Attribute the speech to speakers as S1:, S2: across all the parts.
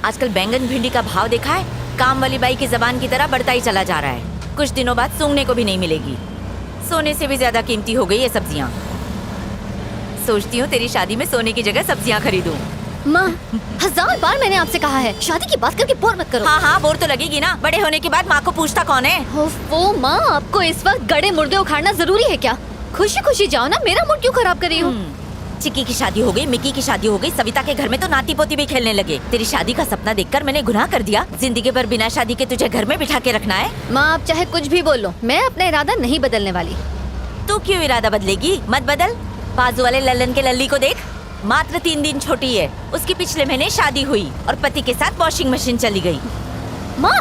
S1: आजकल बैंगन भिंडी का भाव देखा है? काम वाली बाई की जबान की तरह बढ़ता ही चला जा रहा है। कुछ दिनों बाद सूंघने को भी नहीं मिलेगी। सोने से भी ज्यादा कीमती हो गई ये सब्जियाँ। सोचती हूँ तेरी शादी में सोने की जगह सब्जियाँ खरीदूं।
S2: माँ, 1000 बार मैंने आपसे कहा है शादी की बात करके बोर मत करो।
S1: हाँ हाँ, बोर तो लगेगी ना। बड़े होने के बाद माँ को पूछता कौन है?
S2: वो माँ, आपको इस वक्त गड़े मुर्दे उखाड़ना जरूरी है क्या? खुशी खुशी जाओ ना, मेरा मूड क्यों खराब कर रही हो?
S1: चिक्की की शादी हो गई, मिक्की की शादी हो गई, सविता के घर में तो नाती पोती भी खेलने लगे। तेरी शादी का सपना देखकर मैंने गुनाह कर दिया। जिंदगी भर बिना शादी के तुझे घर में बिठा के रखना है?
S2: माँ, आप चाहे कुछ भी बोल लो, मैं अपना इरादा नहीं बदलने वाली।
S1: तू क्यों इरादा बदलेगी? मत बदल। बाजू वाले लल्लन के लल्ली को देख, मात्र 3 दिन छोटी है। उसकी पिछले महीने शादी हुई और पति के साथ वॉशिंग मशीन चली गई।
S2: माँ,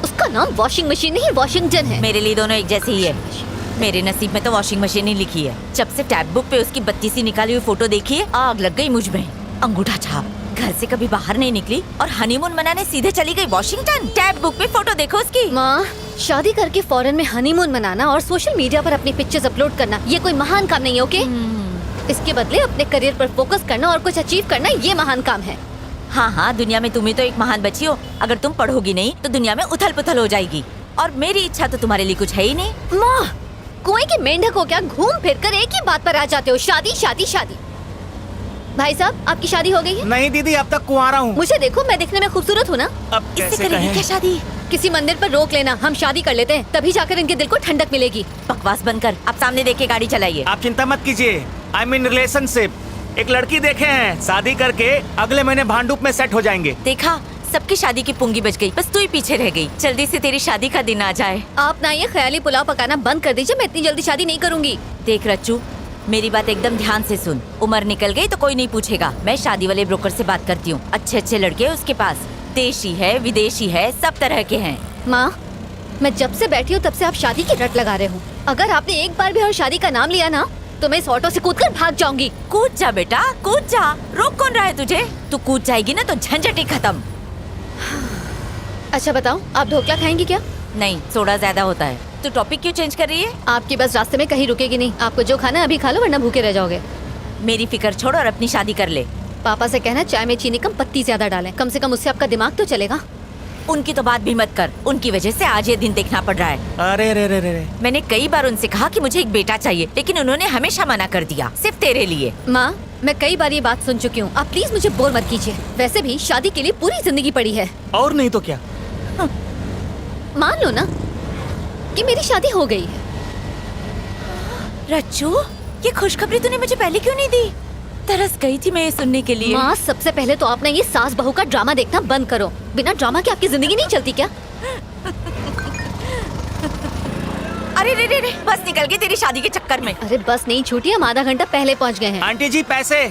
S2: उसका नाम वॉशिंग मशीन नहीं वॉशिंगटन है।
S1: मेरे लिए दोनों एक जैसी ही है। मेरे नसीब में तो वॉशिंग मशीन ही लिखी है। जब से टैब बुक पे उसकी 32 निकाली हुई फोटो देखी है, आग लग गई मुझ में। अंगूठा छाप, घर से कभी बाहर नहीं निकली और हनीमून मनाने सीधे चली गई वॉशिंगटन। टैब बुक पे फोटो देखो उसकी।
S2: माँ, शादी करके फॉरेन में हनीमून मनाना और सोशल मीडिया पर अपनी पिक्चर्स अपलोड करना ये कोई महान काम नहीं है, ओके? इसके बदले अपने करियर पर फोकस करना और कुछ अचीव करना ये महान काम है।
S1: हाँ हाँ, दुनिया में तुम ही तो एक महान बच्ची हो। अगर तुम पढ़ोगी नहीं तो दुनिया में उथल पुथल हो जाएगी। और मेरी इच्छा तो तुम्हारे लिए कुछ है ही नहीं।
S2: माँ, कुएं के मेंढक हो क्या? घूम फिर कर एक ही बात पर आ जाते हो, शादी शादी शादी। भाई साहब, आपकी शादी हो गई है?
S3: नहीं दीदी, अब तक कुंवारा हूँ।
S2: मुझे देखो, मैं दिखने में खूबसूरत हूँ ना?
S3: अब
S1: इससे
S3: कैसे
S1: करेंगे
S3: कहें?
S1: क्या शादी?
S2: किसी मंदिर पर रोक लेना, हम शादी कर लेते हैं, तभी जाकर इनके दिल को ठंडक मिलेगी।
S1: बकवास बंद कर, आप सामने देख के गाड़ी चलाइए।
S3: आप चिंता मत कीजिए, आई मीन रिलेशनशिप। एक लड़की देखे हैं, शादी करके अगले महीने भांडुप में सेट हो जाएंगे।
S1: देखा, सबकी शादी की पुंगी बच गई, बस तू ही पीछे रह गई। जल्दी से तेरी शादी का दिन आ जाए।
S2: आप ना ये ख्याली पुलाव पकाना बंद कर दीजिए, मैं इतनी जल्दी शादी नहीं करूंगी।
S1: देख रच्चू, मेरी बात एकदम ध्यान से सुन। उम्र निकल गई तो कोई नहीं पूछेगा। मैं शादी वाले ब्रोकर से बात करती हूँ। अच्छे अच्छे लड़के हैं उसके पास, देशी है विदेशी है, सब तरह के हैं।
S2: माँ, मैं जब से बैठी हूँ तब से आप शादी की रट लगा रहे हो। अगर आपने एक बार भी और शादी का नाम लिया ना तो मैं इस ऑटो से कूदकर भाग जाऊंगी।
S1: कूद जा बेटा, कूद जा। रोक कौन रहा है तुझे? तू कूद जाएगी ना तो झंझट ही खत्म।
S2: अच्छा बताओ, आप ढोकला खाएंगी क्या?
S1: नहीं, सोडा ज्यादा होता है। तू टॉपिक क्यों चेंज कर रही है?
S2: आपकी बस रास्ते में कहीं रुकेगी नहीं। आपको जो खाना है अभी खा लो, वरना भूखे रह जाओगे।
S1: मेरी फिक्र छोड़ और अपनी शादी कर ले।
S2: पापा से कहना चाय में चीनी कम, पत्ती ज्यादा डालें। कम से कम उससे आपका दिमाग तो चलेगा।
S1: उनकी तो बात भी मत कर। उनकी वजह से आज ये दिन देखना पड़ रहा है।
S3: अरे रे रे रे रे।
S1: मैंने कई बार उनसे कहा कि मुझे एक बेटा चाहिए, लेकिन उन्होंने हमेशा मना कर दिया, सिर्फ तेरे लिए।
S2: माँ, मैं कई बार ये बात सुन चुकी हूँ, आप प्लीज मुझे बोर मत कीजिए। वैसे भी शादी के लिए पूरी जिंदगी पड़ी है।
S3: और नहीं तो क्या?
S2: मान लो ना कि मेरी शादी हो गई है।
S1: रच्चू, ये खुशखबरी तूने मुझे पहले क्यों नहीं दी? तरस गई थी मैं ये सुनने के लिए।
S2: माँ, सबसे पहले तो आपने ये सास बहू का ड्रामा देखना बंद करो। बिना ड्रामा के आपकी जिंदगी नहीं चलती क्या?
S1: अरे रे रे रे, बस निकल गई तेरी शादी के चक्कर में।
S2: अरे बस नहीं छूटी, हम आधा घंटा पहले पहुँच गए हैं।
S3: आंटी जी पैसे।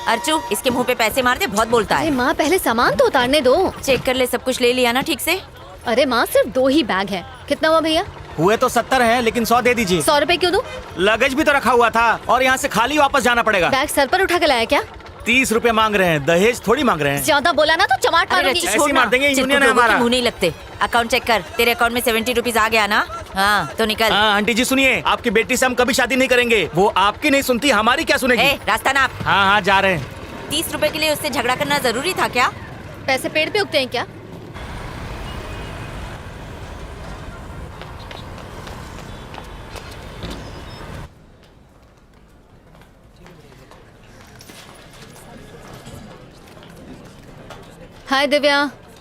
S1: अर्चू, इसके मुंह पे पैसे मार दे, बहुत बोलता
S2: अरे
S1: है।
S2: माँ, पहले सामान तो उतारने दो।
S1: चेक कर ले, सब कुछ ले लिया ना ठीक से?
S2: अरे माँ, सिर्फ 2 ही बैग है। कितना हुआ भैया?
S3: हुए तो 70 हैं, लेकिन 100 दे दीजिए।
S2: 100 रुपए क्यों दूं?
S3: लगेज भी तो रखा हुआ था और यहाँ से खाली वापस जाना पड़ेगा।
S2: बैग सर पर उठा के लाया क्या?
S3: 30 रुपए मांग रहे हैं, दहेज थोड़ी मांग रहे हैं।
S2: ज्यादा बोला ना तो चमाट
S1: अरे
S2: मारूंगी।
S1: रच्चू,
S3: ऐसे
S1: छोड़
S3: ही
S1: ना।
S3: मार देंगे,
S1: चिरकुट
S3: यूनियन है
S1: लोगों के
S3: हमारा।
S1: मुंह नहीं लगते। अकाउंट चेक कर, तेरे अकाउंट में 70 रुपीज आ गया ना? हाँ तो निकल।
S3: हाँ आंटी जी सुनिए, आपकी बेटी से हम कभी शादी नहीं करेंगे। वो आपकी नहीं सुनती, हमारी क्या सुनेगी?
S1: ए, रास्ता नाप।
S3: हाँ हाँ जा रहे हैं।
S1: 30 रुपए के लिए उससे झगड़ा करना जरूरी था क्या?
S2: पैसे पेड़ पे उगते हैं क्या? हाय दिव्या।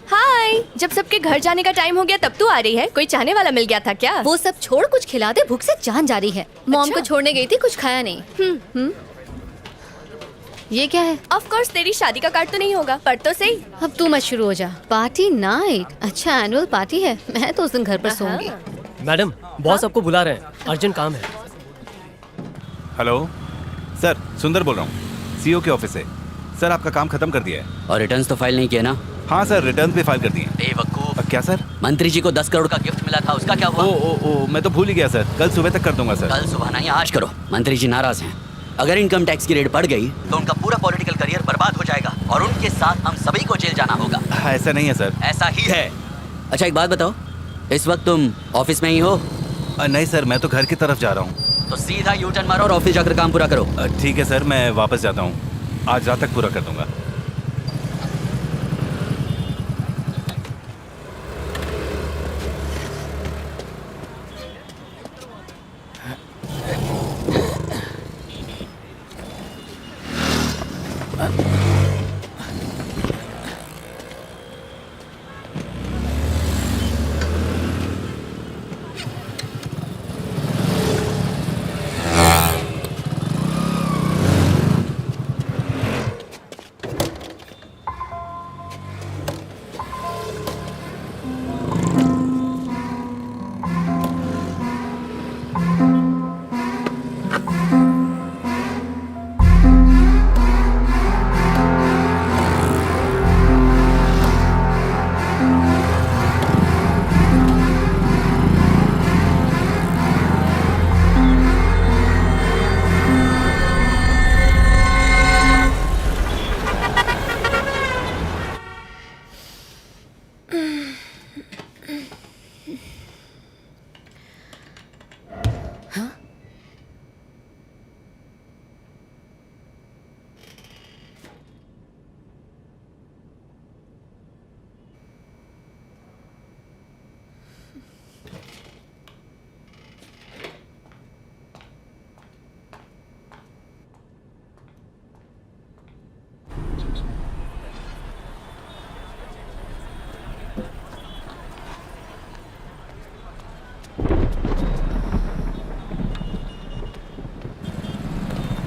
S4: हाय, जब सबके घर जाने का टाइम हो गया तब तू आ रही है? कोई चाहने वाला मिल गया था क्या?
S2: वो सब छोड़, कुछ खिला दे, भूख से जान जा रही है। मॉम
S4: अच्छा।
S2: को छोड़ने गई थी, कुछ खाया नहीं। ये क्या है?
S4: ऑफ कोर्स तेरी शादी का कार्ड तो नहीं होगा, पर तो सही।
S2: अब तू मत शुरू हो जा। Party night? अच्छा, एनुअल पार्टी है। मैं तो उस दिन घर पर सोऊंगी।
S5: मैडम, बॉस आपको बुला रहे हैं, अर्जेंट काम है।
S6: हेलो सर, सुंदर बोल रहा हूँ, सीईओ के ऑफिस से। सर आपका काम खत्म कर दिया है।
S7: और रिटर्न्स तो फाइल नहीं किया ना?
S6: हाँ सर, रिटर्न भी फाइल कर दिए।
S7: बेवकूफ।
S6: क्या सर?
S7: मंत्री जी को 10 करोड़ का गिफ्ट मिला था, उसका क्या हुआ?
S6: ओ मैं तो भूल ही गया सर, कल सुबह तक कर दूंगा सर।
S7: कल सुबह नहीं, आज करो। मंत्री जी नाराज हैं। अगर इनकम टैक्स की रेट बढ़ गई तो उनका पूरा पॉलिटिकल करियर बर्बाद हो जाएगा और उनके साथ हम सभी को जेल जाना होगा।
S6: ऐसा नहीं है सर।
S7: ऐसा ही है। अच्छा एक बात बताओ, इस वक्त तुम ऑफिस में ही हो?
S6: नहीं सर, मैं तो घर की तरफ जा रहा हूँ।
S7: तो सीधा यू टर्न मारो और ऑफिस जाकर काम पूरा करो।
S6: ठीक है सर, मैं वापस जाता हूँ, आज रात तक पूरा कर दूंगा।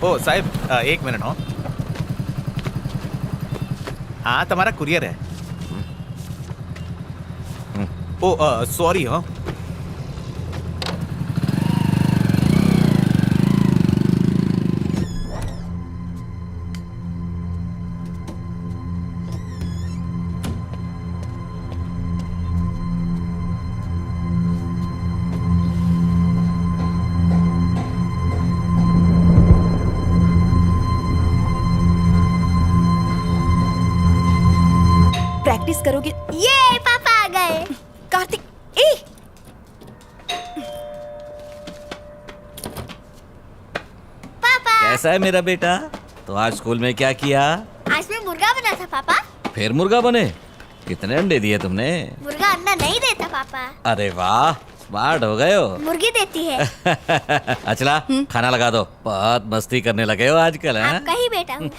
S3: ओ साहब, एक मिनट हो। हाँ, तुम्हारा कुरियर है। ओ सॉरी हो।
S4: प्रैक्टिस करोगे?
S8: ये पापा आ गए।
S4: कार्तिक, ए
S8: पापा
S9: कैसा है मेरा बेटा? तो आज स्कूल में क्या किया?
S8: आज मैं मुर्गा बना था पापा।
S9: फिर मुर्गा बने? कितने अंडे दिए तुमने?
S8: मुर्गा अंडा नहीं देता पापा,
S9: अरे वाह, स्मार्ट हो गए हो।
S8: मुर्गी देती है।
S9: अचला, खाना लगा दो। बहुत मस्ती करने लगे हो आजकल, हैं?
S8: आपका ही बेटा हूँ।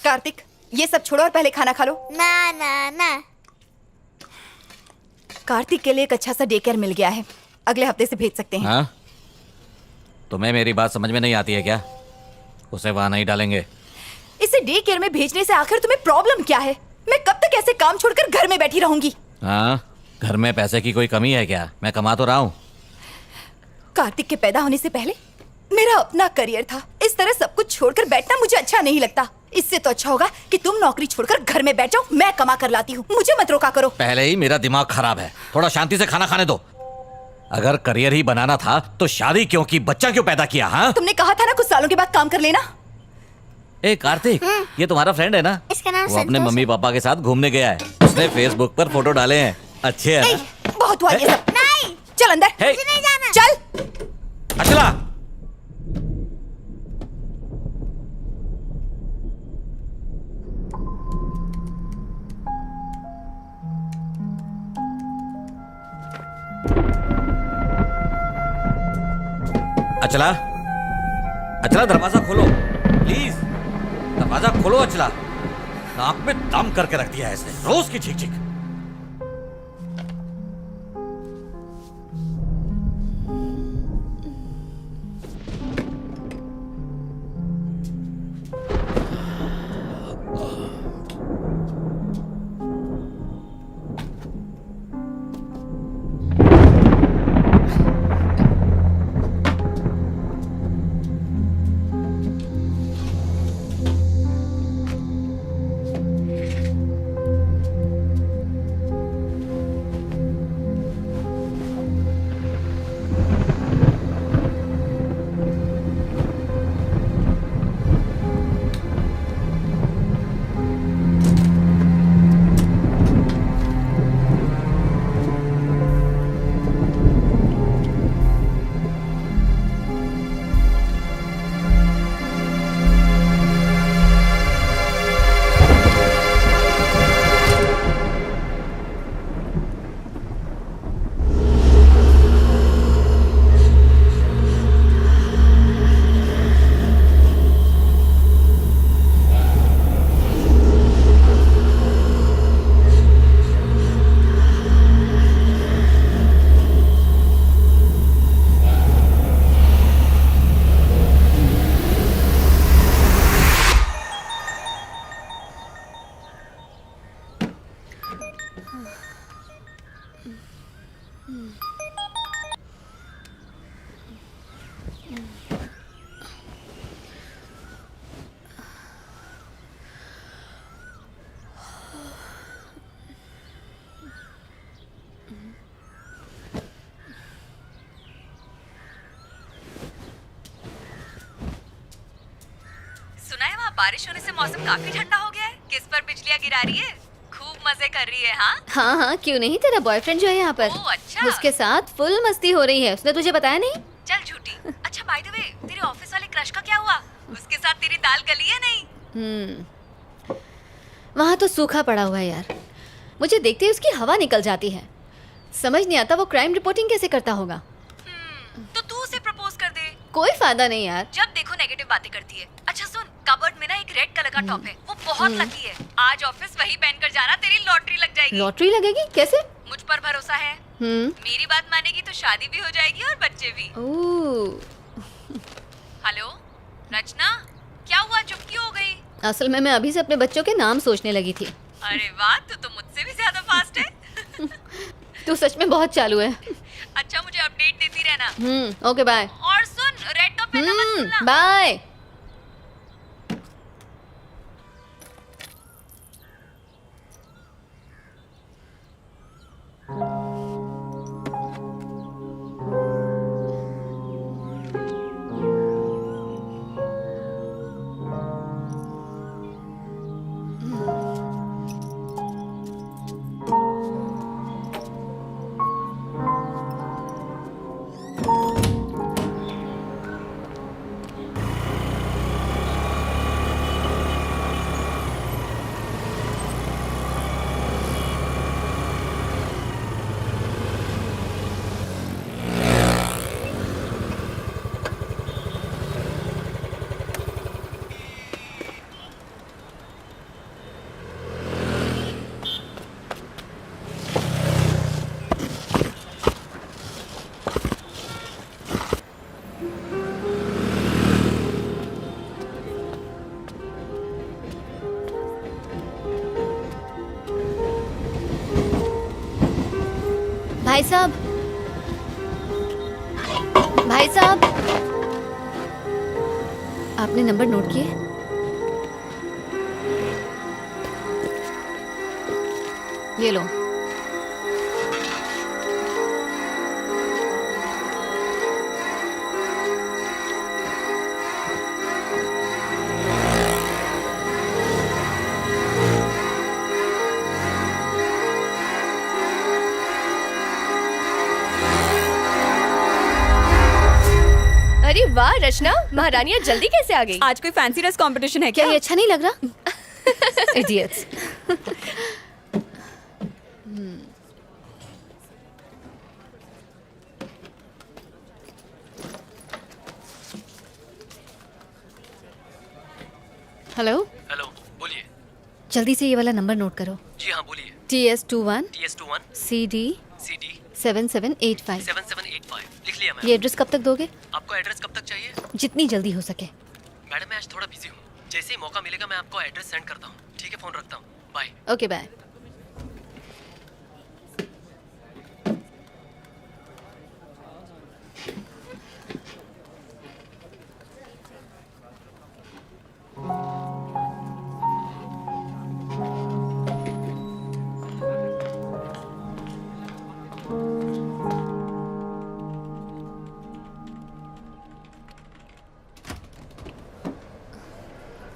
S4: कार्तिक, ये सब छोड़ो और पहले खाना खा लो।
S8: ना ना ना।
S4: कार्तिक के लिए एक अच्छा सा डे केयर मिल गया है, अगले हफ्ते से भेज सकते हैं।
S9: हाँ? तुम्हें मेरी बात समझ में नहीं आती है क्या? उसे वहां नहीं डालेंगे।
S4: इसे डे केयर में भेजने से आखिर तुम्हें प्रॉब्लम क्या है? मैं कब तक ऐसे काम छोड़कर घर में बैठी रहूंगी?
S9: हाँ, घर में पैसे की कोई कमी है क्या? मैं कमा तो रहा हूँ।
S4: कार्तिक के पैदा होने से पहले मेरा अपना करियर था। इस तरह सब कुछ छोड़कर बैठना मुझे अच्छा नहीं लगता। इससे तो अच्छा होगा कि तुम नौकरी छोड़कर घर में बैठ जाओ, मैं कमा कर लाती हूँ। मुझे मत रोका करो।
S9: पहले ही मेरा दिमाग खराब है, थोड़ा शांति से खाना खाने दो। अगर करियर ही बनाना था तो शादी क्यों की, बच्चा क्यों पैदा किया? हाँ,
S4: तुमने कहा था ना कुछ सालों के बाद काम कर लेना।
S9: ए कार्तिक, ये तुम्हारा फ्रेंड है ना?
S8: इसका नाम
S9: वो अपने
S8: संतोष
S9: मम्मी पापा के साथ घूमने गया है। उसने फेसबुक पर फोटो डाले हैं, अच्छे हैं
S4: ए,
S9: ना?
S4: बहुत हुआ ये सब।
S8: नहीं,
S4: चल अंदर।
S9: हे,
S8: मुझे नहीं जाना।
S4: चल।
S9: अचला, अचला, अचला दरवाजा खोलो प्लीज। दरवाजा खोलो अचला। नाक में दम करके रख दिया है इसने, रोज की चीख चीख।
S1: सुना है वहाँ बारिश होने से मौसम काफी ठंडा हो गया है। किस पर बिजलियाँ गिरा रही है? खूब मजे कर रही है। हाँ
S2: हाँ हाँ, क्यों नहीं। तेरा बॉयफ्रेंड जो है यहाँ पर,
S1: ओह, अच्छा।
S2: उसके साथ फुल मस्ती हो रही है। उसने तुझे बताया नहीं?
S1: चल झूठी। अच्छा बाय द वे, तेरे ऑफिस वाले क्रश का क्या हुआ? उसके साथ तेरी दाल गली है नहीं?
S2: वहाँ तो सूखा पड़ा हुआ है यार। मुझे देखते ही उसकी हवा निकल जाती है। समझ नहीं आता वो क्राइम रिपोर्टिंग कैसे करता होगा।
S1: तो तू उसे प्रपोज कर दे।
S2: कोई फायदा नहीं यार।
S1: जब देखो नेगेटिव बातें करती है। अच्छा सुन, कबर्ड में ना एक रेड कलर का टॉप है, वो बहुत लकी है। आज ऑफिस वही पहनकर जाना, तेरी लॉटरी लग जाएगी।
S2: लॉटरी लगेगी? कैसे?
S1: मुझ ऊपर भरोसा है। मेरी बात मानेगी तो शादी भी हो जाएगी और बच्चे भी। हेलो रचना, क्या हुआ, चुप क्यों हो गई?
S2: असल में मैं अभी से अपने बच्चों के नाम सोचने लगी थी।
S1: अरे वाह, तू तो मुझसे भी ज्यादा फास्ट है।
S2: तू सच में बहुत चालू है।
S1: अच्छा, मुझे अपडेट देती रहना।
S2: Okay bye.
S1: और सुन, रेड टॉप पहनना मत भूलना।
S2: बाय। भाई साहब, भाई साहब, आपने नंबर नोट किए? ये लो।
S10: अरे वाह रचना, महारानियाँ जल्दी कैसे आ गई?
S1: आज कोई फैंसी ड्रेस कंपटीशन है
S2: क्या ये अच्छा नहीं लग रहा? इडियट्स। हेलो,
S5: हेलो, बोलिए।
S2: जल्दी से ये वाला नंबर नोट करो।
S5: जी हाँ, बोलिए।
S2: TS21
S5: TS21
S2: CD
S5: CD
S2: 7785।
S5: 7785 लिख लिया मैम।
S2: ये एड्रेस कब तक दोगे?
S5: आपको एड्रेस कब तक चाहिए?
S2: जितनी जल्दी हो सके।
S5: मैडम मैं आज थोड़ा बिजी हूँ, जैसे ही मौका मिलेगा मैं आपको एड्रेस सेंड करता हूँ। ठीक है, फोन रखता हूँ, bye.
S2: Okay bye.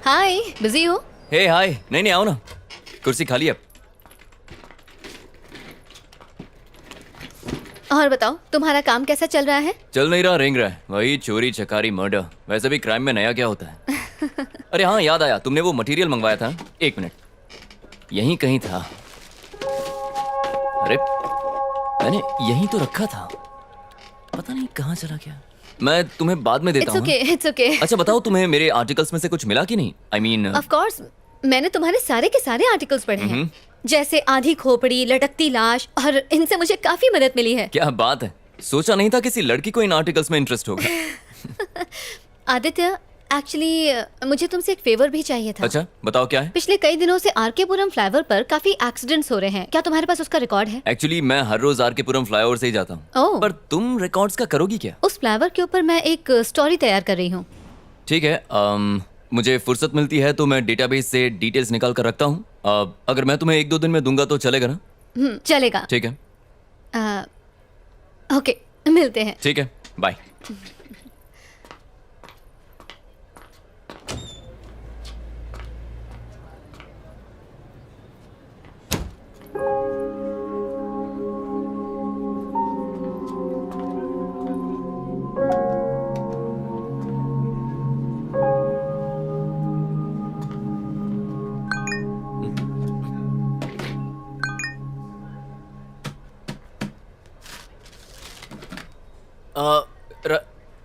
S2: Hi, busy हो?
S11: हे हाय, नहीं आओ ना, कुर्सी खाली अब।
S2: और बताओ, तुम्हारा काम कैसा चल रहा है?
S11: चल नहीं रहा, रेंग रहा है, वही चोरी चकारी मर्डर। वैसे भी क्राइम में नया क्या होता है। अरे हाँ, याद आया, तुमने वो मटेरियल मंगवाया था। एक मिनट, यहीं कहीं था। अरे मैंने यहीं तो रखा था, पता नहीं कहाँ चला गया। मैं तुम्हें बाद में देता हूँ।
S2: It's okay.
S11: अच्छा बताओ, तुम्हें मेरे आर्टिकल्स में से कुछ मिला कि नहीं? आई मीन
S2: ऑफ कोर्स, मैंने तुम्हारे सारे के सारे आर्टिकल्स पढ़े हैं, जैसे आधी खोपड़ी, लटकती लाश, और इनसे मुझे काफी मदद मिली है।
S11: क्या बात है, सोचा नहीं था किसी लड़की को इन आर्टिकल्स में इंटरेस्ट होगा।
S2: आदित्य, एक्चुअली मुझे तुमसे एक फेवर भी चाहिए था।
S11: अच्छा बताओ, क्या है?
S2: पिछले कई दिनों से आरकेपुरम फ्लाईओवर पर काफी एक्सीडेंट्स हो रहे हैं, क्या तुम्हारे पास उसका रिकॉर्ड है?
S11: एक्चुअली मैं हर रोज आरकेपुरम फ्लाईओवर से ही जाता हूँ।
S2: ओह।
S11: पर तुम रिकॉर्ड्स का करोगी क्या?
S2: उस फ्लाईओवर के ऊपर मैं एक स्टोरी तैयार कर रही हूँ।
S11: ठीक है, मुझे फुर्सत मिलती है तो मैं डेटाबेस से डिटेल्स निकाल कर रखता हूँ। अगर मैं तुम्हें 1-2 दिन में दूंगा तो चलेगा ना?
S2: चलेगा।
S11: ठीक है।
S2: ओके, मिलते हैं।
S11: ठीक है, बाय।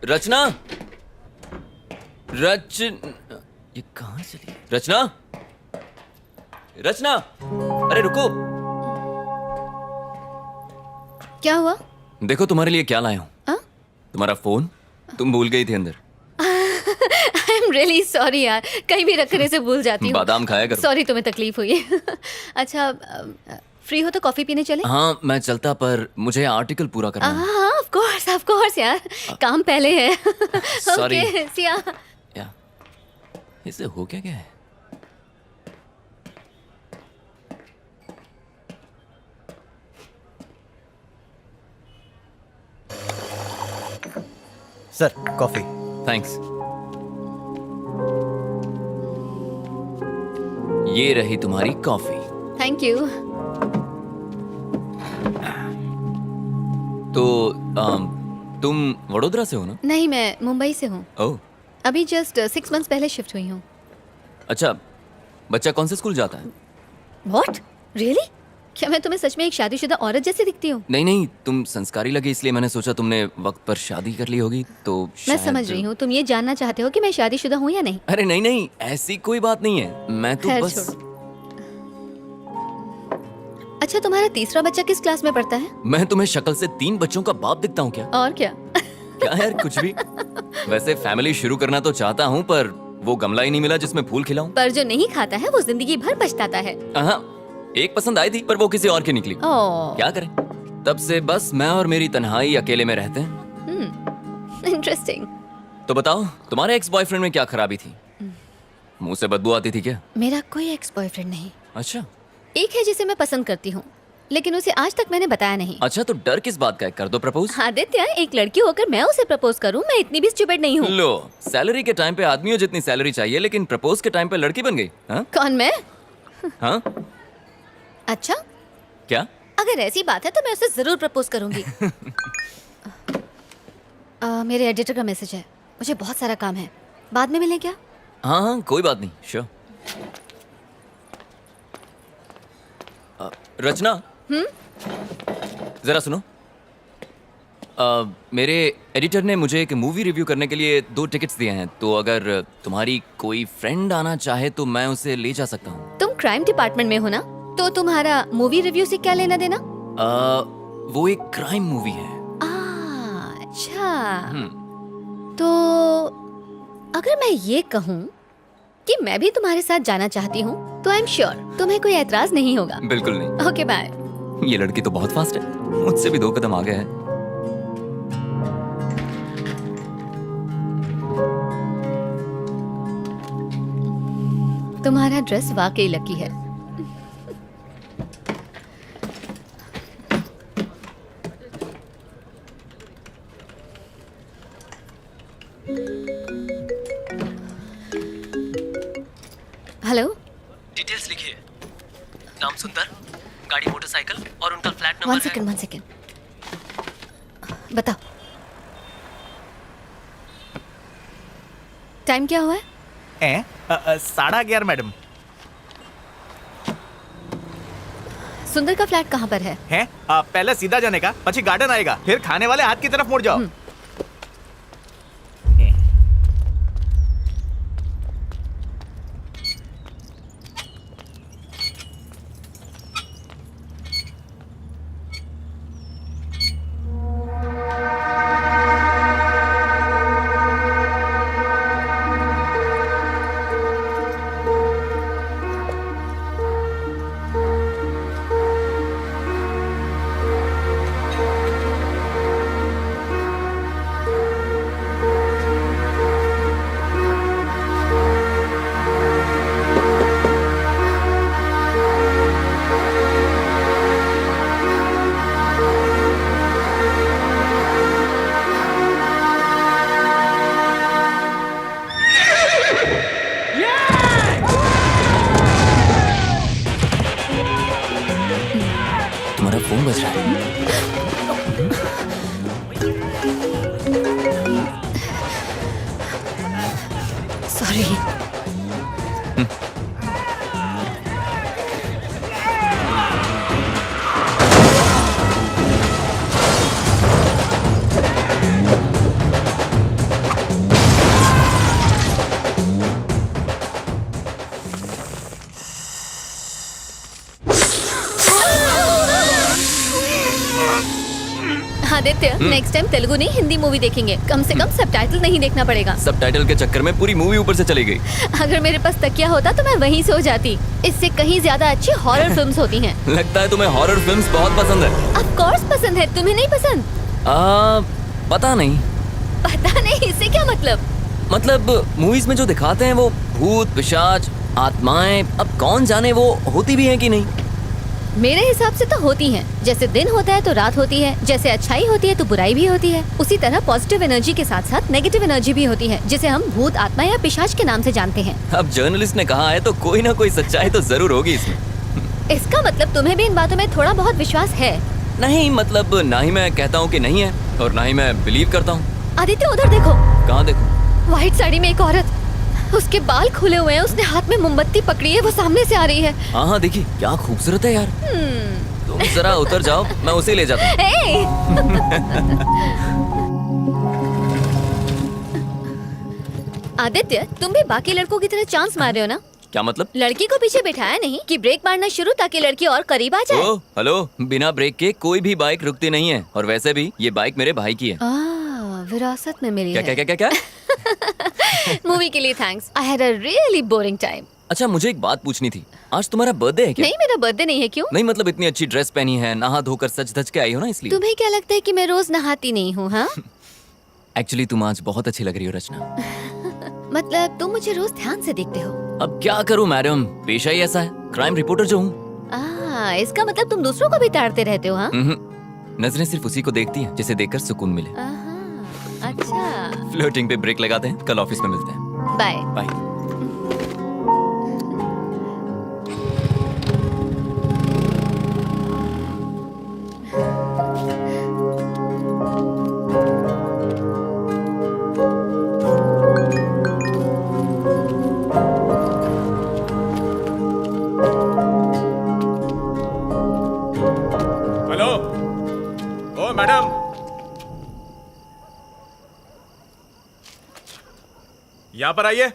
S11: रचना, ये कहाँ चली? रचना, रचना, अरे रुको।
S2: क्या हुआ?
S11: देखो तुम्हारे लिए क्या लाया हूँ।
S2: हाँ?
S11: तुम्हारा फोन तुम भूल गई थी अंदर।
S2: आई एम रियली सॉरी यार, कहीं भी रखने से भूल जाती हूँ।
S11: बादाम खाया करो।
S2: सॉरी तुम्हें तकलीफ हुई। अच्छा, फ्री हो तो कॉफी पीने चले?
S11: हाँ मैं चलता, पर मुझे आर्टिकल पूरा करना है।
S2: हाँ ऑफ कोर्स यार, काम पहले है।
S11: Sorry.
S2: ओके सिया।
S11: या इसे हो क्या गया है?
S3: Sir coffee.
S11: थैंक्स। ये रही तुम्हारी कॉफी।
S2: Thank you.
S11: तो तुम वडोदरा से हो ना?
S2: नहीं, मैं मुंबई से हूँ।
S11: ओह
S2: अभी जस्ट 6 months पहले शिफ्ट हुई हूँ।
S11: अच्छा, बच्चा कौन से स्कूल जाता है?
S2: व्हाट? रियली? क्या मैं तुम्हें सच में एक शादीशुदा औरत जैसी दिखती हूँ?
S11: नहीं नहीं, तुम संस्कारी लगे इसलिए मैंने सोचा तुमने वक्त पर शादी कर ली होगी तो
S2: मैं
S11: शायद...
S2: समझ रही हूँ, तुम ये जानना चाहते हो कि मैं शादीशुदा हूँ या नहीं?
S11: अरे नहीं नहीं, ऐसी कोई बात नहीं है। मैं तो
S2: खैर
S11: बस...
S2: छोड़ो। अच्छा, तुम्हारा तीसरा बच्चा किस क्लास में पढ़ता है?
S11: मैं तुम्हें शक्ल से 3 बच्चों का बाप दिखता हूँ क्या?
S2: और क्या?
S11: क्या यार, कुछ भी। वैसे फैमिली शुरू करना तो चाहता हूँ, पर वो गमला ही नहीं मिला जिसमें फूल खिलाऊं।
S2: पर जो नहीं खाता है वो जिंदगी भर पछताता है।
S11: हाँ, एक पसंद आई थी पर वो किसी और की निकली।
S2: ओह,
S11: क्या करें, तब से बस मैं और मेरी तन्हाई अकेले में रहते हैं।
S2: इंटरेस्टिंग।
S11: तो बताओ, तुम्हारे एक्स बॉयफ्रेंड में क्या खराबी थी? मुंह से बदबू आती थी क्या?
S2: मेरा कोई एक्स बॉयफ्रेंड नहीं।
S11: अच्छा
S2: एक है जिसे मैं पसंद करती हूँ, लेकिन उसे आज तक मैंने बताया नहीं।
S11: अच्छा, तो डर किस बात का है? कर दो प्रपोज।
S2: आदित्य, एक लड़की होकर मैं उसे प्रपोज करूं? मैं इतनी भी स्टूपिड नहीं हूँ।
S11: लो, सैलरी के टाइम पे आदमियों जितनी सैलरी चाहिए, लेकिन प्रपोज के टाइम पे लड़की बन गई। हाँ
S2: कौन, मैं?
S11: हाँ,
S2: अच्छा,
S11: क्या?
S2: अगर ऐसी बात है तो मैं उसे जरूर प्रपोज करूंगी। मेरे एडिटर का मैसेज है, मुझे बहुत सारा काम है, बाद में मिलें क्या?
S11: हाँ हाँ, कोई बात नहीं, श्योर। रचना, जरा सुनो। मेरे एडिटर ने मुझे एक मूवी रिव्यू करने के लिए 2 टिकट्स दिए हैं, तो अगर तुम्हारी कोई फ्रेंड आना चाहे तो मैं उसे ले जा सकता हूँ।
S2: तुम क्राइम डिपार्टमेंट में हो ना, तो तुम्हारा मूवी रिव्यू से क्या लेना देना?
S11: वो एक क्राइम मूवी है।
S2: अच्छा, तो अगर मैं ये कहूँ कि मैं भी तुम्हारे साथ जाना चाहती हूँ तो आई एम श्योर तुम्हें कोई एतराज नहीं होगा।
S11: बिल्कुल नहीं।
S2: Okay bye.
S11: ये लड़की तो बहुत फास्ट है, मुझसे भी 2 कदम आगे है।
S2: तुम्हारा ड्रेस वाकई लकी है। हेलो,
S5: डिटेल्स लिखिए। नाम सुंदर, गाड़ी मोटरसाइकिल और उनका फ्लैट नंबर है।
S2: 1 सेकेंड। बताओ, टाइम क्या हुआ है?
S3: 11:30 मैडम।
S2: सुंदर का फ्लैट कहाँ पर है?
S3: पहले सीधा जाने का, પછી गार्डन आएगा, फिर खाने वाले हाथ की तरफ मुड़ जाओ।
S11: तुम्हारा फोन बज रहा है।
S2: Sorry. Aditya, next time Telugu नहीं हिंदी मूवी देखेंगे, कम से कम सबटाइटल नहीं देखना पड़ेगा।
S11: सबटाइटल के चक्कर में पूरी मूवी ऊपर से चली गई।
S2: अगर मेरे पास तकिया होता तो मैं वहीं सो जाती। इससे कहीं ज्यादा अच्छी हॉरर फिल्म्स होती हैं।
S11: लगता है तुम्हें हॉरर फिल्म्स बहुत पसंद है।
S2: ऑफ कोर्स पसंद है, तुम्हें नहीं पसंद?
S11: पता नहीं।
S2: पता नहीं, इससे क्या मतलब?
S11: मतलब मूवीज में जो दिखाते हैं वो भूत पिशाच आत्माएं, अब कौन जाने वो होती भी हैं कि नहीं।
S2: मेरे हिसाब से तो होती हैं। जैसे दिन होता है तो रात होती है, जैसे अच्छाई होती है तो बुराई भी होती है, उसी तरह पॉजिटिव एनर्जी के साथ साथ नेगेटिव एनर्जी भी होती है, जिसे हम भूत आत्मा या पिशाच के नाम से जानते हैं।
S11: अब जर्नलिस्ट ने कहा है तो कोई ना कोई सच्चाई तो जरूर होगी इसमें।
S2: इसका मतलब तुम्हें भी इन बातों में थोड़ा बहुत विश्वास है?
S11: नहीं, मतलब ना ही मैं कहता हूँ कि नहीं है और ना ही मैं बिलीव करता हूँ।
S2: आदित्य उधर देखो।
S11: कहाँ देखो?
S2: व्हाइट साड़ी में एक औरत, उसके बाल खुले हुए हैं, उसने हाथ में मोमबत्ती पकड़ी है, वो सामने से आ रही है।
S11: हाँ देखिए क्या खूबसूरत है यार। तुम जरा उतर जाओ, मैं उसे ले जाता हूँ।
S2: आदित्य, तुम भी बाकी लड़कों की तरह चांस मार रहे हो ना?
S11: क्या मतलब?
S2: लड़की को पीछे बिठाया नहीं कि ब्रेक मारना शुरू ताकि लड़की और करीब आ जाए।
S11: ओ, हेलो, बिना ब्रेक के कोई भी बाइक रुकती नहीं है और वैसे भी ये बाइक मेरे भाई की है।
S2: विरासत में मिली
S11: क्या
S2: है।
S11: क्या क्या क्या क्या?
S2: मूवी के लिए thanks. I had a really boring time.
S11: अच्छा, मुझे एक बात पूछनी थी। आज तुम्हारा बर्थडे है क्या?
S2: नहीं, मेरा बर्थडे नहीं है। क्यों?
S11: नहीं मतलब इतनी अच्छी ड्रेस पहनी है, नहा धोकर सज धज के आई हो ना, इसलिए।
S2: तुम्हें क्या लगता है कि मैं रोज नहाती नहीं हूँ? हाँ
S11: एक्चुअली तुम आज बहुत अच्छी लग रही हो रचना।
S2: मतलब तुम मुझे रोज ध्यान से देखते हो?
S11: अब क्या करूं मैडम, पेशा ही ऐसा है, क्राइम रिपोर्टर जो हूँ।
S2: इसका मतलब तुम दूसरों को भी ताड़ते रहते हो? हाँ,
S11: नजरें सिर्फ उसी को देखती हैं जिसे देखकर सुकून मिले।
S2: अच्छा,
S11: फ्लर्टिंग पे ब्रेक लगाते हैं, कल ऑफिस में मिलते हैं।
S2: Bye
S11: bye.
S3: Hello, oh madam, यहाँ पर आइए।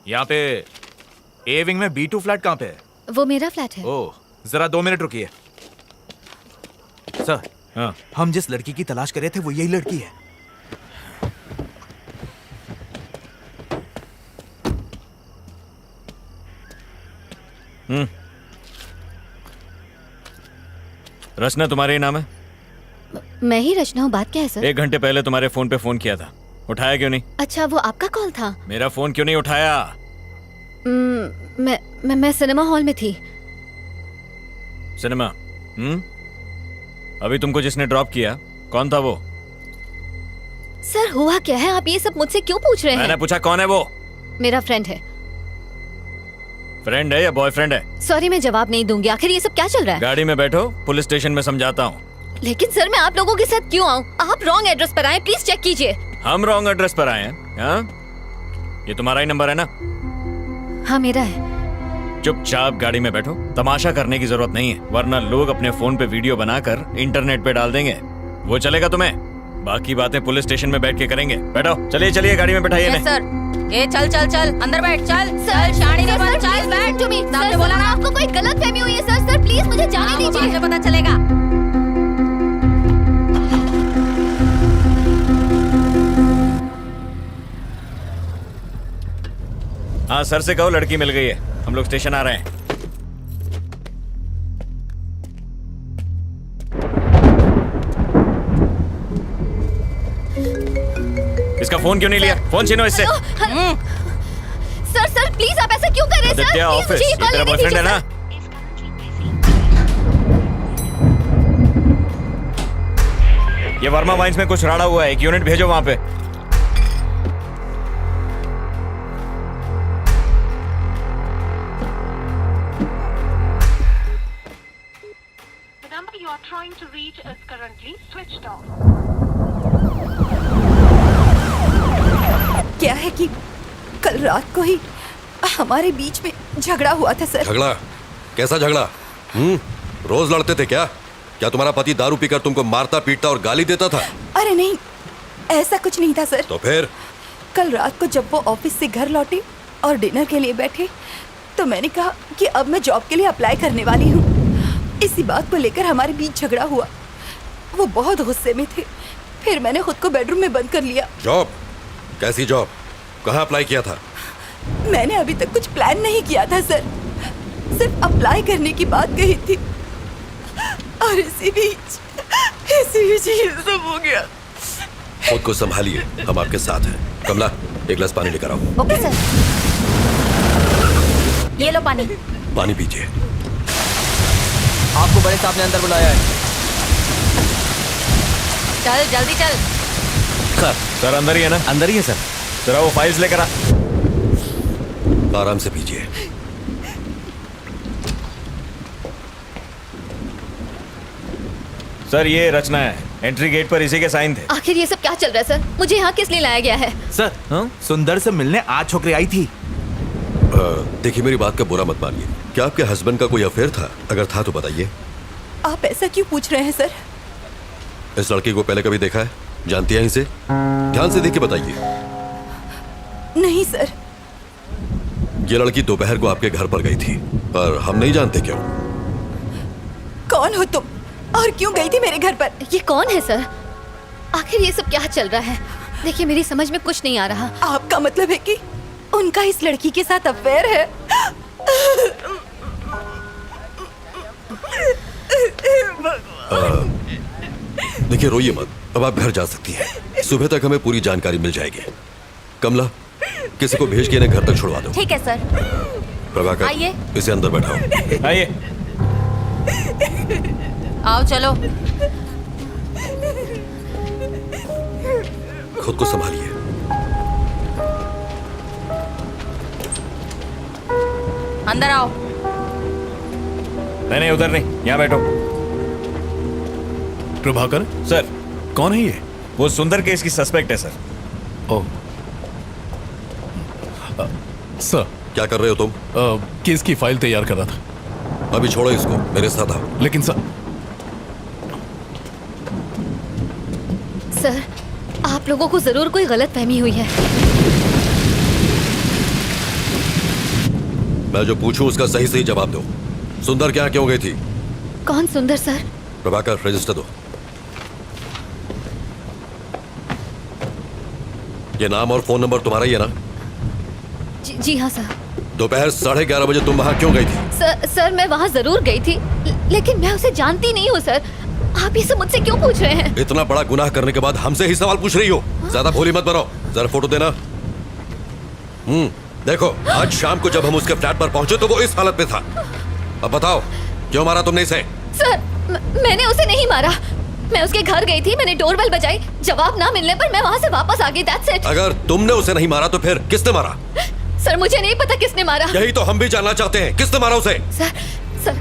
S3: यहाँ पे ए विंग में B2 फ्लैट कहाँ पे है?
S2: वो मेरा फ्लैट है।
S3: ओह, जरा 2 मिनट रुकिए। सर, हाँ, हम जिस लड़की की तलाश कर रहे थे वो यही लड़की है।
S12: रचना तुम्हारा ही नाम है?
S2: मैं ही रचना हूँ। बात क्या है सर?
S12: 1 घंटे पहले तुम्हारे फोन पे फोन किया था, उठाया क्यों नहीं?
S2: अच्छा, वो आपका कॉल था?
S12: मेरा फोन क्यों नहीं उठाया?
S2: मैं सिनेमा हॉल में थी।
S12: सिनेमा? अभी तुमको जिसने ड्रॉप किया कौन था वो?
S2: सर हुआ क्या है, आप ये सब मुझसे क्यों पूछ रहे हैं?
S12: मैंने पूछा कौन है वो?
S2: मेरा फ्रेंड है।
S12: फ्रेंड है या बॉयफ्रेंड है?
S2: सॉरी, मैं जवाब नहीं दूंगी। आखिर ये सब क्या चल रहा है?
S12: गाड़ी में बैठो, पुलिस स्टेशन में समझाता हूँ।
S2: लेकिन सर, मैं आप लोगों के साथ क्यों आऊँ? आप रॉन्ग एड्रेस पर आए, प्लीज चेक कीजिए।
S12: हम रॉन्ग एड्रेस पर आए हैं? हाँ? ये तुम्हारा ही नंबर है ना?
S2: हाँ, मेरा है।
S12: चुपचाप गाड़ी में बैठो, तमाशा करने की जरूरत नहीं है, वरना लोग अपने फोन पे वीडियो बनाकर इंटरनेट पे डाल देंगे। वो चलेगा तुम्हें? बाकी बातें पुलिस स्टेशन में बैठ के करेंगे। बैठो, चलिए चलिए, गाड़ी में बैठाइए।
S1: Yes sir. ए चल चल चल, अंदर बैठ, चल चल, शानी ने बोला चल बैठ।
S2: आपने बोला ना, आपको कोई गलतफहमी हुई है सर। सर प्लीज मुझे जाने दीजिए।
S1: मुझे पता चलेगा।
S12: हाँ, सर से कहो लड़की मिल गई है, हम लोग स्टेशन आ रहे हैं। इसका फोन क्यों नहीं लिया? फोन छीनो इससे।
S2: सर सर प्लीज, आप ऐसा क्यों कर रहे हैं? सर
S12: आदित्य, ऑफिस, ये तेरा बॉयफ्रेंड है ना? ये वर्मा वाइन्स में कुछ राड़ा हुआ है, 1 यूनिट भेजो वहां पे।
S4: क्या है कि कल रात को ही हमारे बीच में झगड़ा हुआ था सर।
S13: झगड़ा? कैसा झगड़ा? रोज लड़ते थे क्या? क्या तुम्हारा पति दारू पीकर तुमको मारता पीटता और गाली देता था?
S4: अरे नहीं, ऐसा कुछ नहीं था सर।
S13: तो फिर?
S4: कल रात को जब वो ऑफिस से घर लौटी और डिनर के लिए बैठे तो मैंने कहा कि अब मैं जॉब के लिए अप्लाई करने वाली हूँ। इसी बात को लेकर हमारे बीच झगड़ा हुआ। वो बहुत गुस्से में थे। फिर मैंने खुद को बेडरूम में बंद कर लिया।
S13: जॉब? कैसी जॉब? कहाँ अप्लाई किया था?
S4: मैंने अभी तक कुछ प्लान नहीं किया था सर, सिर्फ अप्लाई करने की बात कही थी और इसी बीच ये सब हो गया।
S13: खुद को संभालिए, हम आपके साथ हैं। कमला, एक गिलास पानी लेकर आओ।
S1: Okay sir. ये लो पानी।
S13: पानी पीजिए।
S5: आपको बड़े साहब ने अंदर बुलाया है।
S1: चल जल्दी चल।
S12: सर अंदर ही है ना?
S6: अंदर ही है सर।
S12: जरा वो फाइल्स लेकर आ।
S13: आराम से पीजिए।
S12: सर ये रचना है, एंट्री गेट पर इसी के साइन थे।
S2: आखिर ये सब क्या चल रहा है सर? मुझे यहाँ किस लिए लाया गया है?
S3: सर सुंदर से मिलने आज छोकरी आई थी।
S13: देखिए, मेरी बात का बुरा मत मानिए। क्या आपके हस्बैंड का कोई अफेयर था? अगर था तो बताइए।
S4: आप ऐसा क्यों पूछ रहे हैं सर?
S13: इस लड़की को पहले कभी देखा है? जानती हैं इसे? ध्यान से देख के बताइए।
S4: नहीं सर।
S13: ये लड़की दोपहर को आपके घर पर गई थी, पर हम नहीं जानते क्यों।
S4: कौन हो तुम और क्यों गई थी मेरे घर पर?
S2: ये कौन है सर? आखिर ये सब क्या चल रहा है? देखिए, मेरी समझ में कुछ नहीं आ रहा।
S4: आपका मतलब है कि उनका इस लड़की के साथ अफेयर है?
S13: देखिए, रोइए मत। अब आप घर जा सकती हैं। सुबह तक हमें पूरी जानकारी मिल जाएगी। कमला, किसी को भेज के इन्हें घर तक छुड़वा दो।
S1: ठीक है सर।
S13: प्रभाकर,
S1: आइए।
S13: इसे अंदर बैठाओ।
S12: आइए।
S1: आओ चलो।
S13: खुद को संभालिए।
S1: अंदर आओ।
S12: नहीं उधर नहीं, यहाँ बैठो।
S14: प्रभाकर
S12: सर।
S14: कौन है ये?
S12: वो सुंदर केस की सस्पेक्ट है सर।
S14: Oh sir.
S13: क्या कर रहे हो तुम?
S14: केस की फाइल तैयार कर रहा था।
S13: अभी छोड़ो इसको, मेरे साथ आओ।
S14: लेकिन सर
S2: आप लोगों को जरूर कोई गलतफहमी हुई है।
S13: मैं जो पूछूं उसका सही सही जवाब दो। सुंदर क्या क्यों गई थी?
S2: कौन सुंदर सर?
S13: प्रभाकर, रजिस्टर दो। ये नाम और फोन नंबर तुम्हारा ही है ना?
S2: जी हाँ सर।
S13: दोपहर 11:30 बजे तुम वहां क्यों गई थी?
S2: सर मैं वहाँ जरूर गई थी, लेकिन मैं उसे जानती नहीं हूँ सर। आप ये सब मुझसे क्यों पूछ रहे हैं?
S13: इतना बड़ा गुनाह करने के बाद हमसे ही सवाल पूछ रही हो? ज्यादा भोली मत बनो। जरा फोटो देना। देखो, आज शाम को जब हम उसके फ्लैट पर पहुंचे तो वो इस हालत में था। अब बताओ, क्यों मारा तुमने इसे?
S2: सर मैंने उसे नहीं मारा। मैं उसके घर गई थी, मैंने डोरबेल बजाई, जवाब ना मिलने पर मैं वहाँ से वापस आ गई। That's it.
S13: अगर तुमने उसे नहीं मारा तो फिर किसने मारा?
S2: सर मुझे नहीं पता किसने मारा।
S13: यही तो हम भी जानना चाहते हैं, किसने मारा उसे?
S2: सर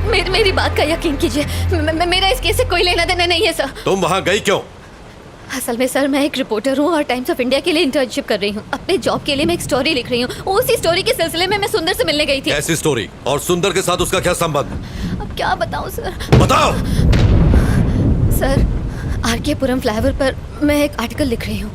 S2: मेरी बात का यकीन कीजिए, मेरा इस केस से कोई लेना देना नहीं है सर।
S13: तुम वहाँ गई क्यों?
S2: असल में सर, मैं एक रिपोर्टर हूँ और टाइम्स ऑफ इंडिया के लिए इंटर्नशिप कर रही हूँ। अपने जॉब के लिए मैं एक स्टोरी लिख रही हूँ। उसी स्टोरी के सिलसिले में मैं सुंदर से मिलने गई थी।
S13: ऐसी स्टोरी? और सुंदर के साथ उसका क्या संबंध?
S2: अब क्या बताऊँ सर?
S13: बताओ।
S2: सर, आरकेपुरम फ्लाईओवर पर मैं एक आर्टिकल लिख रही हूँ।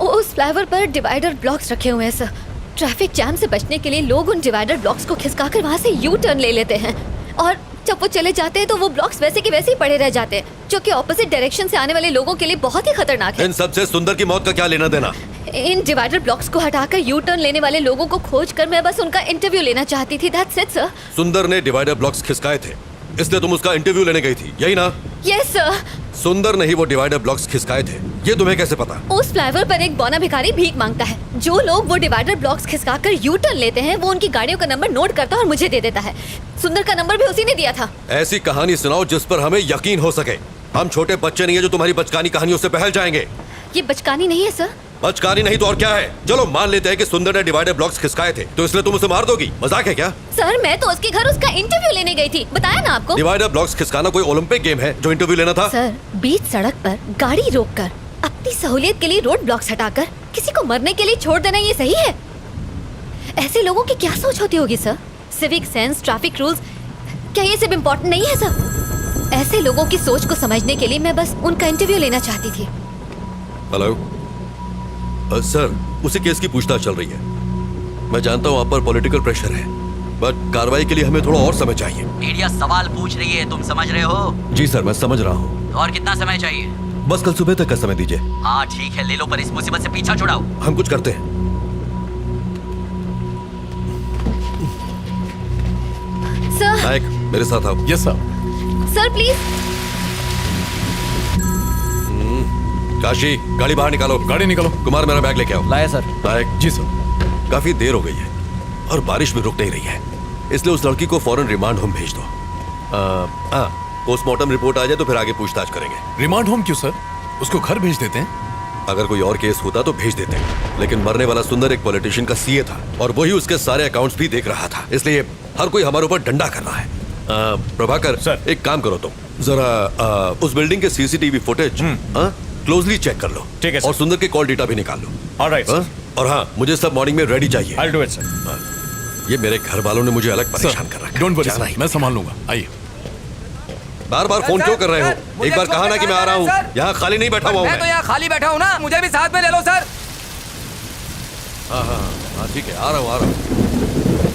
S2: उस फ्लाईओवर पर डिवाइडर ब्लॉक्स रखे हुए हैं सर। ट्रैफिक जैम से बचने के लिए लोग उन डिवाइडर ब्लॉक्स को खिसकाकर वहाँ से यू टर्न ले लेते हैं, और जब वो चले जाते हैं तो वो ब्लॉक्स वैसे के वैसे ही पड़े रह जाते हैं, जो कि ऑपोजिट डायरेक्शन से आने वाले लोगों के लिए बहुत ही खतरनाक है।
S13: इन सबसे सुंदर की मौत का क्या लेना देना?
S2: इन डिवाइडर ब्लॉक्स को हटाकर यू टर्न लेने वाले लोगों को खोज कर मैं बस उनका इंटरव्यू लेना चाहती थी। That's it sir.
S13: सुंदर ने डिवाइडर ब्लॉक्स खिसकाए थे, इसलिए तुम उसका इंटरव्यू लेने गई थी, यही ना?
S2: Yes sir.
S13: सुंदर ने ही वो डिवाइडर ब्लॉक्स खिसकाए थे, ये तुम्हें कैसे पता?
S2: उस फ्लाईओवर पर एक बौना भिखारी भीख मांगता है। जो लोग वो डिवाइडर ब्लॉक्स खिसकाकर यू टर्न लेते हैं, वो उनकी गाड़ियों का नंबर नोट करता है और मुझे दे देता है। सुंदर का नंबर भी उसी ने दिया था।
S13: ऐसी कहानी सुनाओ जिस पर हमें यकीन हो सके। हम छोटे बच्चे नहीं है जो तुम्हारी बचकानी कहानियों से बहल जाएंगे।
S2: ये बचकानी नहीं है सर।
S13: बचकानी नहीं तो और क्या है? चलो मान लेते हैं कि सुंदर ने डिवाइडर ब्लॉक्स खिसकाए थे, तो इसलिए तुम उसे मार दोगी? मजाक है क्या?
S2: सर मैं तो उसके घर उसका इंटरव्यू लेने गई थी, बताया ना आपको।
S13: डिवाइडर ब्लॉक्स खिसकाना कोई ओलंपिक गेम है जो इंटरव्यू लेना था?
S2: सर, बीच सड़क पर गाड़ी रोककर अपनी सहूलियत के लिए रोड ब्लॉक्स हटाकर किसी को मरने के लिए छोड़ देना, ये सही है? ऐसे लोगों की क्या सोच होती होगी sir? Civic sense, traffic rules, क्या ये सब इम्पोर्टेंट नहीं है सर? ऐसे लोगों की सोच को समझने के लिए मैं बस उनका इंटरव्यू लेना चाहती थी।
S13: हेलो, सर, उसी केस की पूछताछ चल रही है। मैं जानता हूँ आप पर पॉलिटिकल प्रेशर है, बट कार्रवाई के लिए हमें थोड़ा और समय चाहिए।
S7: मीडिया सवाल पूछ रही है, तुम समझ रहे हो?
S13: जी सर, मैं समझ रहा हूँ।
S7: और कितना समय चाहिए?
S13: बस कल सुबह तक का समय दीजिए।
S7: हाँ ठीक है, ले लो, पर इस मुसीबत से पीछा छुड़ाओ।
S13: हम कुछ करते हैं।
S2: सर।
S13: नायक, मेरे साथ आओ।
S14: Yes sir.
S2: Sir please.
S13: Kashi, गाड़ी बाहर निकालो।
S14: गाड़ी निकालो।
S13: कुमार, मेरा बैग लेके आओ।
S5: लाया सर।
S13: नायक।
S14: जी सर।
S13: काफी देर हो गई है और बारिश भी रुक नहीं रही है, इसलिए उस लड़की को फौरन रिमांड होम भेज दो। पोस्टमार्टम रिपोर्ट आ जाए तो फिर आगे पूछताछ करेंगे।
S14: रिमांड होम क्यों सर? उसको घर भेज देते हैं।
S13: अगर कोई और केस होता तो भेज देते, लेकिन मरने वाला सुंदर एक पॉलिटिशियन का सीए था और वही उसके सारे अकाउंट्स भी देख रहा था, इसलिए हर कोई हमारे ऊपर डंडा कर रहा है। प्रभाकर सर, एक काम करो तुम जरा उस बिल्डिंग के सीसीटीवी फुटेज क्लोजली चेक कर लो।
S12: ठीक है सर।
S13: और सुंदर के कॉल डेटा भी निकाल लो।
S12: Alright sir.
S13: और हाँ, मुझे सब मॉर्निंग में रेडी चाहिए।
S12: I'll do it, sir.
S13: ये मेरे घर वालों ने मुझे अलग परेशान कर रखा।
S14: डोंट वरी सर, मैं संभाल लूंगा। आइए।
S13: बार बार फोन क्यों कर रहे हो? एक बार कहा ना कि मैं आ रहा हूँ। यहाँ खाली नहीं बैठा हुआ हूँ
S5: मैं तो यहाँ खाली बैठा हूँ ना, मुझे भी साथ में ले लो सर।
S13: हाँ ठीक है, आ रहा हूँ।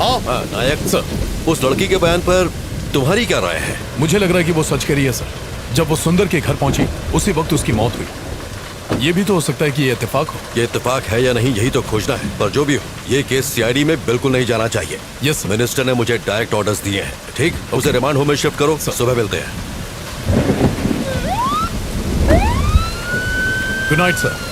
S13: हाँ नायक सर, उस लड़की के बयान पर तुम्हारी क्या राय है?
S14: मुझे लग रहा है कि वो सच कह रही है सर। जब वो सुंदर के घर पहुंची उसी वक्त उसकी मौत हुई। ये भी तो हो सकता है कि ये इत्तेफाक हो।
S13: ये इत्तेफाक है या नहीं, यही तो खोजना है। पर जो भी हो, ये केस सीआईडी में बिल्कुल नहीं जाना चाहिए।
S14: यस,
S13: मिनिस्टर ने मुझे डायरेक्ट ऑर्डर्स दिए हैं। ठीक, उसे रिमांड होम में शिफ्ट करो। सुबह मिलते हैं।
S14: Good night sir.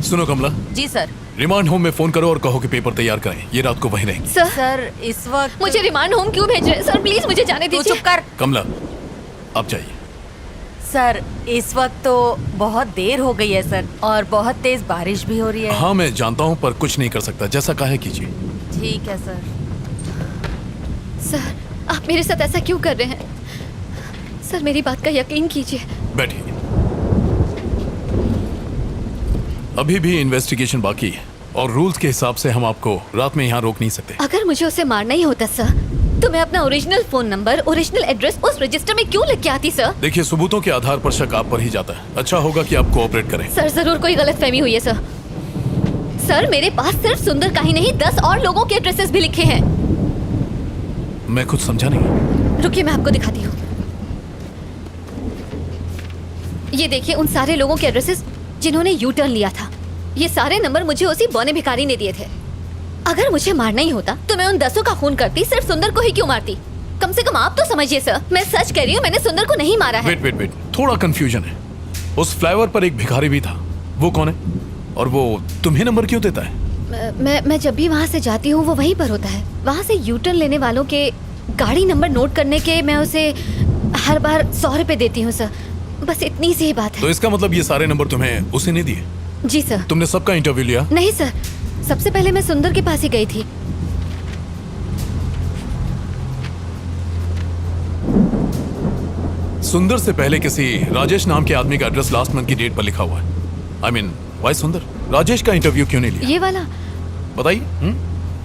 S14: सुनो कमला।
S1: जी सर।
S14: रिमांड होम में फोन करो और कहो कि पेपर तैयार करें। ये रात को वहीं रहेंगे।
S2: सर
S1: इस वक्त
S2: मुझे रिमांड होम क्यों भेज रहे हैं? सर प्लीज मुझे जाने दीजिए।
S1: चुप कर।
S14: कमला, आप जाइए।
S1: सर इस वक्त तो बहुत देर हो गई है सर, और बहुत तेज बारिश भी हो रही है।
S14: हाँ मैं जानता हूँ, पर कुछ नहीं कर सकता। जैसा कहे कीजिए।
S1: ठीक है सर।
S2: सर आप मेरे साथ ऐसा क्यों कर रहे हैं? सर मेरी बात का यकीन कीजिए।
S14: बैठिए। अभी भी इन्वेस्टिगेशन बाकी है और रूल्स के हिसाब से हम आपको रात में यहाँ रोक नहीं सकते।
S2: अगर मुझे उसे मारना ही होता सर, तो मैं अपना original phone number, original address उस रजिस्टर में क्यों लिख के आती सर?
S14: देखिए, सबूतों के आधार पर शक आप पर ही जाता है। अच्छा होगा कि आप कोऑपरेट करें।
S2: सर जरूर कोई गलतफहमी हुई है सर। सर मेरे पास सिर्फ सुंदर का ही नहीं 10 और लोगों के एड्रेसेस भी लिखे हैं।
S14: मैं कुछ समझा नहीं।
S2: रुकिए मैं आपको दिखाती हूँ। ये देखिए उन सारे लोगों के एड्रेसेस जिन्होंने यू टर्न लिया था। ये सारे नंबर मुझे उसी बौने भिखारी ने दिए थे। अगर मुझे मारना ही होता तो मैं उन 10 का खून करती, सिर्फ सुंदर को ही क्यों मारती? कम से कम आप तो समझिए सर, मैं सच कह रही हूँ, मैंने सुंदर को नहीं मारा है।
S14: वेट, थोड़ा कंफ्यूजन है। उस फ्लाईओवर पर एक भिखारी भी था, वो कौन है? और वो तुम्हें नंबर क्यों देता है?
S2: मैं जब भी वहाँ से जाती हूँ वो वहीं पर होता है। वहाँ से यू टर्न लेने वालों के गाड़ी नंबर नोट करने के मैं उसे हर बार 100 रुपए देती हूँ सर। बस इतनी सी ही बात है।
S14: तो इसका मतलब ये सारे नंबर तुम्हें उसे नहीं दिए?
S2: जी सर।
S14: तुमने सबका इंटरव्यू लिया?
S2: नहीं सर, सबसे पहले मैं सुंदर के पास ही गई थी।
S14: सुंदर से पहले किसी राजेश नाम के आदमी का एड्रेस लास्ट मंथ की डेट पर लिखा हुआ है। आई मीन वाई सुंदर? राजेश का इंटरव्यू क्यों नहीं लिया?
S2: ये वाला
S14: बताइए।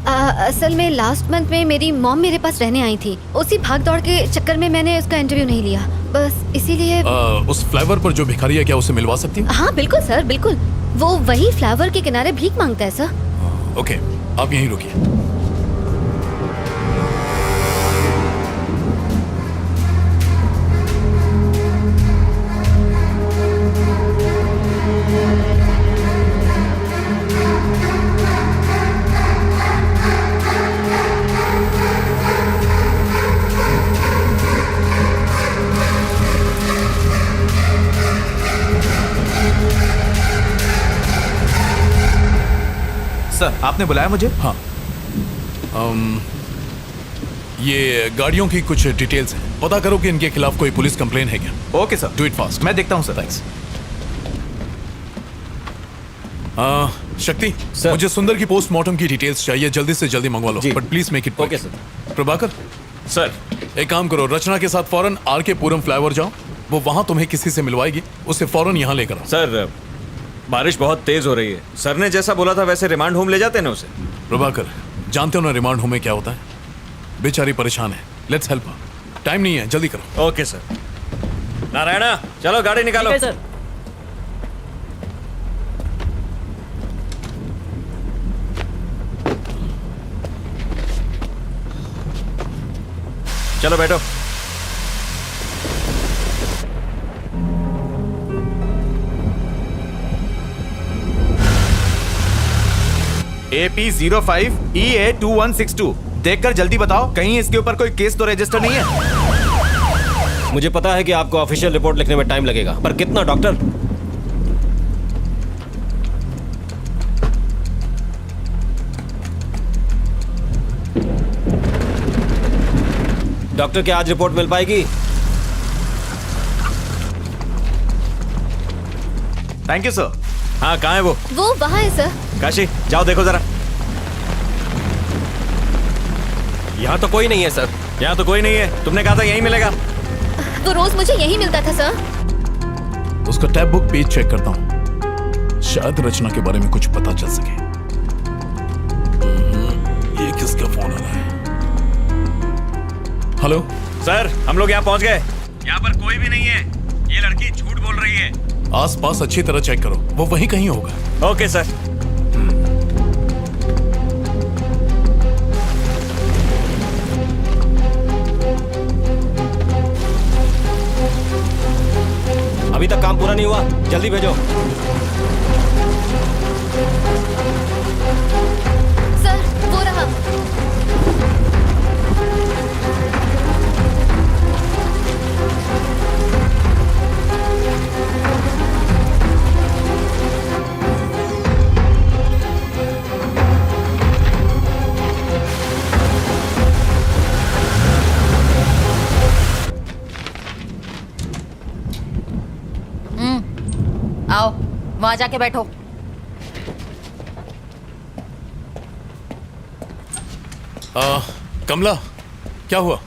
S2: असल में लास्ट मंथ में मेरी मॉम मेरे पास रहने आई थी। उसी भाग दौड़ के चक्कर में मैंने उसका इंटरव्यू नहीं लिया, बस इसीलिए।
S14: उस फ्लाईओवर पर जो भिखारी है, क्या उसे मिलवा सकती हूँ?
S2: हाँ बिल्कुल सर, बिल्कुल। वो वही फ्लाईओवर के किनारे भीख मांगता है सर।
S14: ओके, आप यहीं रुकिए।
S3: सर आपने बुलाया मुझे?
S14: हाँ। ये गाड़ियों की कुछ डिटेल्स हैं, पता करो कि इनके खिलाफ कोई पुलिस कंप्लेन है क्या?
S3: Okay sir,
S14: do it fast.
S3: मैं देखता हूँ सर।
S14: थैंक्स। शक्ति, मुझे सुंदर की पोस्टमार्टम की डिटेल्स चाहिए, जल्दी से जल्दी मंगवा लो, but please make it.
S5: Okay sir.
S14: Prabhakar
S12: sir,
S14: एक काम करो, रचना के साथ फौरन आर के पुरम फ्लाईओवर जाओ, वो वहां तुम्हें किसी से मिलवाएगी, उसे फौरन यहाँ लेकर आओ।
S12: सर बारिश बहुत तेज हो रही है। सर ने जैसा बोला था वैसे रिमांड होम ले जाते ना उसे।
S14: प्रभाकर, जानते हो ना रिमांड होम में क्या होता है? बेचारी परेशान है। Let's help. टाइम नहीं है, जल्दी करो।
S12: Okay sir. नारायणा चलो गाड़ी निकालो।
S5: सर।
S12: चलो बैठो।
S3: AP05EA2162 देखकर जल्दी बताओ, कहीं इसके ऊपर कोई केस तो रजिस्टर नहीं है?
S15: मुझे पता है कि आपको ऑफिशियल रिपोर्ट लिखने में टाइम लगेगा, पर कितना डॉक्टर? डॉक्टर क्या आज रिपोर्ट मिल पाएगी?
S3: Thank you sir.
S12: हाँ कहाँ है वो?
S2: वो वहाँ है सर।
S12: काशी जाओ देखो जरा।
S15: यहाँ तो कोई नहीं है सर।
S12: यहाँ तो कोई नहीं है, तुमने कहा था यहीं मिलेगा।
S2: वो रोज मुझे यही मिलता था सर।
S14: उसका टैब बुक पेज चेक करता हूँ, शायद रचना के बारे में कुछ पता चल सके। ये किसका फोन आ रहा है? हेलो
S12: सर, हम लोग यहाँ पहुँच गए। यहाँ पर कोई भी नहीं है, ये लड़की झूठ बोल रही है।
S14: आसपास अच्छी तरह चेक करो, वो वहीं कहीं होगा।
S12: Okay sir.
S15: अभी तक काम पूरा नहीं हुआ, जल्दी भेजो।
S2: सर वो रहा।
S1: आओ वहां जाके बैठो।
S14: कमला क्या हुआ?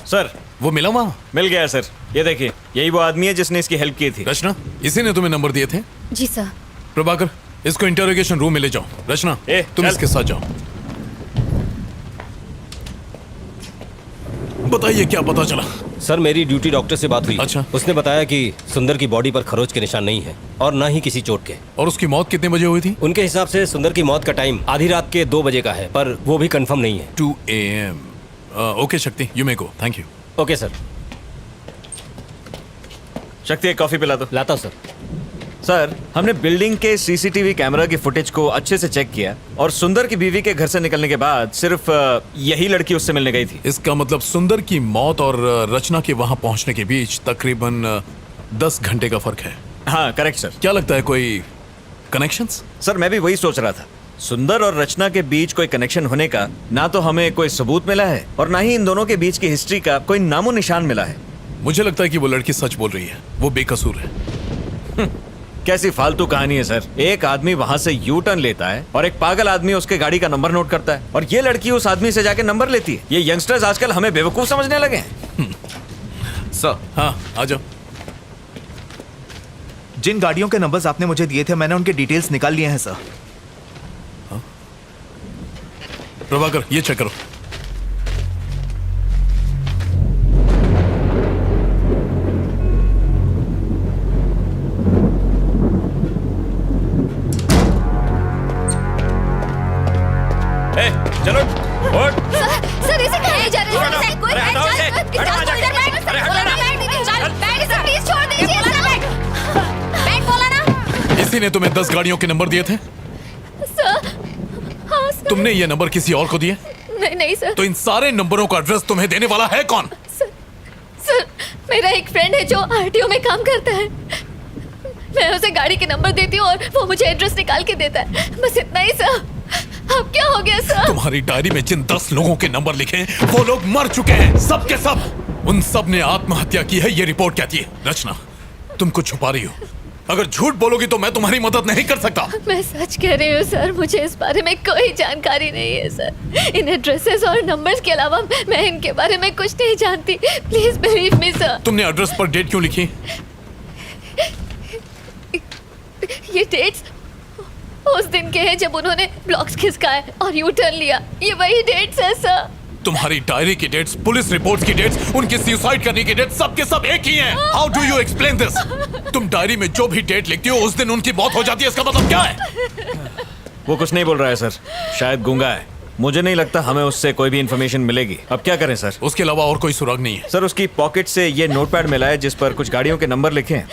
S12: सर
S14: वो मिला वहाँ?
S12: मिल गया सर, ये देखिए यही वो आदमी है जिसने इसकी हेल्प की थी।
S14: रचना, इसी ने तुम्हें नंबर दिए थे?
S2: जी सर।
S14: प्रभाकर, इसको इंटरोगेशन रूम में ले जाओ। रचना तुम इसके साथ जाओ। बताइए क्या पता चला?
S15: सर मेरी ड्यूटी डॉक्टर से बात हुई।
S14: अच्छा।
S15: उसने बताया कि सुंदर की बॉडी पर खरोच के निशान नहीं है और ना ही किसी चोट के।
S14: और उसकी मौत कितने बजे हुई थी?
S15: उनके हिसाब से सुंदर की मौत का टाइम आधी रात के 2 बजे का है, पर वो भी कंफर्म नहीं है।
S14: 2 AM। ओके शक्ति, you may go. Thank you.
S15: Okay sir.
S12: शक्ति एक कॉफी पिला दो।
S15: लाता हूं सर।
S12: सर हमने बिल्डिंग के सीसीटीवी कैमरा की फुटेज को अच्छे से चेक किया और सुंदर की बीवी के घर से निकलने के बाद सिर्फ यही लड़की उससे मिलने गई थी।
S14: इसका मतलब सुंदर की मौत और रचना के वहां पहुंचने के बीच तकरीबन 10 घंटे का फर्क है।
S12: हाँ करेक्ट सर।
S14: क्या लगता है कोई कनेक्शंस?
S12: सर मैं भी वही सोच रहा था, सुंदर और रचना के बीच कोई कनेक्शन होने का ना तो हमें कोई सबूत मिला है और ना ही इन दोनों के बीच की हिस्ट्री का कोई नामो निशान मिला है।
S14: मुझे लगता है कि वो लड़की सच बोल रही है, वो बेकसूर है।
S12: कैसी फालतू कहानी है सर। एक आदमी वहां से यू टर्न लेता है और एक पागल आदमी उसके गाड़ी का नंबर नोट करता है और ये लड़की उस आदमी से जाके नंबर लेती है। ये यंगस्टर्स आजकल हमें बेवकूफ समझने लगे हैं।
S3: सर
S14: हाँ आ जाओ।
S3: जिन गाड़ियों के नंबर्स आपने मुझे दिए थे मैंने उनके डिटेल्स निकाल लिए हैं सर।
S14: प्रभाकर ये चेक करो।
S12: चलो
S2: सर इसे कहाँ ले जा रहे हैं? सर कोई
S12: हटाओ इसे, हटाओ
S2: प्लीज छोड़ दीजिए। बैठ बोला ना।
S14: इसी ने तुम्हें 10 गाड़ियों के नंबर दिए थे?
S2: सर हाँ सर।
S14: तुमने ये नंबर किसी और को दिए?
S2: नहीं सर।
S14: तो इन सारे नंबरों का एड्रेस तुम्हें देने वाला है कौन?
S2: सर मेरा एक फ्रेंड है जो आरटीओ में काम करता है। मैं उसे गाड़ी के नंबर देती हूँ और वो मुझे एड्रेस निकाल के देता है, बस इतना ही सर। अब क्या हो गया सर?
S14: तुम्हारी डायरी में जिन 10 लोगों के नंबर लिखे हैं वो लोग मर चुके हैं, सब के सब। उन सब ने आत्महत्या की है, ये रिपोर्ट कहती है। रचना तुम कुछ छुपा रही हो, अगर झूठ बोलोगी तो मैं तुम्हारी मदद नहीं कर सकता।
S2: मैं सच कह रही हूँ सर, मुझे इस बारे में कोई जानकारी नहीं है सर। इन एड्रेसेस और नंबर्स के अलावा मैं इनके बारे में कुछ नहीं जानती। Please believe me sir.
S14: तुमने एड्रेस पर डेट क्यों लिखी?
S2: ये डेट्स उस दिन के हैं जब उन्होंने ब्लॉक्स खिसकाए और यू टर्न लिया। ये वही डेट्स है सर।
S14: तुम्हारी डायरी की डेट्स, पुलिस रिपोर्ट्स की डेट्स, उनके सुसाइड करने की डेट्स, सब के सब एक ही हैं। How do you explain this? तुम डायरी में जो भी डेट लिखती हो उस दिन उनकी मौत हो जाती है, इसका मतलब क्या है?
S12: वो कुछ नहीं बोल रहा है सर, शायद गूंगा है। मुझे नहीं लगता हमें उससे कोई भी इंफॉर्मेशन मिलेगी। अब क्या करें सर?
S14: उसके अलावा और कोई सुराग नहीं है।
S12: सर उसकी पॉकेट से ये नोटपैड मिला है जिस पर कुछ गाड़ियों के नंबर लिखे हैं।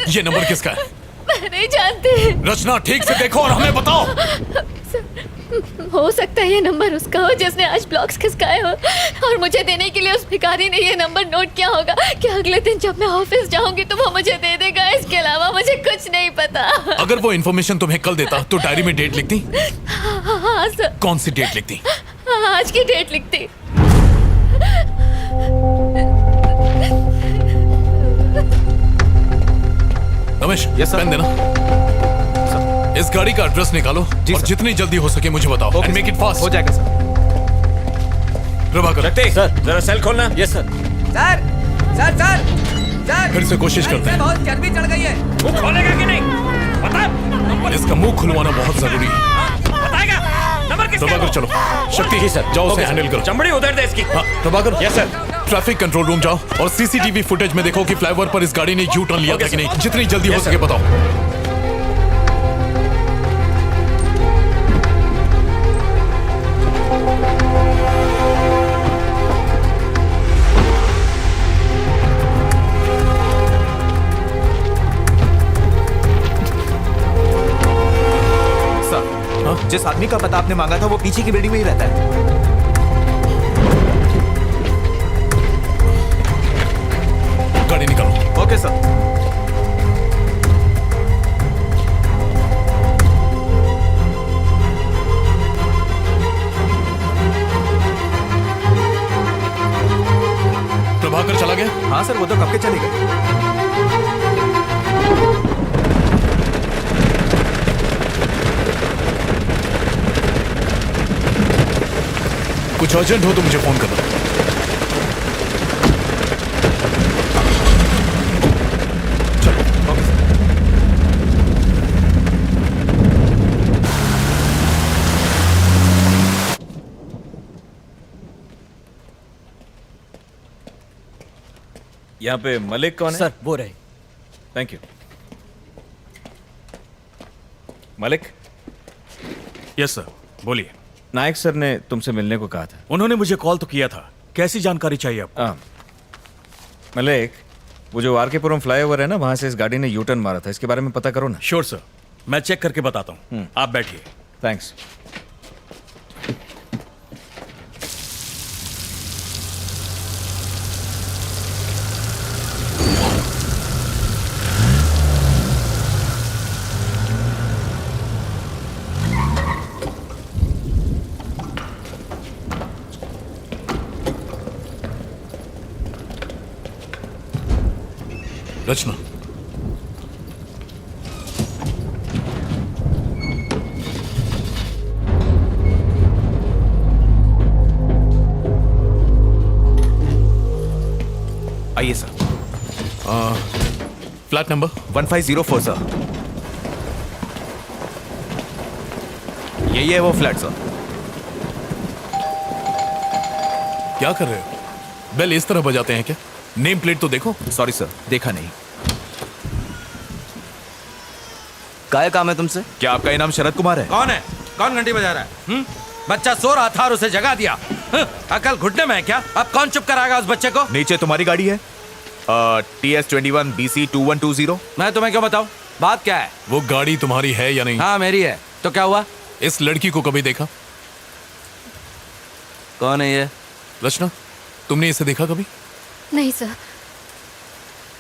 S14: ये नंबर किसका है?
S10: मैं नहीं जानती।
S14: रचना, ठीक से देखो और हमें बताओ।
S2: हो सकता है ये नंबर उसका हो जिसने आज ब्लॉक्स खिसकाए हो, और मुझे देने के लिए उस भिखारी ने ये नंबर नोट किया होगा कि अगले दिन जब मैं ऑफिस जाऊंगी तो वो मुझे दे देगा। इसके अलावा मुझे कुछ नहीं पता।
S14: अगर वो इन्फॉर्मेशन तुम्हें कल देता तो डायरी में डेट लिखती?
S2: हाँ सर।
S14: कौन सी डेट लिखती?
S2: आज की डेट लिखती।
S14: रमेश, पेन देना। इस गाड़ी का एड्रेस निकालो और जितनी जल्दी हो सके मुझे बताओ। And make it fast.
S3: हो जाएगा सर।
S14: प्रभाकर,
S12: रखते सर, जरा सेल खोलना।
S15: Yes sir.
S16: Sir sir sir sir
S14: फिर से कोशिश करते हैं।
S16: बहुत चर्बी चढ़ गई है।
S12: वो खोलेगा कि नहीं बता।
S14: इसका मुंह खुलवाना बहुत जरूरी है।
S12: बताएगा नंबर किसका?
S14: प्रभाकर चलो। शक्ति
S15: जी सर,
S14: जाओ उसे हैंडल करो।
S12: चमड़ी उधर दे इसकी।
S14: हाँ Prabhakar.
S12: Yes sir.
S14: Traffic control room जाओ और सीसीटीवी फुटेज में देखो कि फ्लाईओवर पर इस गाड़ी ने यू टर्न लिया था कि नहीं। जितनी जल्दी हो सके बताओ।
S3: जिस आदमी का पता आपने मांगा था वो पीछे की बिल्डिंग में ही रहता है।
S14: गाड़ी निकालो।
S3: Okay sir.
S14: प्रभाकर चला गया?
S3: हाँ सर, वो तो कब के चले गए।
S14: कुछ अर्जेंट हो तो मुझे फोन करना। चलो। Okay sir.
S12: यहाँ पे मलिक कौन है?
S15: सर वो रहे।
S12: Thank you. Malik.
S3: Yes sir, बोलिए।
S12: नायक सर ने तुमसे मिलने को कहा था।
S3: उन्होंने मुझे कॉल तो किया था। कैसी जानकारी चाहिए आपको?
S12: मलिक, वो जो आरकेपुरम फ्लाईओवर है ना, वहां से इस गाड़ी ने यू टर्न मारा था, इसके बारे में पता करो ना।
S3: श्योर सर, मैं चेक करके बताता हूँ। आप बैठिए।
S12: थैंक्स।
S14: रचना,
S3: आइए सर।
S14: Flat number
S3: 1504 sir. यही है वो फ्लैट सर।
S14: क्या कर रहे हो? बेल इस तरह बजाते हैं क्या? नेम प्लेट तो देखो।
S3: सॉरी सर, देखा नहीं।
S7: क्या काम है तुमसे?
S3: क्या आपका नाम शरद कुमार है?
S9: कौन है? कौन घंटी बजा रहा है? बच्चा सो रहा था और उसे जगा दिया। अकल घुटने में है क्या? अब कौन चुप कराएगा उस बच्चे को?
S3: नीचे तुम्हारी गाड़ी है, TS21 BC 2120।
S9: मैं तुम्हें क्यों बताऊं? बात क्या है?
S14: वो गाड़ी तुम्हारी है या नहीं?
S9: हाँ मेरी है। तो क्या हुआ?
S14: इस लड़की को कभी देखा?
S9: कौन है ये?
S14: रचना, तुमने इसे देखा कभी?
S2: नहीं सर।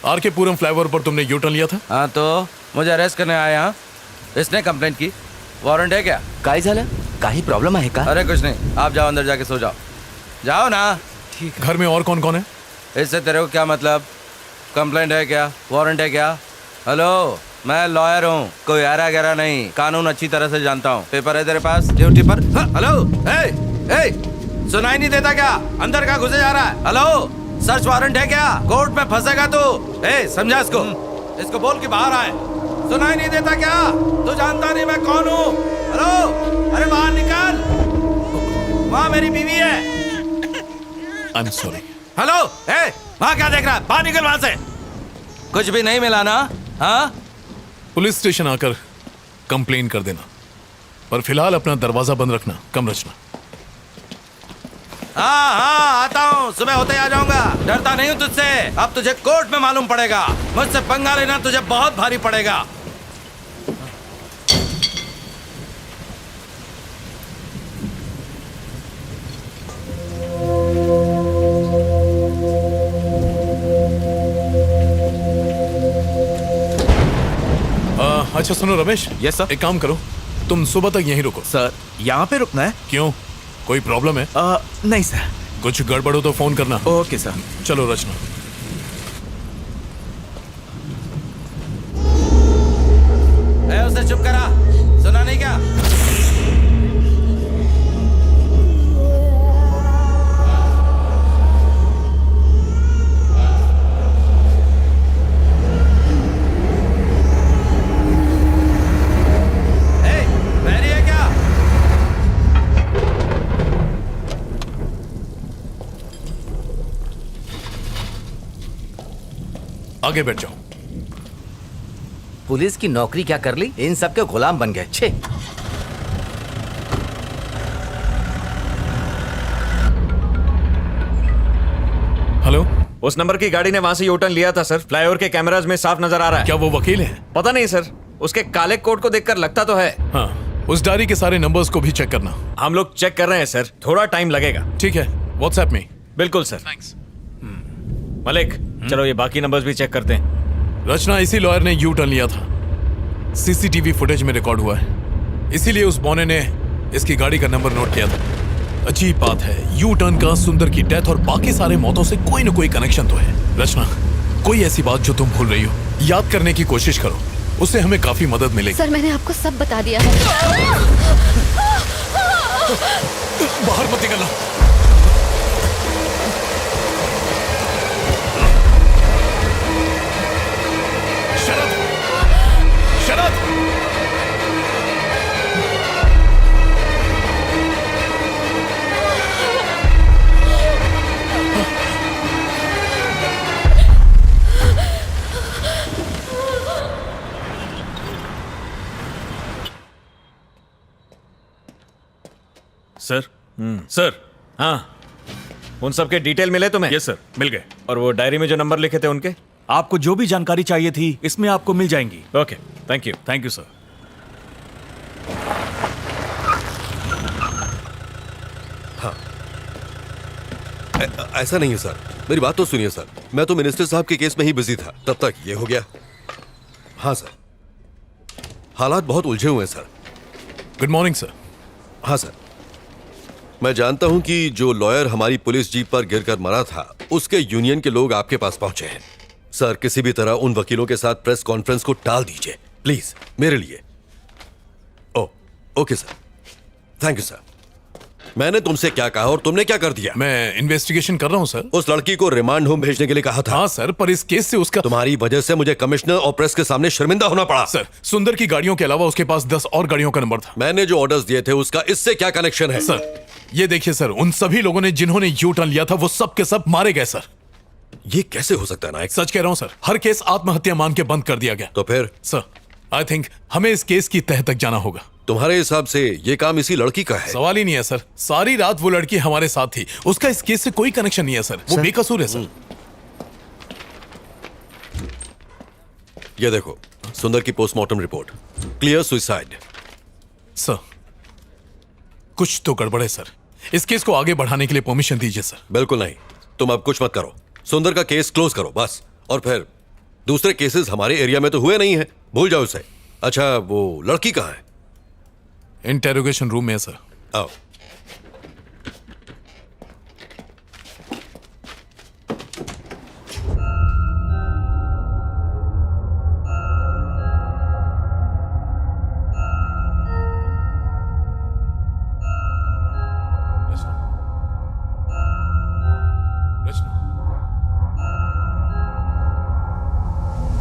S14: आरकेपुरम फ्लाईओवर पर तुमने यू टर्न लिया था?
S9: हाँ तो मुझे अरेस्ट करने आए। हाँ, इसने कंप्लेंट की। वारंट है क्या?
S7: काय झालं? काही प्रॉब्लम आहे का?
S9: अरे कुछ नहीं, आप जाओ अंदर जाके सो जाओ। जाओ ना।
S14: ठीक। घर में और कौन कौन है?
S9: इससे तेरे को क्या मतलब? कंप्लेंट है क्या? वारंट है क्या? हेलो, मैं लॉयर हूँ, कोई आरा गहरा नहीं, कानून अच्छी तरह से जानता हूँ। पेपर है तेरे पास? ड्यूटी पर? हेलो, सुनाई नहीं देता क्या? अंदर का घुसे जा रहा है? हेलो, सर्च वारंट है क्या? कोर्ट में फंसेगा तू। समझा इसको? इसको बोल के बाहर आए। सुनाई नहीं देता क्या? तू जानता नहीं मैं कौन हूँ? हेलो, अरे बाहर निकाल। वहाँ मेरी बीवी है।
S14: I am sorry.
S9: हेलो, ए, वहाँ क्या देख रहा है? बाहर निकल वहाँ से। कुछ भी नहीं मिला ना? हाँ?
S14: पुलिस स्टेशन आकर कंप्लेन कर देना, पर फिलहाल अपना दरवाजा बंद रखना। कम रचना।
S9: हाँ हाँ, आता हूँ, सुबह होते ही आ जाऊंगा। डरता नहीं हूँ तुझसे। अब तुझे कोर्ट में मालूम पड़ेगा। मुझसे पंगा लेना तुझे बहुत भारी पड़ेगा।
S14: अच्छा सुनो रमेश।
S6: Yes sir.
S14: एक काम करो, तुम सुबह तक यहीं रुको।
S6: सर, यहाँ पे रुकना है?
S14: क्यों, कोई प्रॉब्लम है?
S6: नहीं सर।
S14: कुछ गड़बड़ हो तो फोन करना।
S6: Okay sir.
S14: चलो रचना।
S9: उसे चुप करा, सुना नहीं क्या?
S14: आगे बैठ जाओ।
S17: पुलिस की नौकरी क्या कर ली, इन सब के गुलाम बन गए। छे।
S12: हेलो, उस नंबर की गाड़ी ने वहां से यूटर्न लिया था सर। फ्लाईओवर के कैमराज में साफ नजर आ रहा है।
S14: क्या वो वकील है?
S12: पता नहीं सर, उसके काले कोट को देखकर लगता तो है।
S14: हाँ, उस डायरी के सारे नंबर्स को भी चेक करना।
S12: हम लोग चेक कर रहे हैं सर, थोड़ा टाइम लगेगा।
S14: ठीक है, व्हाट्सएप में।
S12: बिल्कुल सर।
S14: थैंक्स।
S12: मलिक, चलो ये बाकी नंबर्स भी चेक करते हैं।
S14: रचना, इसी लॉयर ने यू टर्न लिया था। सीसीटीवी फुटेज में रिकॉर्ड हुआ है, इसीलिए उस बौने ने इसकी गाड़ी का नंबर नोट किया था। अजीब बात है, यू टर्न का सुंदर की डेथ और बाकी सारे मौतों से कोई न कोई कनेक्शन तो है। रचना, कोई ऐसी बात जो तुम भूल रही हो, याद करने की कोशिश करो, उससे हमें काफी मदद मिलेगी।
S2: सर, मैंने आपको सब बता दिया है।
S14: बाहर मत निकलना।
S12: सर। सर। हाँ, उन सब के डिटेल मिले तुम्हें?
S3: यस सर, मिल गए।
S12: और वो डायरी में जो नंबर लिखे थे उनके?
S3: आपको जो भी जानकारी चाहिए थी इसमें आपको मिल जाएंगी।
S12: Okay, thank you.
S3: Thank you sir.
S13: हाँ, ऐसा नहीं है सर, मेरी बात तो सुनिए सर। मैं तो मिनिस्टर साहब के केस में ही बिजी था, तब तक ये हो गया। हाँ सर, हालात बहुत उलझे हुए हैं सर।
S14: Good morning sir.
S13: हाँ सर, मैं जानता हूं कि जो लॉयर हमारी पुलिस जीप पर गिरकर मरा था, उसके यूनियन के लोग आपके पास पहुंचे हैं। सर, किसी भी तरह उन वकीलों के साथ प्रेस कॉन्फ्रेंस को टाल दीजिए प्लीज, मेरे लिए। Okay sir, thank you sir. मैंने तुमसे क्या कहा और तुमने क्या कर दिया?
S14: मैं इन्वेस्टिगेशन कर रहा हूं सर।
S13: उस लड़की को रिमांड होम भेजने के लिए कहा था।
S14: हाँ सर, पर इस केस से उसका
S13: तुम्हारी वजह से मुझे कमिश्नर और प्रेस के सामने शर्मिंदा होना पड़ा।
S14: सर, सुंदर की गाड़ियों के अलावा उसके पास 10 और गाड़ियों का नंबर था।
S13: मैंने जो ऑर्डर्स दिए थे उसका इससे क्या कनेक्शन है?
S14: सर, ये देखिए सर, उन सभी लोगों ने जिन्होंने यू टर्न लिया था वो सब के सब मारे गए सर।
S13: ये कैसे हो सकता है नायक?
S14: सच कह रहा हूं सर, हर केस आत्महत्या मान के बंद कर दिया गया।
S13: तो फिर?
S14: सर, आई थिंक हमें इस केस की तह तक जाना होगा।
S13: तुम्हारे हिसाब से ये काम इसी लड़की का है?
S14: सवाल ही नहीं है सर, सारी रात वो लड़की हमारे साथ थी, उसका इस केस से कोई कनेक्शन नहीं है सर। वो बेकसूर है सर।
S13: ये देखो, सुंदर की postmortem report, clear suicide.
S14: Sir, कुछ तो गड़बड़ है सर। इस केस को आगे बढ़ाने के लिए परमिशन दीजिए सर।
S13: बिल्कुल नहीं, तुम अब कुछ मत करो। सुंदर का केस क्लोज करो बस। और फिर दूसरे केसेस हमारे एरिया में तो हुए नहीं है, भूल जाओ उसे। अच्छा, वो लड़की कहाँ है?
S14: इंटेरोगेशन रूम में है सर।
S13: आओ।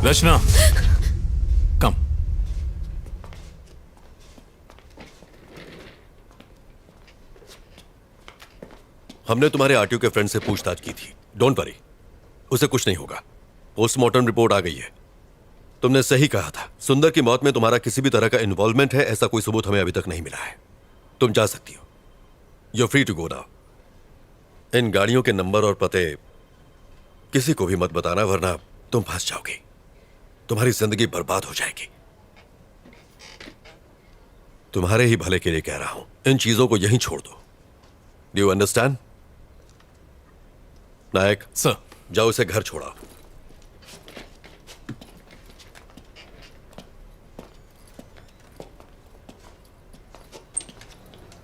S14: रचना, कम।
S13: हमने तुम्हारे आरटीओ के फ्रेंड से पूछताछ की थी। डोंट वरी, उसे कुछ नहीं होगा। पोस्टमार्टम रिपोर्ट आ गई है। तुमने सही कहा था, सुंदर की मौत में तुम्हारा किसी भी तरह का इन्वॉल्वमेंट है, ऐसा कोई सबूत हमें अभी तक नहीं मिला है। तुम जा सकती हो। You free to go now. इन गाड़ियों के नंबर और पते किसी को भी मत बताना, वरना तुम फंस जाओगी। तुम्हारी जिंदगी बर्बाद हो जाएगी। तुम्हारे ही भले के लिए कह रहा हूं, इन चीजों को यहीं छोड़ दो। Do you understand? Nayak
S14: sir,
S13: जाओ इसे घर छोड़ा।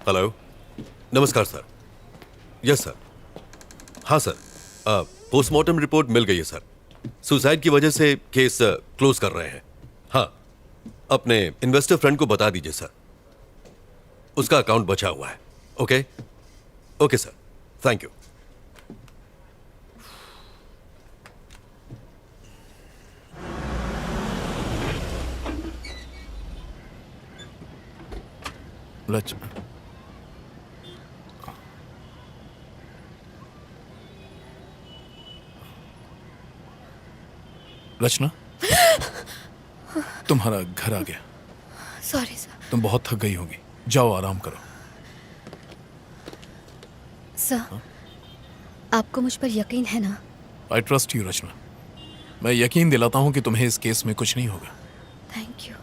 S13: हेलो, नमस्कार सर। Yes sir. हाँ सर, पोस्टमार्टम रिपोर्ट मिल गई है सर। सुसाइड की वजह से केस क्लोज कर रहे हैं। हाँ, अपने इन्वेस्टर फ्रेंड को बता दीजिए सर, उसका अकाउंट बचा हुआ है। Okay okay sir, thank you.
S14: Rachna, तुम्हारा घर आ गया।
S2: Sorry sir.
S14: तुम बहुत थक गई होगी, जाओ आराम करो।
S2: सर, आपको मुझ पर यकीन है ना?
S14: आई ट्रस्ट यू रचना। मैं यकीन दिलाता हूं कि तुम्हें इस केस में कुछ नहीं होगा।
S2: Thank you.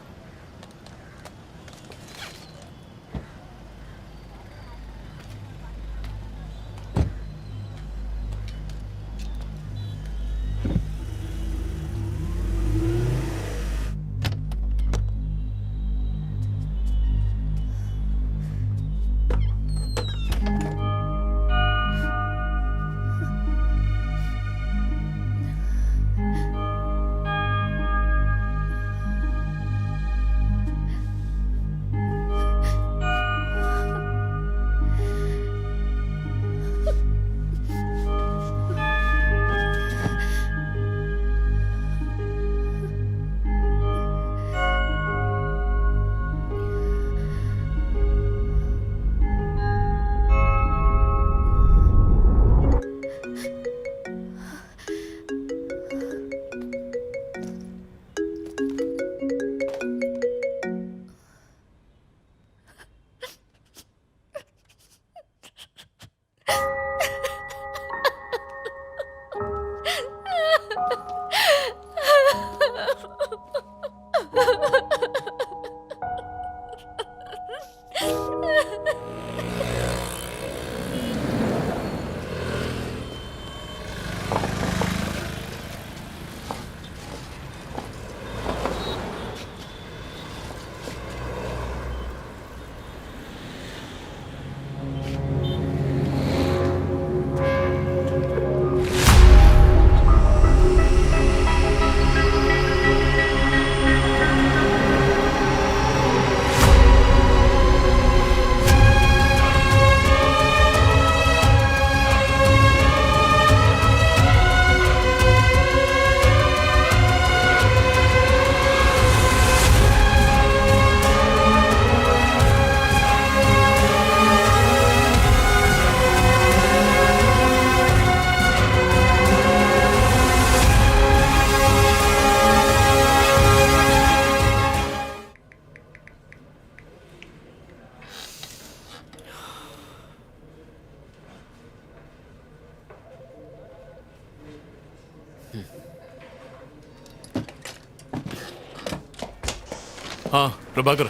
S14: हाँ प्रभाकर,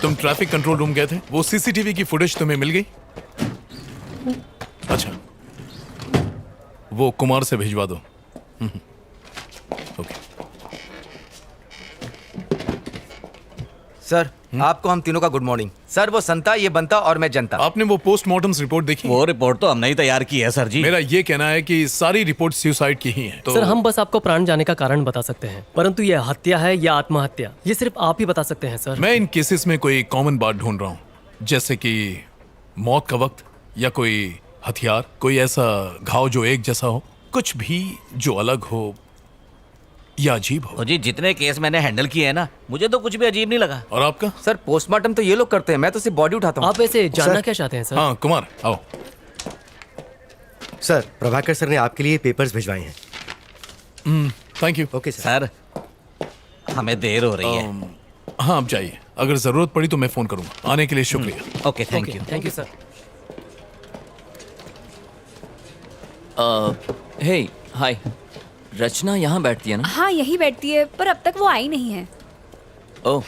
S14: तुम ट्रैफिक कंट्रोल रूम गए थे, वो सीसीटीवी की फुटेज तुम्हें मिल गई? अच्छा, वो कुमार से भिजवा दो। ओके।
S17: सर, आपको हम तीनों का गुड मॉर्निंग। सर, वो संता, ये बनता और मैं जनता।
S14: आपने वो पोस्टमार्टम रिपोर्ट देखी?
S18: वो रिपोर्ट तो हमने ही तैयार की है सर जी।
S14: मेरा ये कहना है कि सारी रिपोर्ट सुसाइड की ही है। तो
S5: सर, हम बस आपको प्राण जाने का कारण बता सकते हैं, परंतु ये हत्या है या आत्महत्या, ये सिर्फ आप ही बता सकते हैं सर।
S14: मैं इन केसेस में कोई कॉमन बात ढूंढ रहा हूँ, जैसे कि मौत का वक्त या कोई हथियार, कोई ऐसा घाव जो एक जैसा हो, कुछ भी जो अलग हो या अजीब हो।
S18: जी, जितने केस मैंने हैंडल किए हैं ना, मुझे तो कुछ भी अजीब नहीं लगा।
S14: और आपका?
S17: सर, पोस्टमार्टम तो ये लोग करते हैं, मैं तो सिर्फ बॉडी उठाता हूँ।
S5: आप ऐसे जानना क्या चाहते हैं सर?
S14: हाँ कुमार, आओ।
S19: सर, प्रभाकर सर ने आपके लिए पेपर्स भिजवाए हैं।
S14: Thank you.
S19: Okay sir.
S18: हमें देर हो रही है।
S14: हाँ, आप जाइए। अगर जरूरत पड़ी तो मैं फोन करूंगा। आने के लिए शुक्रिया।
S18: Okay, thank you.
S5: Thank you sir.
S11: Hey hi, Rachna यहाँ बैठती है ना?
S20: हाँ, यही बैठती है, पर अब तक वो आई नहीं है।
S11: ओह,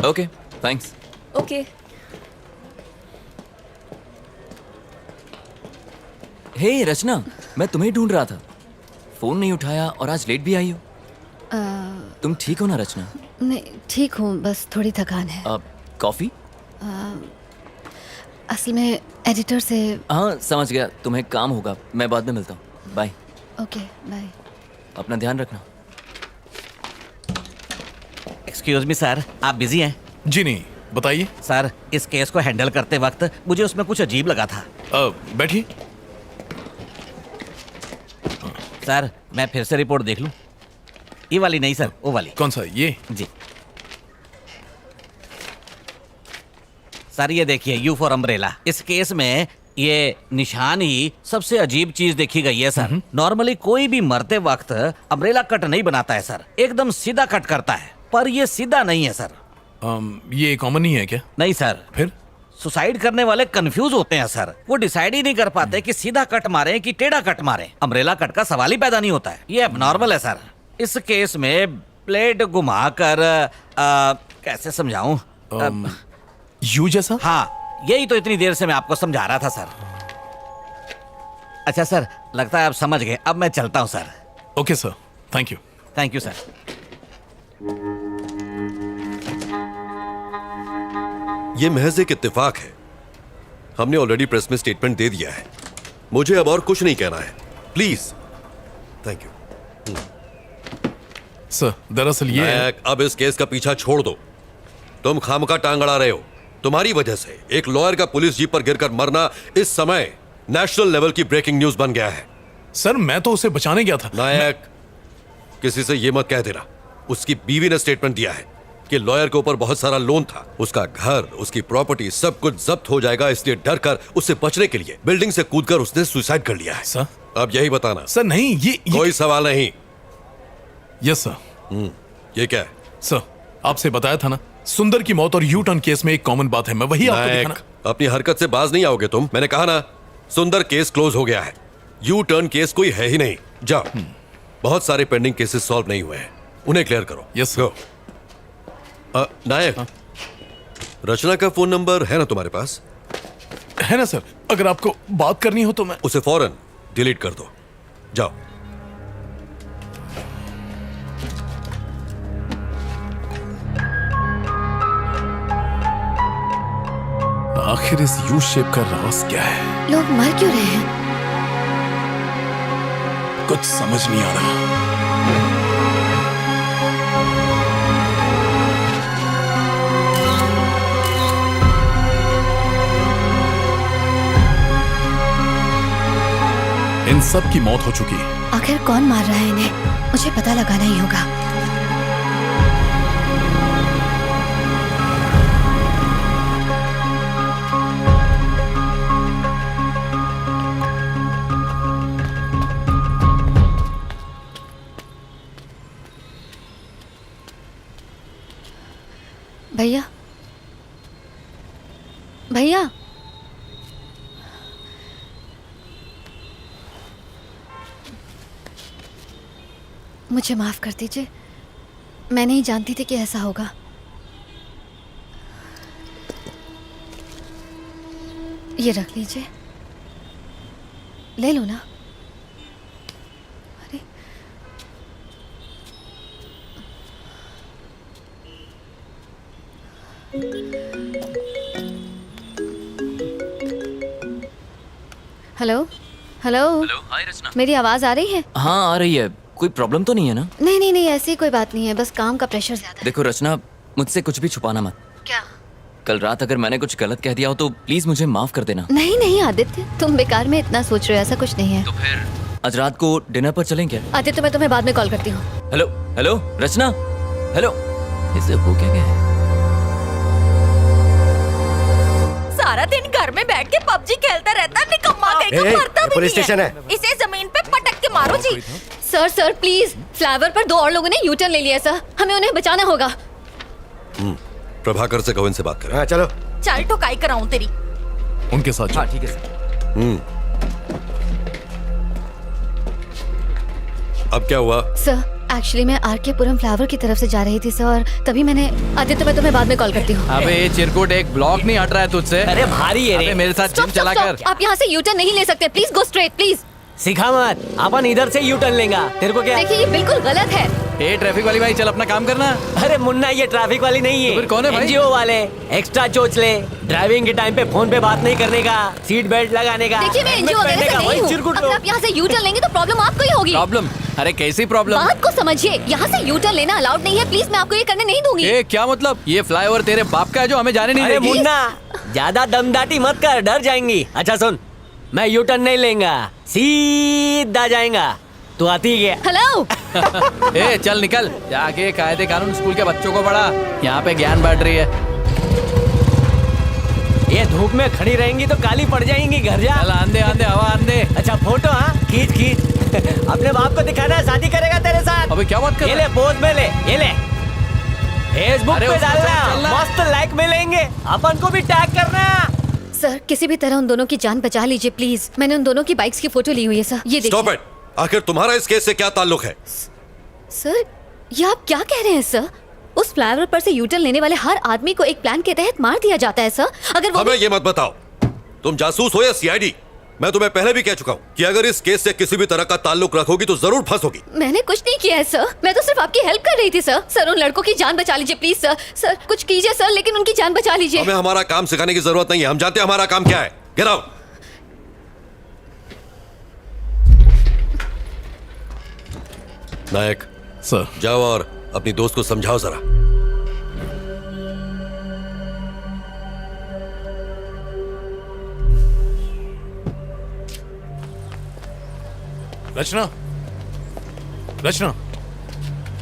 S11: ओके, थैंक्स।
S20: ओके।
S11: हे रचना, मैं तुम्हें ढूंढ रहा था। फोन नहीं उठाया और आज लेट भी आई हो। तुम ठीक हो ना रचना?
S2: नहीं, ठीक हूँ, बस थोड़ी थकान है।
S11: कॉफी?
S2: असल में एडिटर से।
S11: हाँ, समझ गया। तुम्हें काम होगा, मैं बाद में मिलता हूँ। बाय।
S2: Okay, bye.
S11: अपना ध्यान रखना।
S18: एक्सक्यूज मी सर, आप बिजी हैं?
S14: जी नहीं, बताइए।
S18: सर, इस केस को हैंडल करते वक्त मुझे उसमें कुछ अजीब लगा था।
S14: बैठिए।
S18: सर, मैं फिर से रिपोर्ट देख लूं? ये वाली नहीं सर, वो वाली।
S14: कौन सा? ये?
S18: जी सर, ये देखिए, यू फॉर अम्ब्रेला। इस केस में ये निशान ही सबसे अजीब चीज देखी गई है सर। नॉर्मली कोई भी मरते वक्त अम्ब्रेला कट नहीं बनाता है सर, एकदम सीधा कट करता है, पर ये सीधा नहीं है सर।
S14: ये कॉमन नहीं है क्या?
S18: नहीं सर।
S14: फिर?
S18: सुसाइड करने वाले कंफ्यूज होते हैं सर। वो डिसाइड ही नहीं कर पाते कि सीधा कट मारे कि टेढ़ा कट मारे। अम्ब्रेला कट का सवाल ही पैदा नहीं होता है। ये एबनॉर्मल है सर। इस केस में ब्लेड घुमाकर कैसे समझाऊं?
S14: यू जैसा?
S18: हाँ, यही तो इतनी देर से मैं आपको समझा रहा था सर। अच्छा सर, लगता है आप समझ गए। अब मैं चलता हूँ sir.
S14: Okay sir, thank you.
S18: Thank you sir.
S13: ये महज एक इत्तेफाक है। हमने ऑलरेडी प्रेस में स्टेटमेंट दे दिया है। मुझे अब और कुछ नहीं कहना है, प्लीज। Thank you
S14: sir. दरअसल ये
S13: अब इस केस का पीछा छोड़ दो। तुम खामखा टांग अड़ा रहे हो। तुम्हारी वजह से एक लॉयर का पुलिस जीप पर गिरकर मरना इस समय नेशनल लेवल की ब्रेकिंग न्यूज बन गया है।
S14: सर, मैं तो उसे बचाने गया था।
S13: नायक, किसी से ये मत कह देना। उसकी बीवी ने स्टेटमेंट दिया है कि लॉयर के ऊपर बहुत सारा लोन था। उसका घर, उसकी प्रॉपर्टी सब कुछ जब्त हो जाएगा, इसलिए डर कर उससे बचने के लिए बिल्डिंग से कूदकर उसने सुसाइड कर लिया है।
S14: सर,
S13: अब यही बताना।
S14: सर नहीं, ये
S13: कोई सवाल नहीं।
S14: Yes sir.
S13: ये क्या है?
S14: सर, आपसे बताया था ना, सुंदर की मौत और यू टर्न केस में एक कॉमन बात है। मैं वही आपको दिखाना।
S13: अपनी हरकत से बाज नहीं आओगे तुम। मैंने कहा ना, सुंदर केस क्लोज हो गया है। यू टर्न केस कोई है ही नहीं। जाओ। बहुत सारे पेंडिंग केसेस सॉल्व नहीं हुए हैं, उन्हें क्लियर करो।
S14: Yes
S13: go. नायक, रचना का फोन नंबर है ना तुम्हारे पास?
S14: है ना सर। अगर आपको बात करनी हो तो मैं
S13: उसे फौरन डिलीट कर दो। जाओ।
S14: आखिर इस यू शेप का राज क्या है?
S2: लोग मर क्यों रहे हैं?
S14: कुछ समझ नहीं आ रहा। इन सब की मौत हो चुकी है।
S2: आखिर कौन मार रहा है इन्हें? मुझे पता लगाना ही होगा। भैया, भैया, मुझे माफ कर दीजिए। मैं नहीं जानती थी कि ऐसा होगा। ये रख लीजिए। ले लो ना। अरे, हेलो हेलो।
S11: हाय रचना।
S2: मेरी आवाज आ रही है?
S11: हाँ, आ रही है। कोई प्रॉब्लम तो नहीं है ना?
S2: नहीं नहीं नहीं, ऐसी कोई बात नहीं है, बस काम का प्रेशर ज्यादा।
S11: देखो रचना, मुझसे कुछ भी छुपाना मत।
S2: क्या?
S11: कल रात अगर मैंने कुछ गलत कह दिया हो तो प्लीज मुझे माफ कर देना।
S2: नहीं नहीं आदित्य, तुम बेकार में इतना सोच रहे हो, ऐसा कुछ नहीं है।
S11: तो फिर आज रात को डिनर पर चलें क्या?
S2: आदित्य, मैं तुम्हें बाद में कॉल करती हूँ।
S11: हेलो हेलो रचना, हेलो। इसे हो क्या गया है?
S1: सारा दिन घर में बैठ के पबजी खेलता रहता, निकम्मा कहीं का,
S19: ए,
S1: पढ़ता
S19: ये
S1: भी
S19: पुलिस
S1: नहीं
S19: स्टेशन
S1: है। इसे जमीन पे पटक के मारो जी।
S2: सर प्लीज, फ्लाईओवर पर 2 और लोगों ने यू टर्न ले लिया सर, हमें उन्हें बचाना होगा।
S13: प्रभाकर से कहो इनसे बात करें।
S19: हाँ चलो।
S1: चल ठोकाई कराऊं तेरी।
S14: उनके साथ।
S17: हाँ ठीक है सर।
S13: अब क्या हुआ?
S2: सर एक्चुअली मैं आरके पुरम फ्लावर की तरफ से जा रही थी सर, और तभी मैंने आदित्य, मैं तुम्हें बाद में कॉल करती हूँ।
S17: अबे ये चिरकुट एक ब्लॉक नहीं हट रहा है तुझसे।
S15: अरे भारी है रे।
S17: अबे मेरे साथ जिम चला कर।
S2: आप यहाँ से यू टर्न नहीं ले सकते, प्लीज गो स्ट्रेट प्लीज।
S15: सिखा मत, अपन इधर से यू टर्न लेंगा, तेरे को क्या?
S2: देखिए ये बिल्कुल गलत है।
S17: ए ट्रैफिक वाली भाई, चल अपना काम करना।
S15: अरे मुन्ना, ये ट्रैफिक वाली नहीं है।
S17: तो फिर कौन है भाई?
S15: एनजीओ वाले। एक्स्ट्रा चोच ले, ड्राइविंग के टाइम पे फोन पे बात नहीं करने का, सीट बेल्ट लगाने का।
S2: देखिए मैं एनजीओ वगैरह से नहीं हूँ, अगर आप यहाँ से यू टर्न लेंगे तो प्रॉब्लम आपको ही होगी।
S17: प्रॉब्लम? अरे कैसी प्रॉब्लम?
S2: बात को समझिए, यहाँ से यू टर्न लेना अलाउड नहीं है, प्लीज मैं आपको ये करने नहीं दूंगी।
S17: ए क्या मतलब? ये फ्लाईओवर तेरे बाप का है जो हमें जाने नहीं
S15: अरे
S17: देगी?
S15: मुन्ना, ज्यादा दमदाटी मत कर, डर जाएंगी। अच्छा सुन, मैं यू टर्न नहीं लेंगा, सीधा जाएगा। तू आती है?
S2: हेलो।
S17: ए चल निकल, जाके कायदे कानून स्कूल के बच्चों को पढ़ा, यहाँ पे ज्ञान बांट रही है।
S15: ये धूप में खड़ी रहेंगी तो काली पड़ जाएंगी, घर जा।
S17: चल आंदे आंदे हवा आंदे।
S15: अच्छा फोटो, हाँ खींच खींच। अपने बाप को दिखाना है, शादी करेगा तेरे साथ।
S17: अबे क्या बात कर?
S15: ये ले पोज में ले, ये ले फेसबुक पे डालना, मस्त लाइक मिलेंगे, अपन को भी टैग करना।
S2: सर किसी भी तरह उन दोनों की जान बचा लीजिए प्लीज, मैंने उन दोनों की बाइक्स की फोटो ली हुई है सर, ये
S13: स्टॉप
S2: देखिए।
S13: इट! आखिर तुम्हारा इस केस से क्या ताल्लुक है?
S2: सर ये आप क्या कह रहे हैं सर? उस फ्लाईओवर पर से यू टर्न लेने वाले हर आदमी को एक प्लान के तहत मार दिया जाता है सर। अगर वो
S13: हमें ये मत बताओ, तुम जासूस हो या सीआईडी। मैं तुम्हें पहले भी कह चुका हूँ कि अगर इस केस से किसी भी तरह का ताल्लुक रखोगी तो जरूर फंसोगी।
S2: मैंने कुछ नहीं किया है सर, मैं तो सिर्फ आपकी हेल्प कर रही थी सर। सर उन लड़कों की जान बचा लीजिए प्लीज सर। सर कुछ कीजिए सर, लेकिन उनकी जान बचा लीजिए।
S13: हमें हमारा काम सिखाने की जरूरत नहीं है, हम जानते हैं हमारा काम क्या है। Get out. नायक
S14: सर,
S13: जाओ और अपनी दोस्त को समझाओ जरा।
S14: रचना, रचना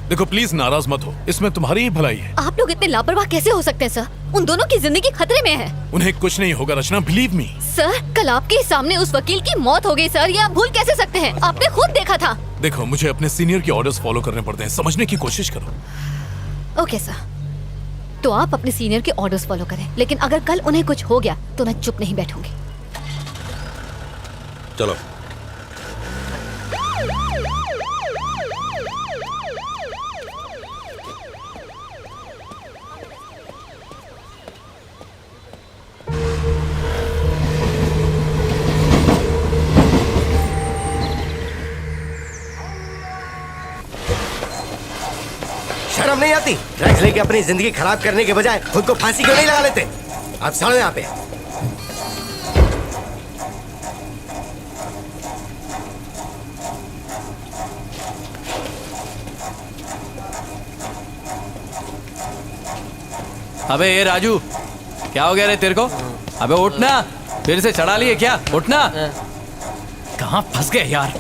S14: देखो प्लीज नाराज मत हो, इसमें तुम्हारी ही भलाई है।
S2: आप लोग इतने लापरवाह कैसे हो सकते हैं सर? उन दोनों की जिंदगी खतरे में है।
S14: उन्हें कुछ नहीं होगा रचना, बिलीव मी।
S2: सर कल आपके सामने उस वकील की मौत हो गई सर, ये आप भूल कैसे सकते हैं? आपने खुद देखा था।
S14: देखो मुझे अपने सीनियर के ऑर्डर्स फॉलो करने पड़ते हैं, समझने की कोशिश करो।
S2: ओके सर, तो आप अपने सीनियर के ऑर्डर्स फॉलो करें, लेकिन अगर कल उन्हें कुछ हो गया तो मैं चुप नहीं बैठूंगी।
S13: चलो।
S19: शर्म नहीं आती? ड्रग्स लेके अपनी जिंदगी खराब करने के बजाय खुद को फांसी क्यों नहीं लगा लेते? आप चलो यहाँ पे।
S17: अबे ये राजू, क्या हो गया रे तेरे को? अबे उठना, फिर से चढ़ा लिए क्या? उठना। कहाँ फंस गए यार?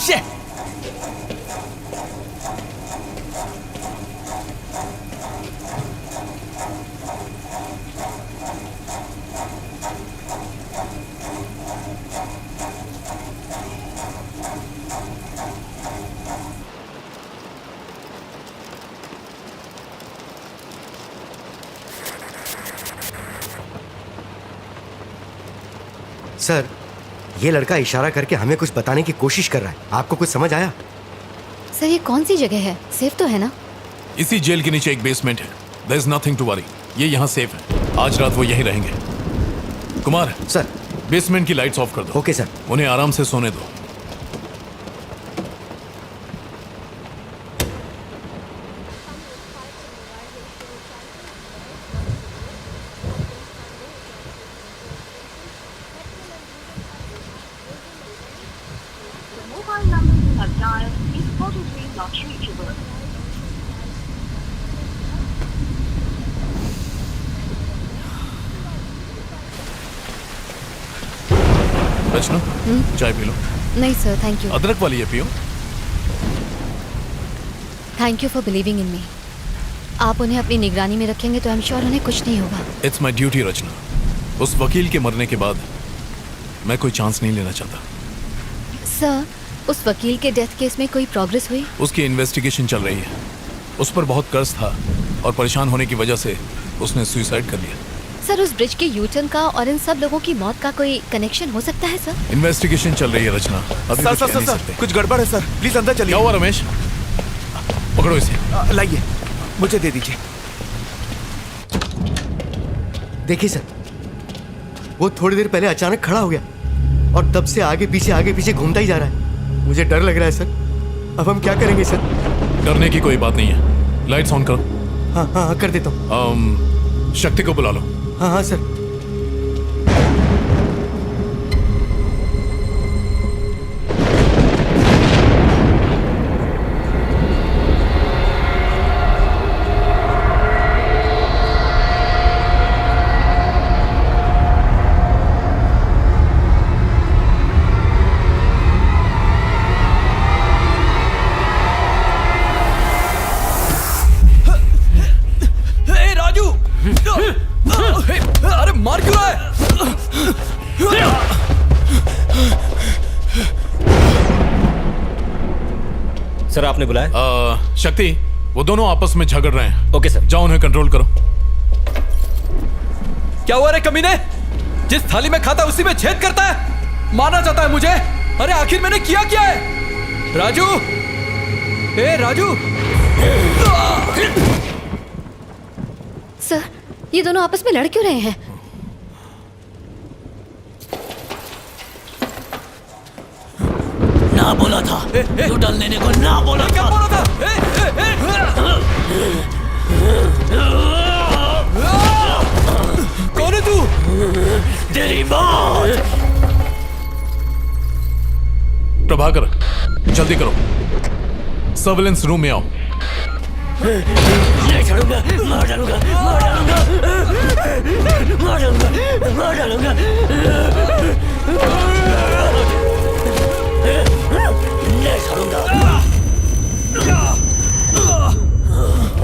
S17: शिट!
S19: सर ये लड़का इशारा करके हमें कुछ बताने की कोशिश कर रहा है, आपको कुछ समझ आया?
S2: सर ये कौन सी जगह है? सेफ तो है ना?
S14: इसी जेल के नीचे एक बेसमेंट है, there is nothing to worry. ये यहाँ सेफ है, आज रात वो यहीं रहेंगे। कुमार
S19: सर,
S14: बेसमेंट की लाइट्स ऑफ कर दो।
S19: Okay sir.
S14: उन्हें आराम से सोने दो। रचना, चाय पी लो।
S2: नहीं सर थैंक यू।
S14: अदरक वाली है, पियो।
S2: Thank you for believing in me. आप उन्हें अपनी निगरानी में रखेंगे तो आई एम श्योर उन्हें कुछ नहीं होगा।
S14: इट्स माई ड्यूटी रचना। उस वकील के मरने के बाद मैं कोई चांस नहीं लेना चाहता।
S2: सर, उस वकील के डेथ केस में कोई प्रोग्रेस हुई?
S14: उसकी इन्वेस्टिगेशन चल रही है। उस पर बहुत कर्ज था और परेशान होने की वजह से उसने सुसाइड कर लिया।
S2: सर, उस ब्रिज के यूटर्न का और इन सब लोगों की मौत का कोई कनेक्शन हो सकता है सर?
S14: इन्वेस्टिगेशन चल रही है रचना, अभी कुछ कह नहीं सकते।
S3: कुछ गड़बड़ है सर, प्लीज अंदर चलिए।
S14: क्या हुआ रमेश? पकड़ो इसे।
S3: लाइए, मुझे दे दीजिए।
S19: देखिए सर, वो थोड़ी देर पहले अचानक खड़ा हो गया और तब से आगे पीछे घूमता ही जा रहा है। मुझे डर लग रहा है सर। अब हम क्या करेंगे सर?
S14: डरने की कोई बात नहीं है। लाइट्स ऑन करो।
S19: हाँ, कर देता हूँ।
S14: शक्ति को बुला लो।
S19: हाँ सर।
S17: अरे मार क्यों रहा है?
S15: सर, आपने बुलाया?
S14: शक्ति, वो दोनों आपस में झगड़ रहे हैं।
S15: Okay sir.
S14: जाओ, उन्हें कंट्रोल करो।
S17: क्या हुआ रे कमीने? जिस थाली में खाता उसी में छेद करता है। मारना चाहता है मुझे? अरे आखिर मैंने किया क्या है? राजू, ए राजू।
S2: सर, ये दोनों आपस में लड़ क्यों रहे हैं?
S7: ना बोला था यूटर्न लेने को, ना बोला था।
S17: बोला था? कौन है तू?
S7: तेरी मौत।
S14: प्रभाकर, जल्दी करो, सर्विलेंस रूम में आओ।
S7: नहीं छोड़ूंगा, मार डालूंगा, मार डालूंगा, मार डालूंगा, मार डालूंगा। नहीं छोड़ूंगा।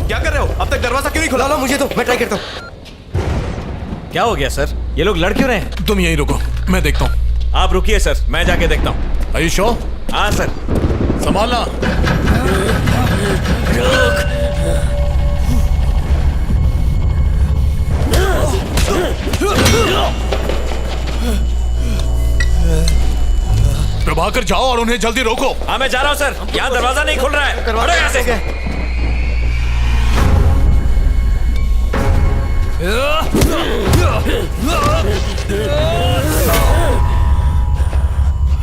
S3: क्या कर रहे हो? अब तक दरवाजा क्यों नहीं खुला?
S19: लो, मुझे तो, मैं ट्राई करता हूँ।
S12: क्या हो गया सर? ये लोग लड़ क्यों रहे हैं?
S14: तुम यहीं रुको, मैं देखता हूँ।
S12: आप रुकिए सर, मैं जाके देखता हूँ।
S14: Are you sure?
S12: हाँ सर।
S14: संभालना। प्रभाकर, जाओ और उन्हें जल्दी रोको।
S12: हाँ, मैं जा रहा हूँ सर। यहाँ दरवाजा नहीं खुल रहा है। हटो यहाँ से।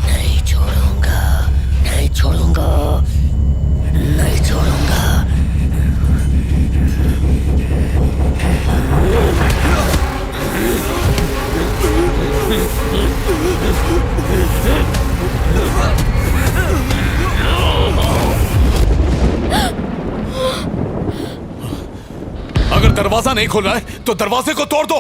S7: नहीं छोड़ूंगा, नहीं छोड़ूंगा, नहीं छोड़ूंगा।
S14: अगर दरवाजा नहीं खुल रहा है तो दरवाजे को तोड़ दो।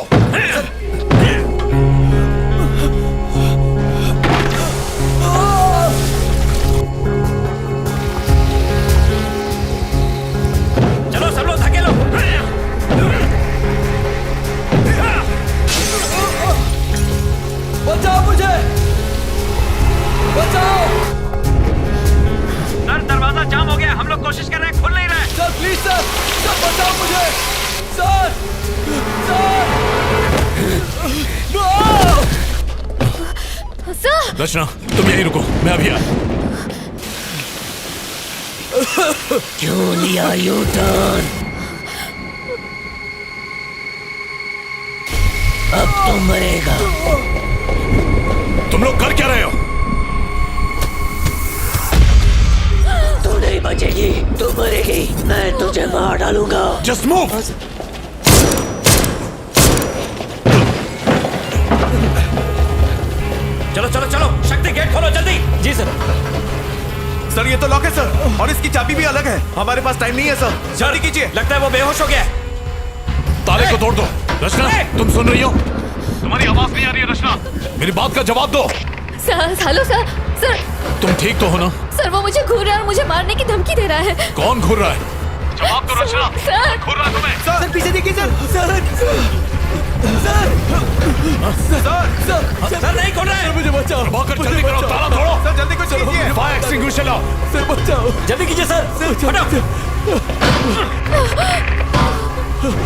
S12: चलो सब लोग धकेलो।
S17: बचाओ मुझे, बचाओ।
S12: सर, दरवाजा जाम हो गया। हम लोग कोशिश कर रहे हैं, खुल नहीं रहा है।
S17: सर प्लीज सर, सर बचाओ मुझे। Sir,
S2: sir.
S14: रचना, तुम यहीं रुको, मैं अभी आया।
S7: क्यों लिया यूटर्न? अब तो मरेगा।
S14: तुम लोग कर क्या रहे हो?
S7: तू नहीं बचेगी, तू मरेगी। मैं तुझे मार डालूंगा।
S14: Just move.
S12: चलो चलो चलो, शक्ति गेट खोलो जल्दी।
S17: जी सर।
S3: सर, ये तो लॉक है सर, और इसकी चाबी भी अलग है। हमारे पास टाइम नहीं है सर, जल्दी कीजिए।
S12: लगता है वो बेहोश हो गया।
S14: ताले को तोड़ दो। रचना, तुम सुन रही हो? तुम्हारी आवाज नहीं आ रही है रचना। मेरी बात का जवाब दो।
S2: Sir, hello sir. सर,
S14: तुम ठीक तो हो ना?
S2: सर वो मुझे घूर रहा है और मुझे मारने की धमकी दे रहा है।
S14: कौन घूर रहा है? माफ करो रचना।
S10: सर
S14: घूर रहा तुम्हें।
S19: सर पीछे देखिए सर सर
S14: सर नहीं खोल रहे। मुझे बचाओ। प्रभाकर जल्दी करो, ताला तोड़ो। सर जल्दी कुछ कीजिए। फायर एक्सटिंग्विशर लाओ।
S17: सर बचाओ,
S15: जल्दी कीजिए सर।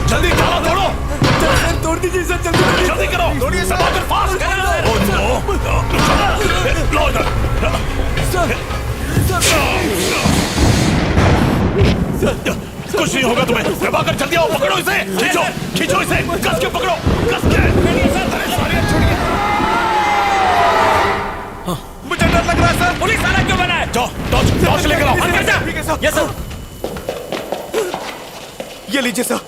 S14: जल्दी ताला तोड़ो।
S19: सर तोड़ दीजिए सर,
S14: जल्दी करो। तोड़िए सर। प्रभाकर फास्ट करो। Oh no. लो इधर। कुछ नहीं होगा तुम्हें। प्रभाकर जल्दी आओ, पकड़ो इसे। खींचो खींचो इसे, कस के पकड़ो, कस के। अरे सारे छोड़िए। मुझे डर लग रहा है सर। पुलिस वाला क्यों बना है? जाओ टॉर्च लेकर आओ। अंदर जा। Yes sir.
S19: ये लीजिए सर।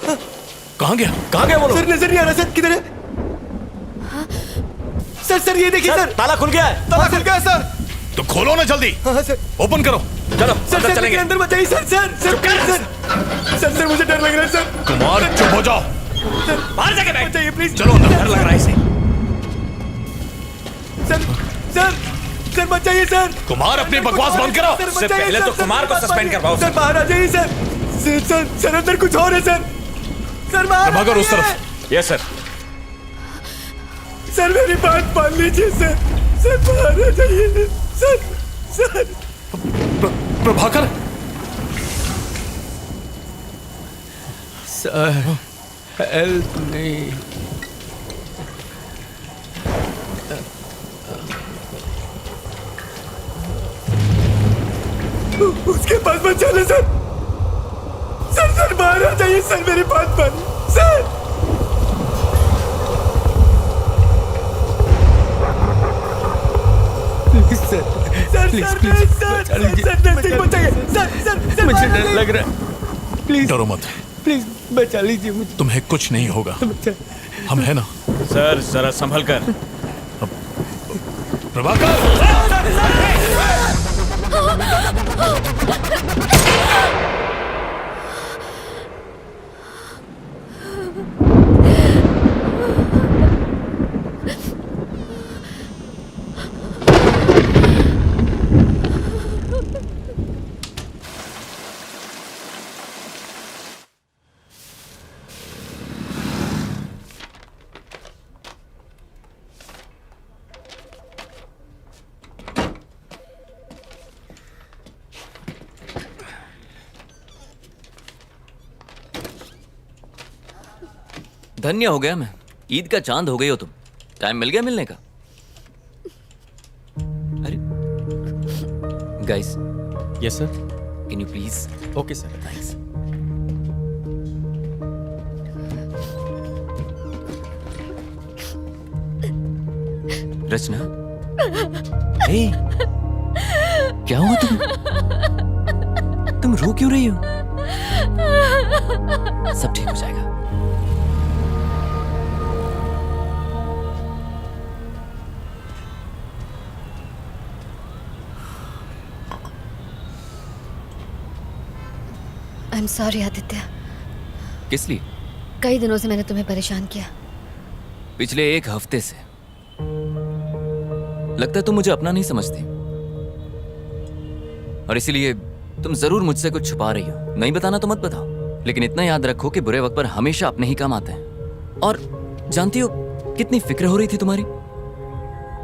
S14: कहाँ गया वो लोग?
S19: सर नजर नहीं आ रहा सर, किधर है? सर ये देखिए सर,
S15: ताला खुल गया है।
S19: ताला खुल गया है सर।
S14: तो खोलो ना जल्दी।
S19: हाँ सर।
S14: ओपन करो।
S15: चलो
S19: सर चलेंगे। अंदर बचाइए सर। सर मुझे डर लग रहा है सर।
S14: कुमार चुप हो जाओ।
S15: बाहर जाके बैठ।
S19: बचाइए प्लीज।
S14: चलो अंदर, डर लग रहा है इसे।
S19: सर बचाइए सर।
S14: कुमार अपनी बकवास बंद करो।
S19: सबसे पहले तो कुमार को सस्पेंड करवाओ। सर बाहर आ जाइए सर अंदर कुछ और है सर। सर बाहर
S14: प्रभाकर उस तरफ। Yes sir.
S19: सर मेरी बात मान लीजिए सर बाहर आ जाइए sir.
S14: Prabhakar.
S17: Sir help me.
S19: उसके पास मत चले सर बाहर आ जाइए सर, मेरी बात मान सर।
S17: मुझे डर लग रहा है। प्लीज
S14: डरो मत।
S17: प्लीज बचा लीजिए मुझे।
S14: तुम्हें कुछ नहीं होगा। हम है ना।
S12: सर जरा संभल कर।
S14: प्रभाकर।
S11: धन्य हो गया मैं। ईद का चांद हो गई हो तुम। टाइम मिल गया मिलने का। अरे guys.
S17: Yes sir.
S11: Can you please?
S17: Okay sir.
S11: Thanks. Rachna. Hey क्या हुआ तुम रो क्यों रही हो? सब ठीक हो जाएगा।
S2: I am sorry Aditya.
S11: किस लिए?
S2: कई दिनों से मैंने तुम्हें परेशान किया।
S11: पिछले एक हफ्ते से। लगता है तुम मुझे अपना नहीं समझती और इसीलिए तुम जरूर मुझसे कुछ छुपा रही हो। नहीं बताना तो मत बताओ, लेकिन इतना याद रखो कि बुरे वक्त पर हमेशा अपने ही काम आते हैं। और जानती हो कितनी फिक्र हो रही थी तुम्हारी।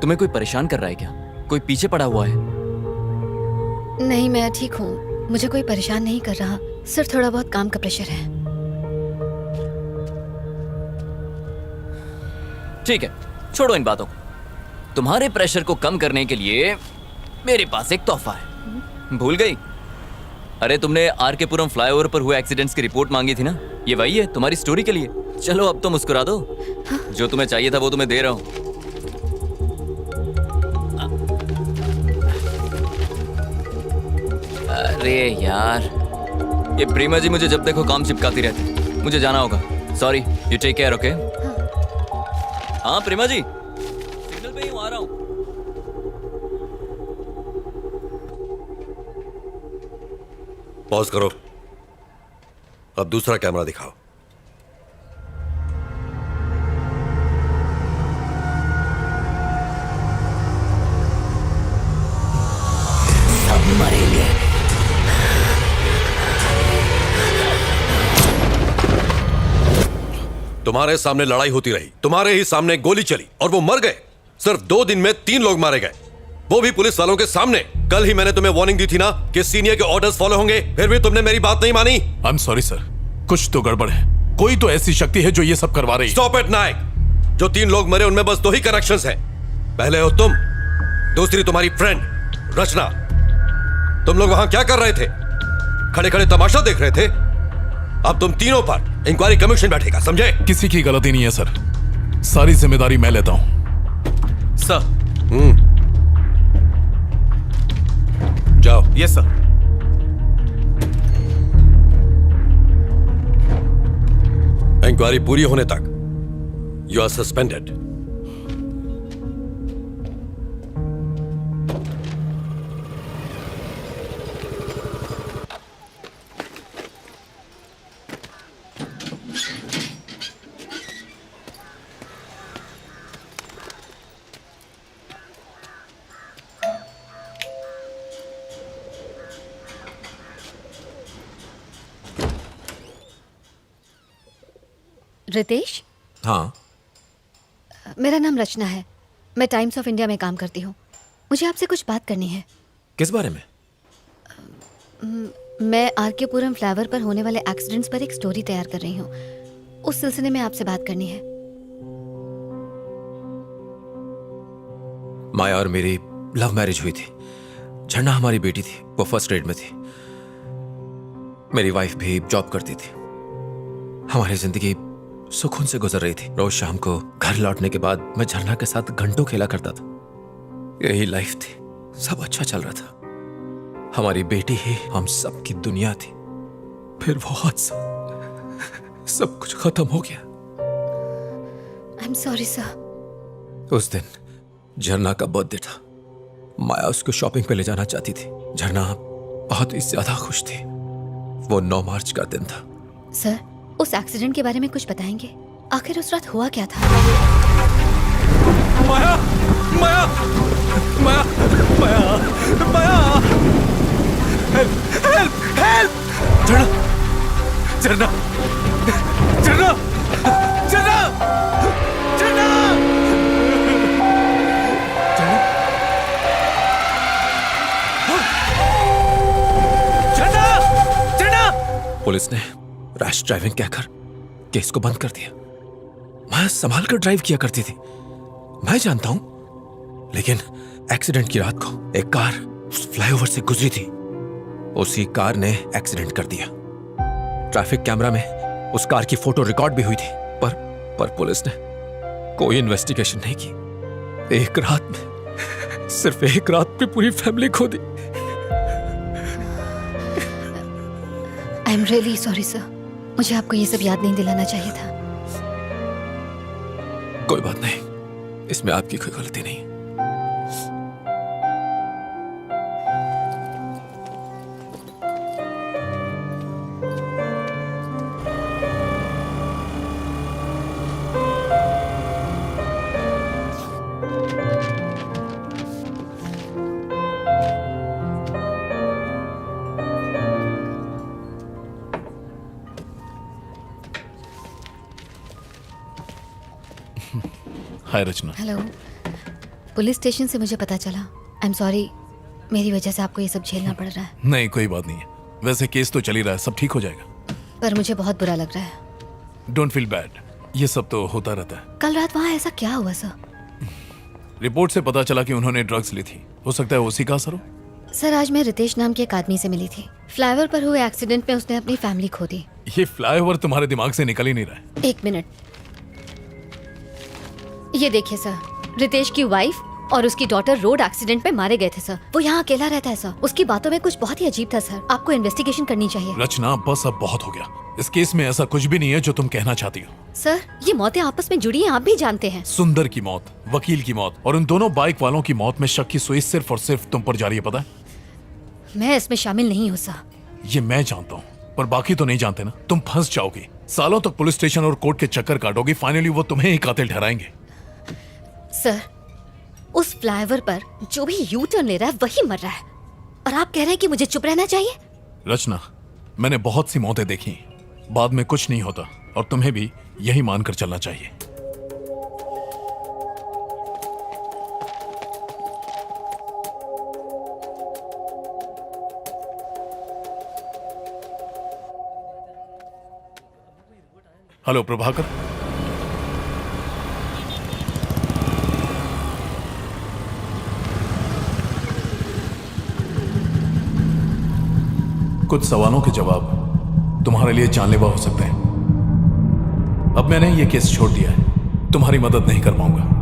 S11: तुम्हें कोई परेशान कर रहा है क्या? कोई पीछे पड़ा हुआ है?
S2: नहीं, मैं ठीक हूँ। मुझे कोई परेशान नहीं कर रहा, सिर्फ थोड़ा बहुत काम का प्रेशर है।
S11: ठीक है, छोड़ो इन बातों को। तुम्हारे प्रेशर को कम करने के लिए मेरे पास एक तोहफा है। भूल गई? अरे तुमने आर.के. पुरम फ्लाईओवर पर हुए एक्सीडेंट्स की रिपोर्ट मांगी थी ना, ये वही है तुम्हारी स्टोरी के लिए। चलो अब तो मुस्कुरा दो। जो तुम्हें चाहिए था वो तुम्हें दे रहा हूं। अरे यार, ये प्रीमा जी मुझे जब देखो काम चिपकाती रहती। मुझे जाना होगा। Sorry, you take care. Okay? हाँ प्रीमा जी, सिग्नल पे ही हूँ, आ रहा हूँ।
S13: पॉज करो। अब दूसरा कैमरा दिखाओ।
S15: सब मरेंगे।
S13: तुम्हारे सामने लड़ाई होती रही, तुम्हारे ही सामने गोली चली और वो मर गए। सिर्फ 2 दिन में 3 लोग मारे गए, वो भी पुलिस वालों के सामने। कल ही मैंने तुम्हें वार्निंग दी थी ना कि सीनियर के ऑर्डर्स फॉलो होंगे, फिर भी तुमने मेरी बात नहीं मानी।
S14: आई एम सॉरी सर, कुछ तो गड़बड़ है। कोई तो ऐसी शक्ति है जो ये सब करवा रही है।
S13: स्टॉप इट नायक। जो 3 लोग मरे उनमें बस 2 ही कनेक्शंस हैं। पहले हो तुम, दूसरी तुम्हारी फ्रेंड रचना। तुम लोग वहां क्या कर रहे थे? खड़े खड़े तमाशा देख रहे थे। अब तुम तीनों पर इंक्वायरी कमीशन बैठेगा, समझे?
S14: किसी की गलती नहीं है सर, सारी जिम्मेदारी मैं लेता हूं।
S6: सर।
S13: जाओ।
S6: Yes sir.
S13: इंक्वायरी पूरी होने तक यू आर सस्पेंडेड।
S2: रितेश,
S14: हाँ।
S2: मेरा नाम रचना है। मैं टाइम्स ऑफ इंडिया में काम करती हूँ। मुझे आपसे कुछ बात करनी है।
S14: किस बारे में?
S2: मैं आरकेपुरम फ्लाईओवर पर होने वाले एक्सीडेंट्स पर एक स्टोरी तैयार कर रही हूँ। उस सिलसिले में आपसे बात करनी है।
S14: माया और मेरी लव मैरिज हुई थी। झरना हमारी बेटी थी, वो फर्स्ट ग्रेड में थी। मेरी वाइफ भी जॉब करती थी। हमारी जिंदगी सुकून से गुजर रही थी। रोज शाम को घर लौटने के बाद मैं झरना के साथ घंटों खेला करता था। यही लाइफ थी, सब अच्छा चल रहा था। हमारी बेटी ही हम सब की दुनिया थी। फिर वो हादसा, सब कुछ खत्म हो गया।
S2: I am sorry sir.
S14: उस दिन झरना का बर्थडे था। माया उसको शॉपिंग पे ले जाना चाहती थी। झरना बहुत ही ज्यादा खुश थी। वो 9 मार्च का दिन था।
S2: सर, उस एक्सीडेंट के बारे में कुछ बताएंगे? आखिर उस रात हुआ क्या था?
S14: माया, माया, माया, माया, माया, हेल्प, हेल्प, हेल्प! झरना, झरना, झरना, झरना, झरना! पुलिस ने रैश ड्राइविंग कहकर केस को बंद कर दिया। मैं संभाल कर ड्राइव किया करती थी, मैं जानता हूं। लेकिन एक्सीडेंट की रात को एक कार उस फ्लाईओवर से गुजरी थी। उसी कार ने एक्सीडेंट कर दिया। ट्रैफिक कैमरा में उस कार की फोटो रिकॉर्ड भी हुई थी। पर पुलिस ने कोई इन्वेस्टिगेशन नहीं की। एक रात में, सिर्फ एक रात में पूरी फैमिली खो दी।
S2: I am really sorry sir. मुझे आपको ये सब याद नहीं दिलाना चाहिए था।
S14: कोई बात नहीं, इसमें आपकी कोई गलती नहीं। हाय रचना।
S2: हेलो। पुलिस स्टेशन से मुझे पता चला। आई एम सॉरी, मेरी वजह से आपको ये सब झेलना पड़ रहा है।
S14: नहीं, कोई बात नहीं है। वैसे केस तो चल ही रहा है, सब ठीक हो जाएगा।
S2: पर मुझे बहुत बुरा लग रहा है।
S14: डोंट फील बैड, ये सब तो होता रहता है।
S2: कल रात वहाँ ऐसा क्या हुआ सर?
S14: रिपोर्ट से पता चला कि उन्होंने ड्रग्स ली थी। हो सकता है उसी का असर हो।
S2: सर, आज मैं रितेश नाम के एक आदमी से मिली थी। फ्लाईओवर पर हुए एक्सीडेंट में उसने अपनी फैमिली खो दी।
S14: ये फ्लाईओवर तुम्हारे दिमाग से निकल ही नहीं रहा है।
S2: 1 मिनट, ये देखिए सर, रितेश की वाइफ और उसकी डॉटर रोड एक्सीडेंट में मारे गए थे सर। वो यहाँ अकेला रहता है सर। उसकी बातों में कुछ बहुत ही अजीब था सर। आपको इन्वेस्टिगेशन करनी चाहिए।
S14: रचना, बस अब बहुत हो गया। इस केस में ऐसा कुछ भी नहीं है जो तुम कहना चाहती हो।
S2: सर, ये मौतें आपस में जुड़ी हैं, आप भी जानते हैं।
S14: सुंदर की मौत, वकील की मौत और उन दोनों बाइक वालों की मौत में शक की सुई सिर्फ और सिर्फ तुम पर जारी है, पता है?
S2: मैं इसमें शामिल नहीं हूँ सर।
S14: ये मैं जानता हूँ, पर बाकी तो नहीं जानते ना। तुम फंस जाओगी, सालों तक पुलिस स्टेशन और कोर्ट के चक्कर काटोगी। फाइनली वो तुम्हें ही कातिल ठहराएंगे।
S2: सर, उस फ्लाईओवर पर जो भी यू टर्न ले रहा है वही मर रहा है, और आप कह रहे हैं कि मुझे चुप रहना चाहिए?
S14: रचना, मैंने बहुत सी मौतें देखी, बाद में कुछ नहीं होता। और तुम्हें भी यही मानकर चलना चाहिए। हेलो प्रभाकर, कुछ सवालों के जवाब तुम्हारे लिए जानलेवा हो सकते हैं। अब मैंने ये केस छोड़ दिया है, तुम्हारी मदद नहीं कर पाऊंगा।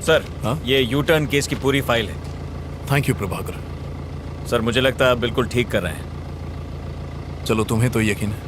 S12: सर, ये यू टर्न केस की पूरी फाइल है।
S14: Thank you Prabhakar.
S12: सर, मुझे लगता है आप बिल्कुल ठीक कर रहे हैं।
S14: चलो, तुम्हें तो यकीन है।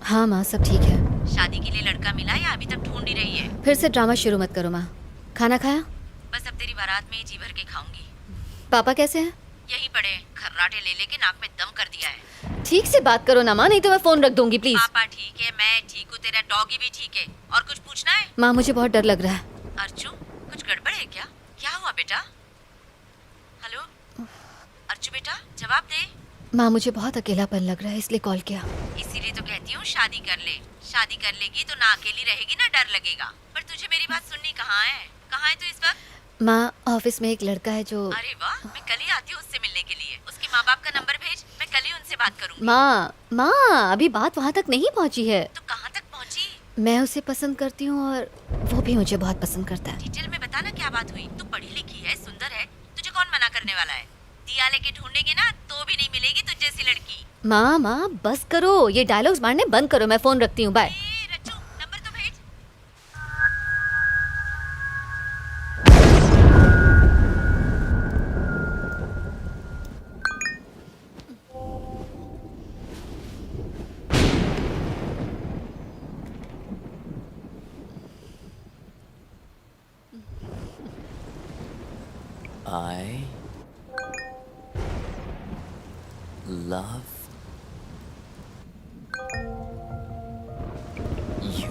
S2: हाँ माँ, सब ठीक है।
S1: शादी के लिए लड़का मिला या अभी तक ढूंढ ही रही है?
S2: फिर से ड्रामा शुरू मत करो माँ। खाना खाया?
S1: बस अब तेरी बारात में ही जी भर के खाऊंगी।
S2: पापा कैसे हैं?
S1: यहीं पड़े, खर्राटे ले लेके नाक में दम कर दिया है।
S2: ठीक से बात करो ना माँ, नहीं तो मैं फोन रख दूंगी प्लीज।
S1: पापा ठीक है, मैं ठीक हूँ, तेरा डॉगी भी ठीक है। और कुछ पूछना है?
S2: माँ, मुझे बहुत डर लग रहा है।
S1: अर्चू, कुछ गड़बड़ है क्या? क्या हुआ बेटा? हेलो अर्चू बेटा, जवाब दे।
S2: माँ, मुझे बहुत अकेलापन लग रहा है, इसलिए कॉल किया।
S1: इसीलिए तो कहती हूँ शादी कर ले। शादी कर लेगी तो ना अकेली रहेगी ना डर लगेगा। पर तुझे मेरी बात सुननी कहाँ है? कहाँ है तू इस वक्त?
S2: माँ, ऑफिस में एक लड़का है जो।
S1: अरे वाह, मैं कल ही आती हूँ उससे मिलने के लिए। उसके माँ बाप का नंबर भेज, मैं कल ही उनसे बात करूँगी।
S2: माँ, अभी बात वहाँ तक नहीं पहुँची है।
S1: तो कहाँ तक पहुँची?
S2: मैं उसे पसंद करती हूँ और वो भी मुझे बहुत पसंद करता है।
S1: डिटेल में बता ना क्या बात हुई। तू पढ़ी लिखी है, सुंदर है, तुझे कौन मना करने वाला है? दिया लेके ढूंढेगी ना तो भी नहीं मिलेगी तुझ जैसी लड़की।
S2: माँ, बस करो, ये डायलॉग्स मारने बंद करो। मैं फोन रखती हूँ, बाय।
S1: रच्चू, नंबर तो भेज।
S11: I love you.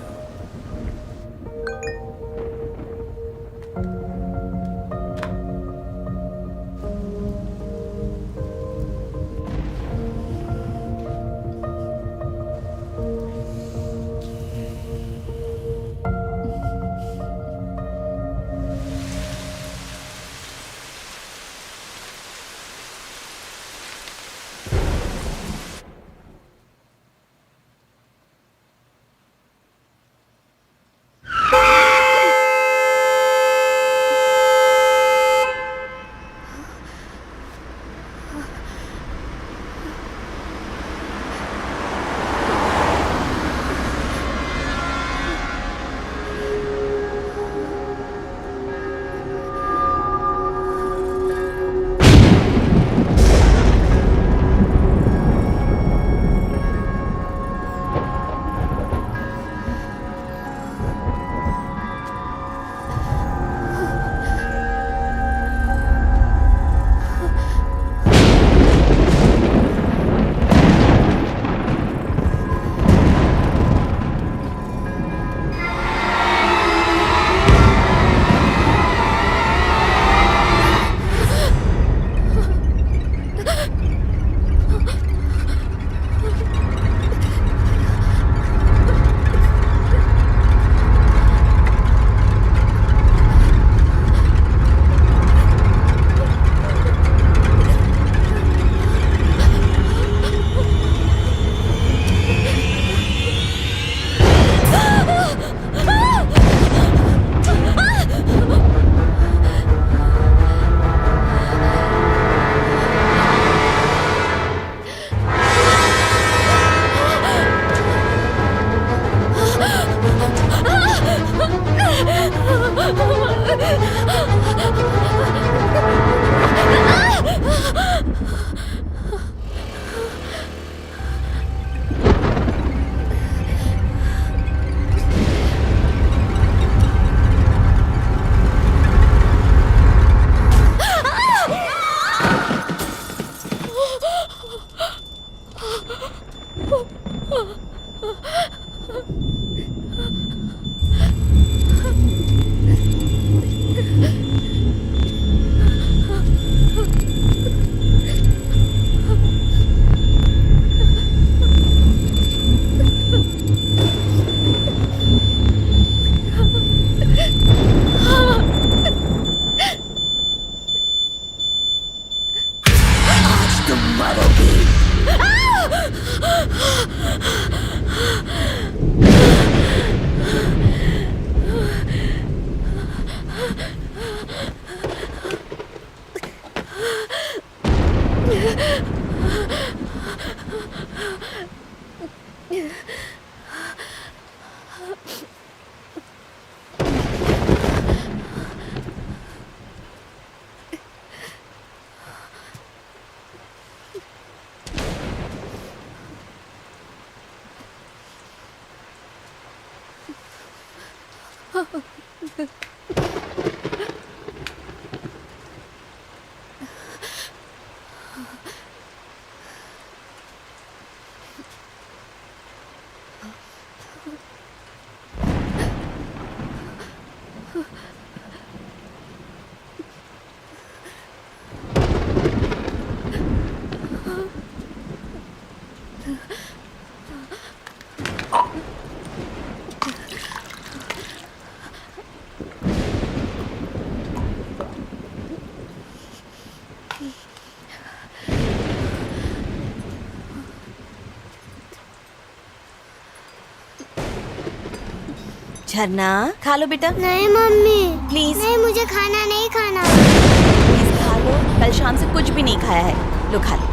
S1: झरना खा लो बेटा।
S8: नहीं मम्मी
S1: प्लीज।
S8: नहीं, मुझे खाना नहीं खाना।
S1: प्लीज खा लो, कल शाम से कुछ भी नहीं खाया है। लो खा लो।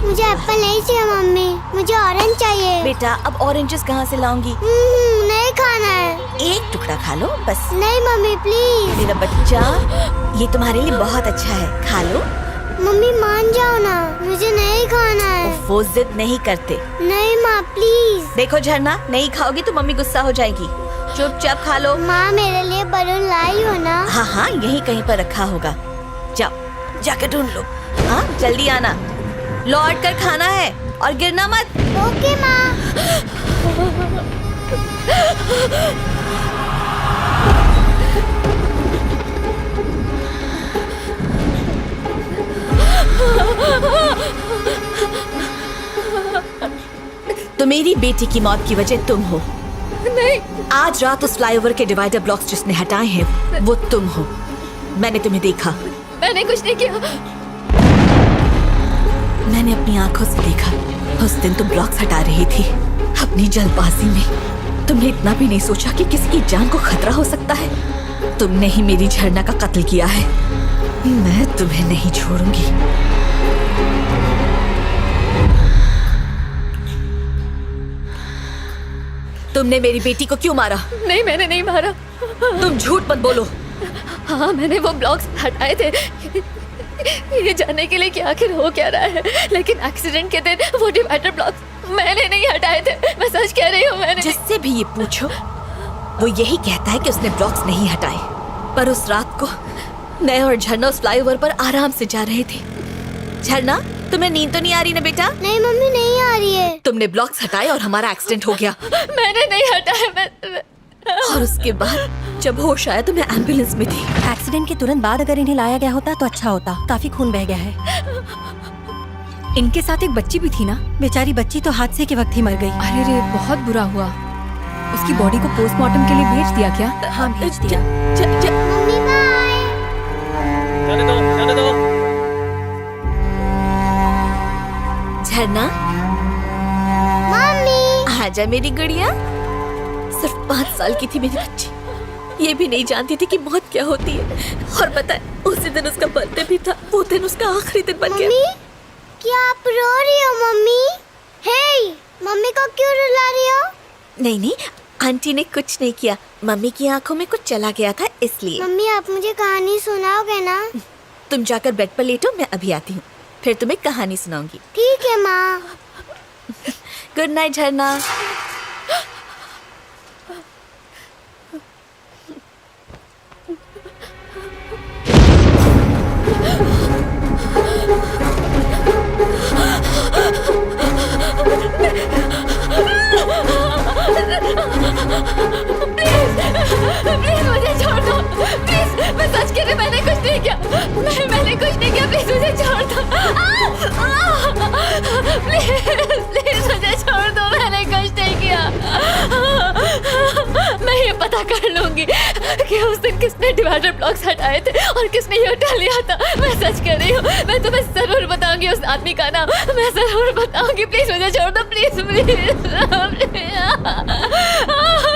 S8: मुझे एप्पल नहीं चाहिए मम्मी, मुझे ऑरेंज चाहिए।
S1: बेटा अब ऑरेंजेस कहाँ से लाऊंगी?
S8: नहीं खाना है।
S1: एक टुकड़ा खा लो बस।
S8: नहीं मम्मी प्लीज।
S1: मेरा बच्चा, ये तुम्हारे लिए बहुत अच्छा है, खा लो।
S8: मम्मी मान जाओ ना, मुझे नहीं खाना है।
S1: वो जिद नहीं करते।
S8: नहीं माँ प्लीज।
S1: देखो झरना, नहीं खाओगी तो मम्मी गुस्सा हो जाएगी। चुपचाप खा लो।
S8: माँ मेरे लिए बलून लाई हो ना?
S1: हाँ हाँ, यहीं कहीं पर रखा होगा। जाओ जाकर ढूंढ लो। हाँ जल्दी आना, लौट कर खाना है और गिरना मत।
S8: ओके माँ।
S1: तो मेरी बेटी की मौत की वजह तुम हो।
S2: नहीं।
S1: आज रात उस फ्लाईओवर के डिवाइडर ब्लॉक्स जिसने हटाए हैं वो तुम हो। मैंने तुम्हें देखा।
S2: मैंने कुछ नहीं किया।
S1: मैंने अपनी आंखों से देखा। उस दिन तुम ब्लॉक्स हटा रही थी। अपनी जल्दबाजी में तुमने इतना भी नहीं सोचा कि किसी की जान को खतरा हो सकता है। तुमने ही मेरी झरना का कत्ल किया है। मैं तुम्हें नहीं छोड़ूंगी। तुमने मेरी बेटी को क्यों मारा?
S2: नहीं मैंने नहीं मारा।
S1: तुम झूठ मत बोलो।
S2: हाँ मैंने वो ब्लॉक्स हटाए थे ये जानने के लिए कि आखिर हो क्या रहा है, लेकिन एक्सीडेंट के दिन वो डिवाइडर ब्लॉक्स मैंने नहीं हटाए थे। मैं सच कह रही हूँ। मैंने
S1: जिससे भी ये पूछो वो यही कहता है कि उसने ब्लॉक्स नहीं हटाए। पर उस रात को मैं और झरना उस फ्लाईओवर पर आराम से जा रहे थे। झरना तुम्हें नींद तो नहीं आ रही ना बेटा?
S8: नहीं मम्मी नहीं आ रही है।
S1: तुमने ब्लॉक्स हटाए और हमारा एक्सीडेंट हो गया।
S2: मैंने नहीं हटाया।
S1: और उसके बाद जब होश आया तो मैं एम्बुलेंस में थी।
S4: एक्सीडेंट के तुरंत बाद अगर इन्हें लाया गया होता तो अच्छा होता। काफी खून बह गया है। इनके साथ एक बच्ची भी थी ना? बेचारी बच्ची तो हादसे के वक्त ही मर गई।
S20: अरे रे बहुत बुरा हुआ। उसकी बॉडी को पोस्टमार्टम के लिए भेज दिया क्या?
S4: हाँ भेज दिया।
S8: Mummy bye.
S11: जाने दो।
S1: झरना
S8: मम्मी
S1: आजा मेरी गुड़िया। सिर्फ 5 साल की थी मेरी बच्ची। ये भी नहीं जानती थी कि मौत क्या होती है। और पता है उसी दिन उसका बर्थडे भी था। वो दिन उसका आखिरी दिन बन गया।
S8: मम्मी क्या आप रो रही हो? मम्मी हे, मम्मी को क्यों रुला रही हो?
S1: नहीं नहीं, आंटी ने कुछ नहीं किया। मम्मी की आंखों में कुछ चला गया था इसलिए।
S8: मम्मी आप मुझे कहानी सुनाओगे ना?
S1: तुम जाकर बेड पर लेटो, मैं अभी आती हूँ, फिर तुम्हें कहानी सुनाऊंगी।
S8: ठीक है माँ।
S1: गुड नाइट झरना।
S2: प्लीज मुझे छोड़ दो। प्लीज मैं सच कह रही, मैंने कुछ नहीं किया। मैंने कुछ नहीं किया। प्लीज मुझे छोड़ दो। प्लीज मुझे छोड़ दो। मैंने कुछ नहीं किया। मैं ये पता कर लूंगी कि उस दिन किसने डिवाइडर ब्लॉक्स हटाए थे और किसने ये उठा लिया था। मैं सच कह रही हूँ, मैं तुम्हें जरूर बताऊंगी उस आदमी का नाम, मैं जरूर बताऊंगी। प्लीज मुझे छोड़ दो, प्लीज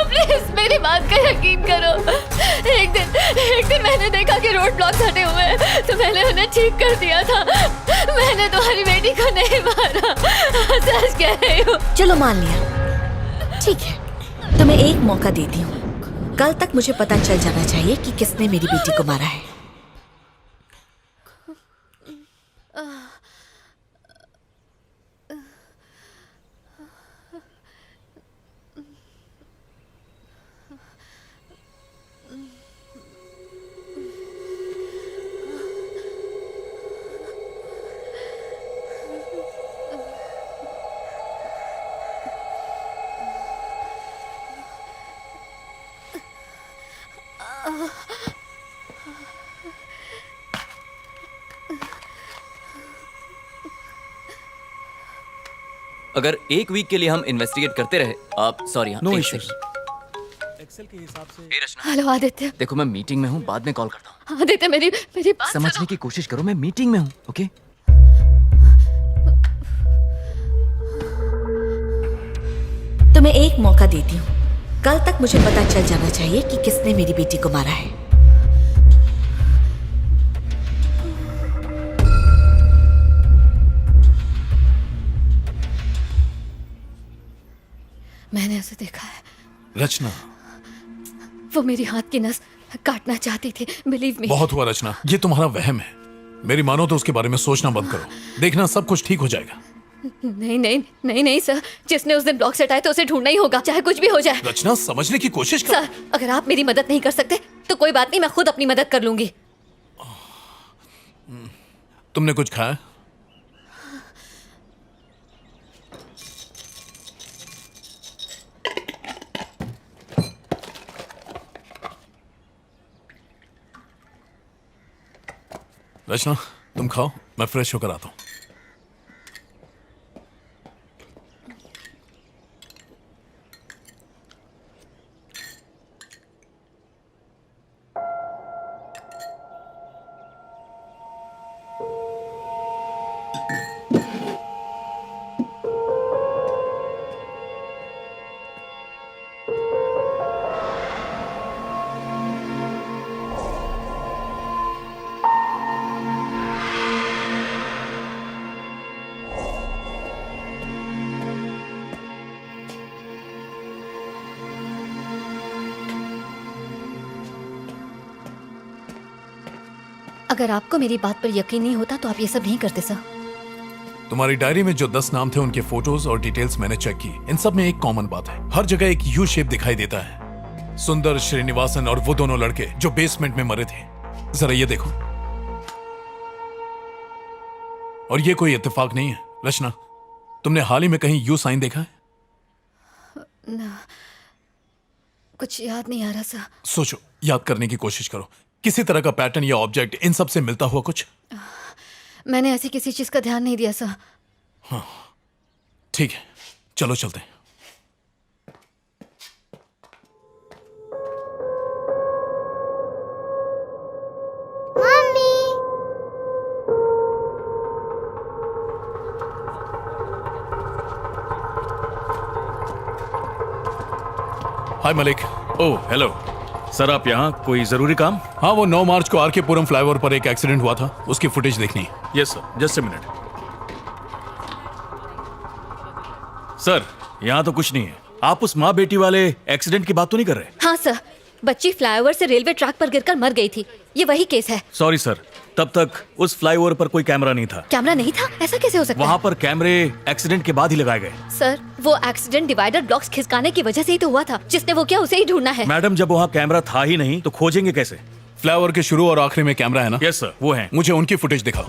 S2: प्लीज मेरी बात का यकीन करो। एक दिन मैंने देखा कि रोड ब्लॉक्स हटे हुए हैं, तो मैंने उन्हें ठीक कर दिया था। मैंने तुम्हारी बेटी को नहीं मारा, सच कह रही हूँ।
S1: चलो मान लिया, ठीक है, तुम्हें एक मौका देती हूँ। कल तक मुझे पता चल जाना चाहिए कि किसने मेरी बेटी को मारा है।
S11: अगर एक वीक के लिए हम इन्वेस्टिगेट करते रहे, आप सॉरी,
S3: No
S11: एक
S3: issues.
S11: सेकंड।
S3: एक्सेल के हिसाब से
S11: ए रचना,
S2: हेलो आदित्य।
S11: देखो मैं मीटिंग में हूँ, बाद में कॉल करता हूँ।
S2: आदित्य मेरी बात
S11: समझने की कोशिश करो, मैं मीटिंग में हूँ। ओके
S1: तुम्हें एक मौका देती हूँ। कल तक मुझे पता चल जाना चाहिए कि किसने मेरी बेटी को मारा है।
S2: मैंने उसे देखा है।
S14: रचना,
S2: वो मेरी हाथ की नस काटना चाहती थी, बिलीव मी।
S14: बहुत हुआ रचना, ये तुम्हारा वहम है। मेरी मानो तो उसके बारे में सोचना बंद करो। देखना सब कुछ ठीक हो जाएगा।
S2: नहीं नहीं नहीं नहीं सर, जिसने उस दिन ब्लॉक हटाए तो उसे ढूंढना ही होगा, चाहे कुछ भी हो जाए।
S14: रचना, समझने की कोशिश कर।
S2: सर, अगर आप मेरी मदद नहीं कर सकते तो कोई बात नहीं, मैं खुद अपनी मदद कर लूंगी।
S14: तुमने कुछ खाया? रचना, तुम खाओ, मैं फ्रेश होकर आता हूं।
S2: अगर आपको मेरी बात पर यकीन नहीं होता तो आप ये सब नहीं करते सर।
S14: तुम्हारी डायरी में जो 10 नाम थे उनके फोटोज और डिटेल्स मैंने चेक की। इन सब में एक कॉमन बात है, हर जगह एक यू शेप दिखाई देता है। सुंदर, श्रीनिवासन और वो दोनों लड़के जो बेसमेंट में मरे थे। जरा ये देखो। और ये कोई इत्तेफाक नहीं है। रचना, तुमने हाल ही में कहीं यू साइन देखा है?
S2: ना, कुछ याद नहीं आ रहा सर।
S14: सोचो, याद करने की कोशिश करो। किसी तरह का पैटर्न या ऑब्जेक्ट इन सब से मिलता हुआ कुछ?
S2: मैंने ऐसी किसी चीज का ध्यान नहीं दिया सर।
S14: हाँ, ठीक है, चलो चलते हैं। हाय मलिक।
S12: ओह हेलो सर, आप यहाँ कोई जरूरी काम?
S14: हाँ, वो 9 मार्च को आरके पुरम फ्लाईओवर पर एक एक्सीडेंट हुआ था, उसकी फुटेज देखनी है।
S12: Yes sir, just a minute. Sir, यहाँ तो कुछ नहीं है। आप उस माँ बेटी वाले एक्सीडेंट की बात तो नहीं कर रहे?
S2: हाँ सर, बच्ची फ्लाईओवर से रेलवे ट्रैक पर गिरकर मर गई थी, ये वही केस है।
S12: सॉरी सर, तब तक उस फ्लाईओवर पर कोई कैमरा नहीं था।
S2: कैमरा नहीं था? ऐसा कैसे हो सकता है?
S12: वहाँ पर कैमरे एक्सीडेंट के बाद ही लगाए गए।
S2: सर, वो एक्सीडेंट डिवाइडर ब्लॉक्स खिसकाने की वजह से ही तो हुआ था। जिसने वो किया उसे ही ढूंढना है।
S12: मैडम, जब वहाँ कैमरा था ही नहीं तो खोजेंगे कैसे?
S14: फ्लाईओवर के शुरू और आखिरी में कैमरा है ना?
S12: यस सर, वो है।
S14: मुझे उनकी फुटेज दिखाओ।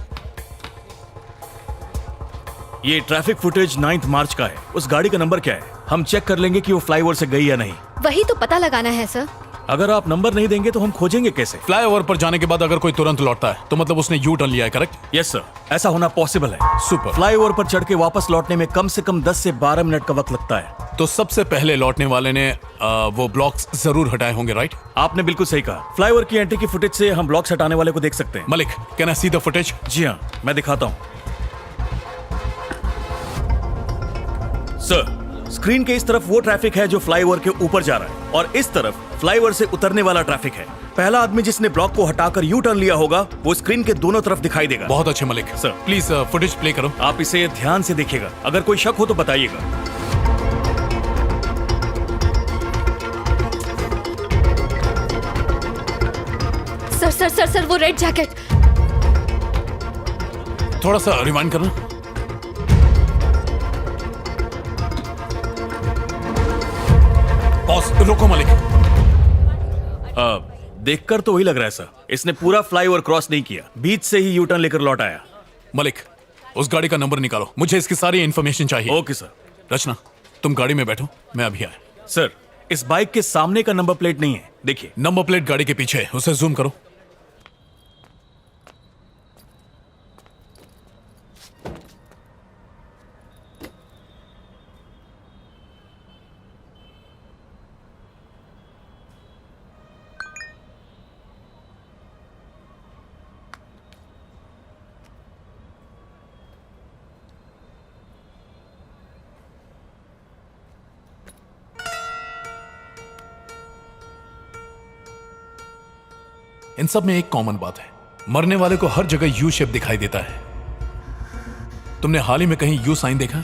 S12: ये ट्रैफिक फुटेज 9 मार्च का है। उस गाड़ी का नंबर क्या है? हम चेक कर लेंगे कि वो फ्लाईओवर से गई या नहीं।
S2: वही तो पता लगाना है सर।
S12: अगर आप नंबर नहीं देंगे तो हम खोजेंगे कैसे?
S14: फ्लाईओवर पर जाने के बाद अगर कोई तुरंत लौटता है तो मतलब उसने यू टर्न लिया है, करेक्ट?
S12: यस सर, ऐसा होना पॉसिबल है।
S14: सुपर।
S12: फ्लाईओवर पर चढ़ के वापस लौटने में कम से कम 10 से 12 मिनट का वक्त लगता है।
S14: तो सबसे पहले लौटने वाले ने वो ब्लॉक्स जरूर हटाए होंगे, राइट?
S12: आपने बिल्कुल सही कहा। फ्लाईओवर की एंट्री की फुटेज से हम ब्लॉक्स हटाने वाले को देख सकते हैं।
S14: Malik, can I see the footage?
S12: जी हाँ, मैं दिखाता हूँ। सर, स्क्रीन के इस तरफ वो ट्रैफिक है जो फ्लाईओवर के ऊपर जा रहा है और इस तरफ फ्लाईओवर से उतरने वाला ट्रैफिक है। पहला आदमी जिसने ब्लॉक को हटाकर यू टर्न लिया होगा वो स्क्रीन के दोनों तरफ दिखाई देगा।
S14: बहुत अच्छे Malik.
S12: Sir
S14: please footage play करो।
S12: आप इसे ध्यान से देखिएगा, अगर कोई शक हो तो बताइएगा।
S2: सर सर सर सर वो रेड जैकेट।
S14: थोड़ा सा रिवाइंड करना। पॉज, रोको मलिक।
S12: देखकर तो वही लग रहा है सर, इसने पूरा फ्लाईओवर क्रॉस नहीं किया, बीच से ही यू टर्न लेकर लौट आया।
S14: मलिक, उस गाड़ी का नंबर निकालो, मुझे इसकी सारी इंफॉर्मेशन चाहिए।
S12: Okay sir.
S14: रचना, तुम गाड़ी में बैठो, मैं अभी आया।
S12: सर, इस बाइक के सामने का नंबर प्लेट नहीं है, देखिए।
S14: नंबर प्लेट गाड़ी के पीछे है, उसे जूम करो। इन सब में एक कॉमन बात है, मरने वाले को हर जगह यू शेप दिखाई देता है। तुमने हाल ही में कहीं यू साइन देखा?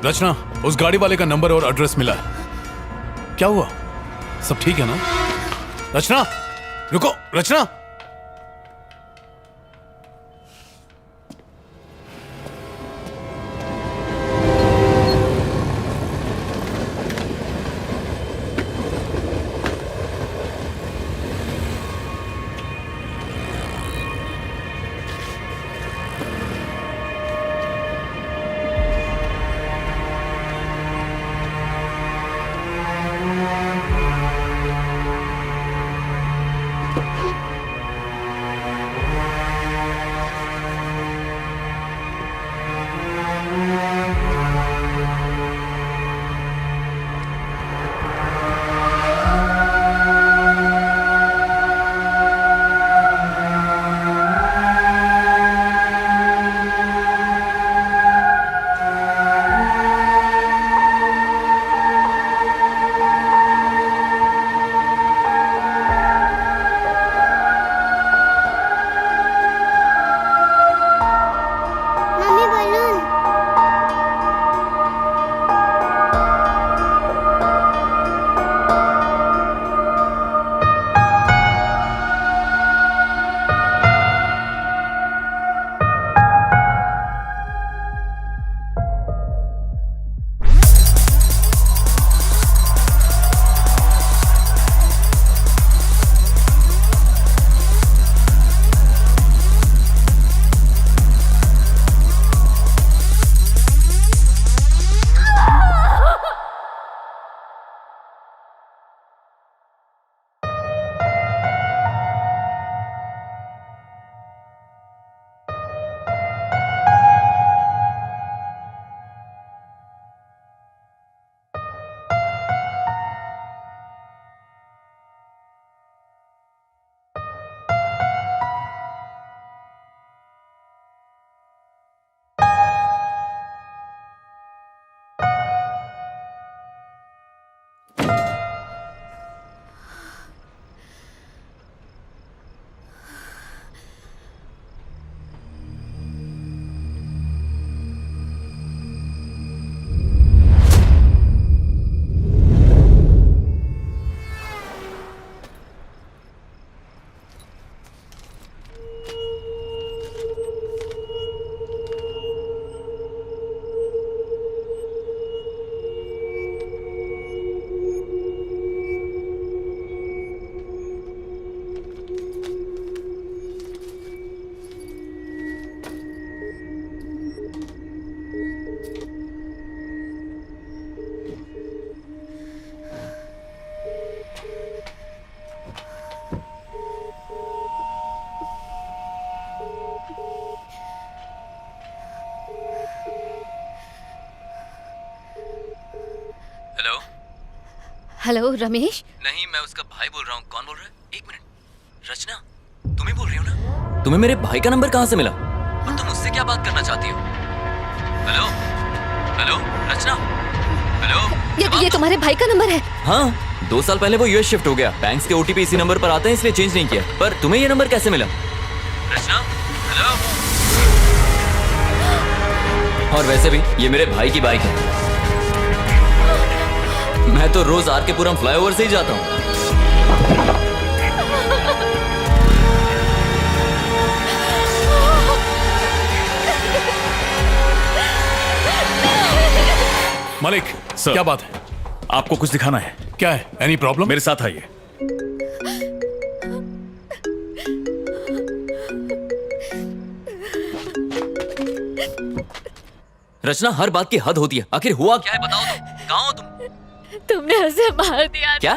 S14: रचना, उस गाड़ी वाले का नंबर और एड्रेस मिला है। क्या हुआ? सब ठीक है ना? रचना, रुको। रचना,
S2: हेलो रमेश।
S11: नहीं, मैं उसका भाई बोल रहा हूँ। कौन बोल रहा है? एक मिनट। रचना, तुम ही बोल रही हो ना? तुम्हें मेरे भाई का नंबर कहाँ से मिला? और तुम उससे क्या बात करना चाहती हो? हेलो हेलो रचना, हेलो।
S2: ये तुम्हारे भाई का नंबर है?
S11: हाँ, 2 साल पहले वो यूएस शिफ्ट हो गया। बैंक्स के ओटीपी इसी नंबर पर आते हैं, इसलिए चेंज नहीं किया। पर तुम्हें ये नंबर कैसे मिला? रचना, हेलो। और वैसे भी ये मेरे भाई की बाइक है। मैं तो रोज आर के पुरम फ्लाईओवर से ही जाता हूँ।
S14: मलिक, क्या बात है?
S12: आपको कुछ दिखाना है।
S14: क्या है? Any problem?
S12: मेरे साथ आइए।
S11: रचना, हर बात की हद होती है। आखिर हुआ क्या है, बताओ तो। कहाँ हो तुम?
S10: तुमने उसे मार दिया।
S11: क्या?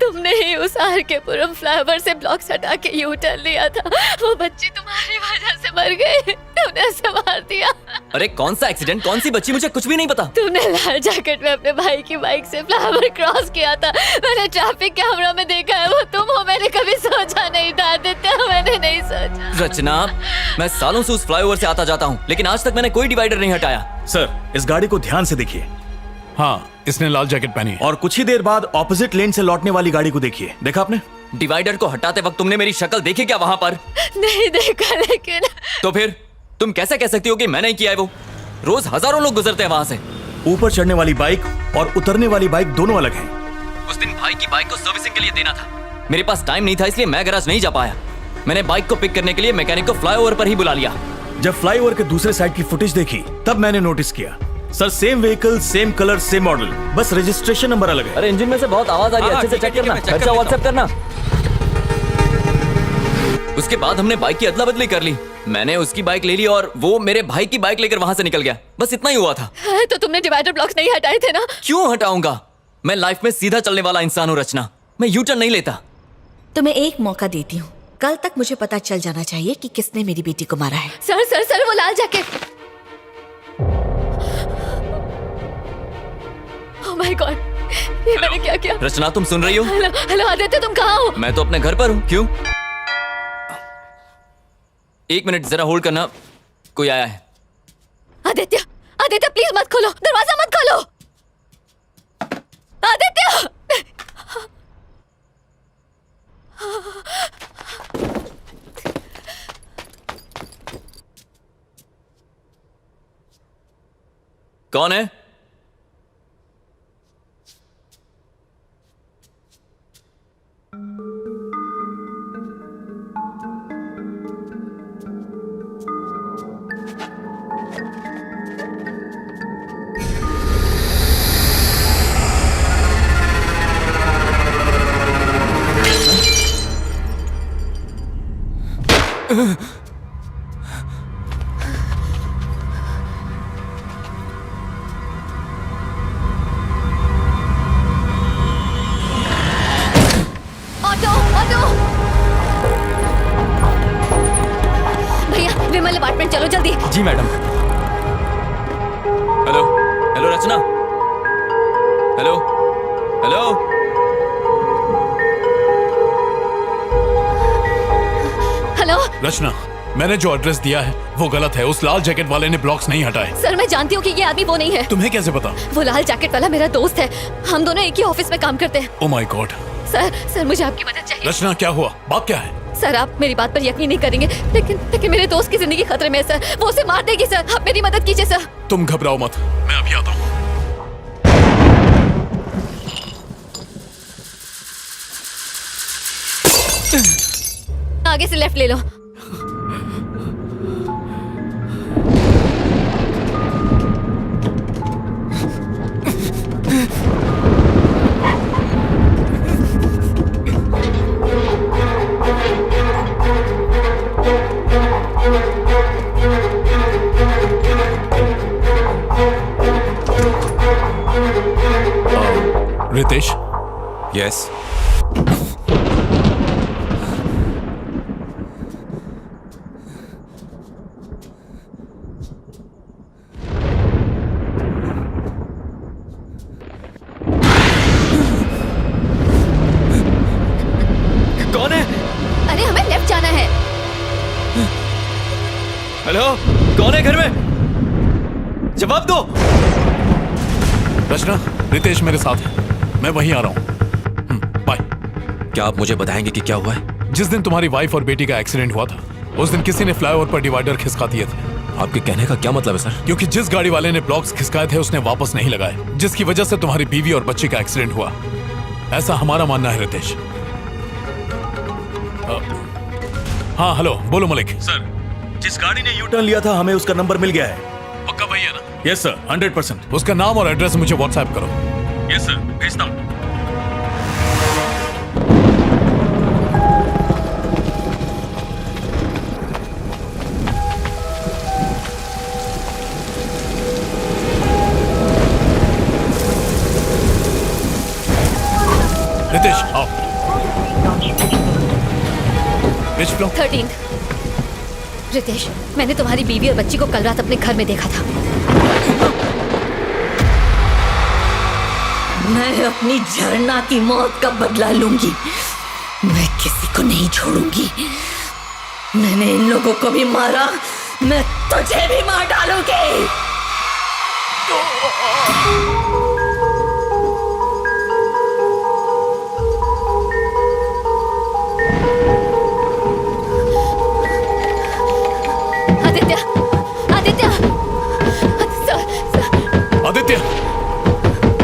S10: तुमने ही उस आर के पुरम फ्लाईओवर से ब्लॉक्स हटा के यू टर्न लिया था। वो बच्ची तुम्हारी वजह से मर गई। तुमने उसे मार दिया।
S11: अरे कौन सा एक्सीडेंट, कौन सी बच्ची, मुझे कुछ भी नहीं पता।
S10: तुमने लाल जैकेट में अपने भाई की बाइक से फ्लाईओवर क्रॉस किया था। मैंने ट्रैफिक कैमरा में देखा है, वो तुम हो। मैंने कभी सोचा नहीं था आदित्य, मैंने नहीं सोचा।
S11: रचना, मैं सालों से उस फ्लाईओवर से आता जाता हूँ, लेकिन आज तक मैंने कोई डिवाइडर नहीं हटाया।
S12: सर, इस गाड़ी को ध्यान से देखिए।
S14: हाँ, इसने लाल जैकेट पहनी है।
S12: और कुछ ही देर बाद ऑपोजिट लेन से लौटने वाली गाड़ी को देखिए। देखा आपने?
S11: डिवाइडर को हटाते वक्त तुमने मेरी शक्ल देखी क्या वहां पर?
S10: नहीं देखा, लेकिन
S11: तो फिर तुम कैसे कह सकती हो कि मैंने किया है? वो रोज हजारों लोग गुजरते हैं वहां से।
S12: ऊपर चढ़ने वाली बाइक और उतरने वाली बाइक दोनों अलग हैं।
S11: उस दिन भाई की बाइक को सर्विसिंग के लिए देना था। मेरे पास टाइम नहीं था, इसलिए मैं गैराज नहीं जा पाया। मैंने बाइक को पिक करने के लिए मैकेनिक को फ्लाईओवर पर ही बुला लिया।
S12: जब फ्लाईओवर के दूसरे साइड की फुटेज देखी तब मैंने नोटिस किया। Sir, same vehicle, same colour, same model, बस रजिस्ट्रेशन नंबर अलग है।
S11: अरे इंजन में से बहुत आवाज आ रही है, अच्छे से चेक करना। अच्छा, व्हाट्सएप करना। उसके बाद हमने बाइक की अदला बदली कर ली। मैंने उसकी बाइक ले ली और वो मेरे भाई की बाइक लेकर वहां से निकल गया। बस इतना ही हुआ था।
S10: तो तुमने डिवाइडर ब्लॉक्स नहीं हटाए थे ना?
S11: क्यों हटाऊंगा? मैं लाइफ में सीधा चलने वाला इंसान हूँ रचना। मैं यू टर्न नहीं लेता।
S1: तुम्हें एक मौका देती हूँ। कल तक मुझे पता चल जाना चाहिए कि किसने मेरी बेटी को मारा है।
S10: सर सर सर, वो लाल जैकेट। ओह माय गॉड, ये मैंने क्या किया?
S11: रचना, तुम सुन रही हो?
S10: हेलो हेलो आदित्य, तुम कहाँ हो?
S11: मैं तो अपने घर पर हूँ। क्यों? 1 मिनट जरा होल्ड करना, कोई आया है।
S10: आदित्य आदित्य, प्लीज मत खोलो, दरवाजा मत खोलो। आदित्य!
S11: कौन है?
S10: Auto auto! भैया, विमल अपार्टमेंट चलो जल्दी।
S11: जी मैडम। हेलो हेलो रचना, हेलो हेलो।
S10: हेलो
S14: रचना, मैंने जो एड्रेस दिया है वो गलत है। उस लाल जैकेट वाले ने ब्लॉक्स नहीं हटाए।
S10: सर, मैं जानती हूँ कि ये आदमी वो नहीं है।
S14: तुम्हें कैसे पता?
S10: वो लाल जैकेट वाला मेरा दोस्त है। हम दोनों एक ही ऑफिस में काम करते हैं।
S14: Oh my God.
S10: सर मुझे आपकी मदद चाहिए।
S14: रचना, क्या हुआ? बात क्या है?
S10: सर, आप मेरी बात पर यकीन नहीं करेंगे, लेकिन मेरे दोस्त की जिंदगी खतरे में है सर। वो उसे मार देगी सर। आप मेरी मदद कीजिए सर।
S14: तुम घबराओ मत, मैं अभी आता हूँ।
S10: आगे से लेफ्ट ले लो।
S14: रितेश?
S6: यस।
S17: हेलो, कौन है घर में? जवाब दो।
S14: रचना, रितेश मेरे साथ है, मैं वहीं आ रहा हूँ। बाय।
S21: क्या आप मुझे बताएंगे कि क्या हुआ है?
S14: जिस दिन तुम्हारी वाइफ और बेटी का एक्सीडेंट हुआ था, उस दिन किसी ने फ्लाईओवर पर डिवाइडर खिसका दिए थे।
S21: आपके कहने का क्या मतलब है सर?
S14: क्योंकि जिस गाड़ी वाले ने ब्लॉक्स खिसकाए थे उसने वापस नहीं लगाए, जिसकी वजह से तुम्हारी बीवी और बच्ची का एक्सीडेंट हुआ, ऐसा हमारा मानना है रितेश। हाँ हेलो, बोलो मलिक।
S12: सर, जिस गाड़ी ने यू टर्न लिया था हमें उसका नंबर मिल गया है।
S14: पक्का वही है ना?
S12: Yes sir, 100%।
S14: उसका नाम और एड्रेस मुझे व्हाट्सएप करो।
S12: यस सर, भेजता हूँ।
S14: रितेश आओ। Which floor?
S2: 13th। रितेश, मैंने तुम्हारी बीवी और बच्ची को कल रात अपने घर में देखा था।
S1: मैं अपनी झरना की मौत का बदला लूंगी। मैं किसी को नहीं छोड़ूंगी। मैंने इन लोगों को भी मारा, मैं तुझे भी मार डालूंगी।
S2: आदित्य, आदित्य,
S14: आदित्य,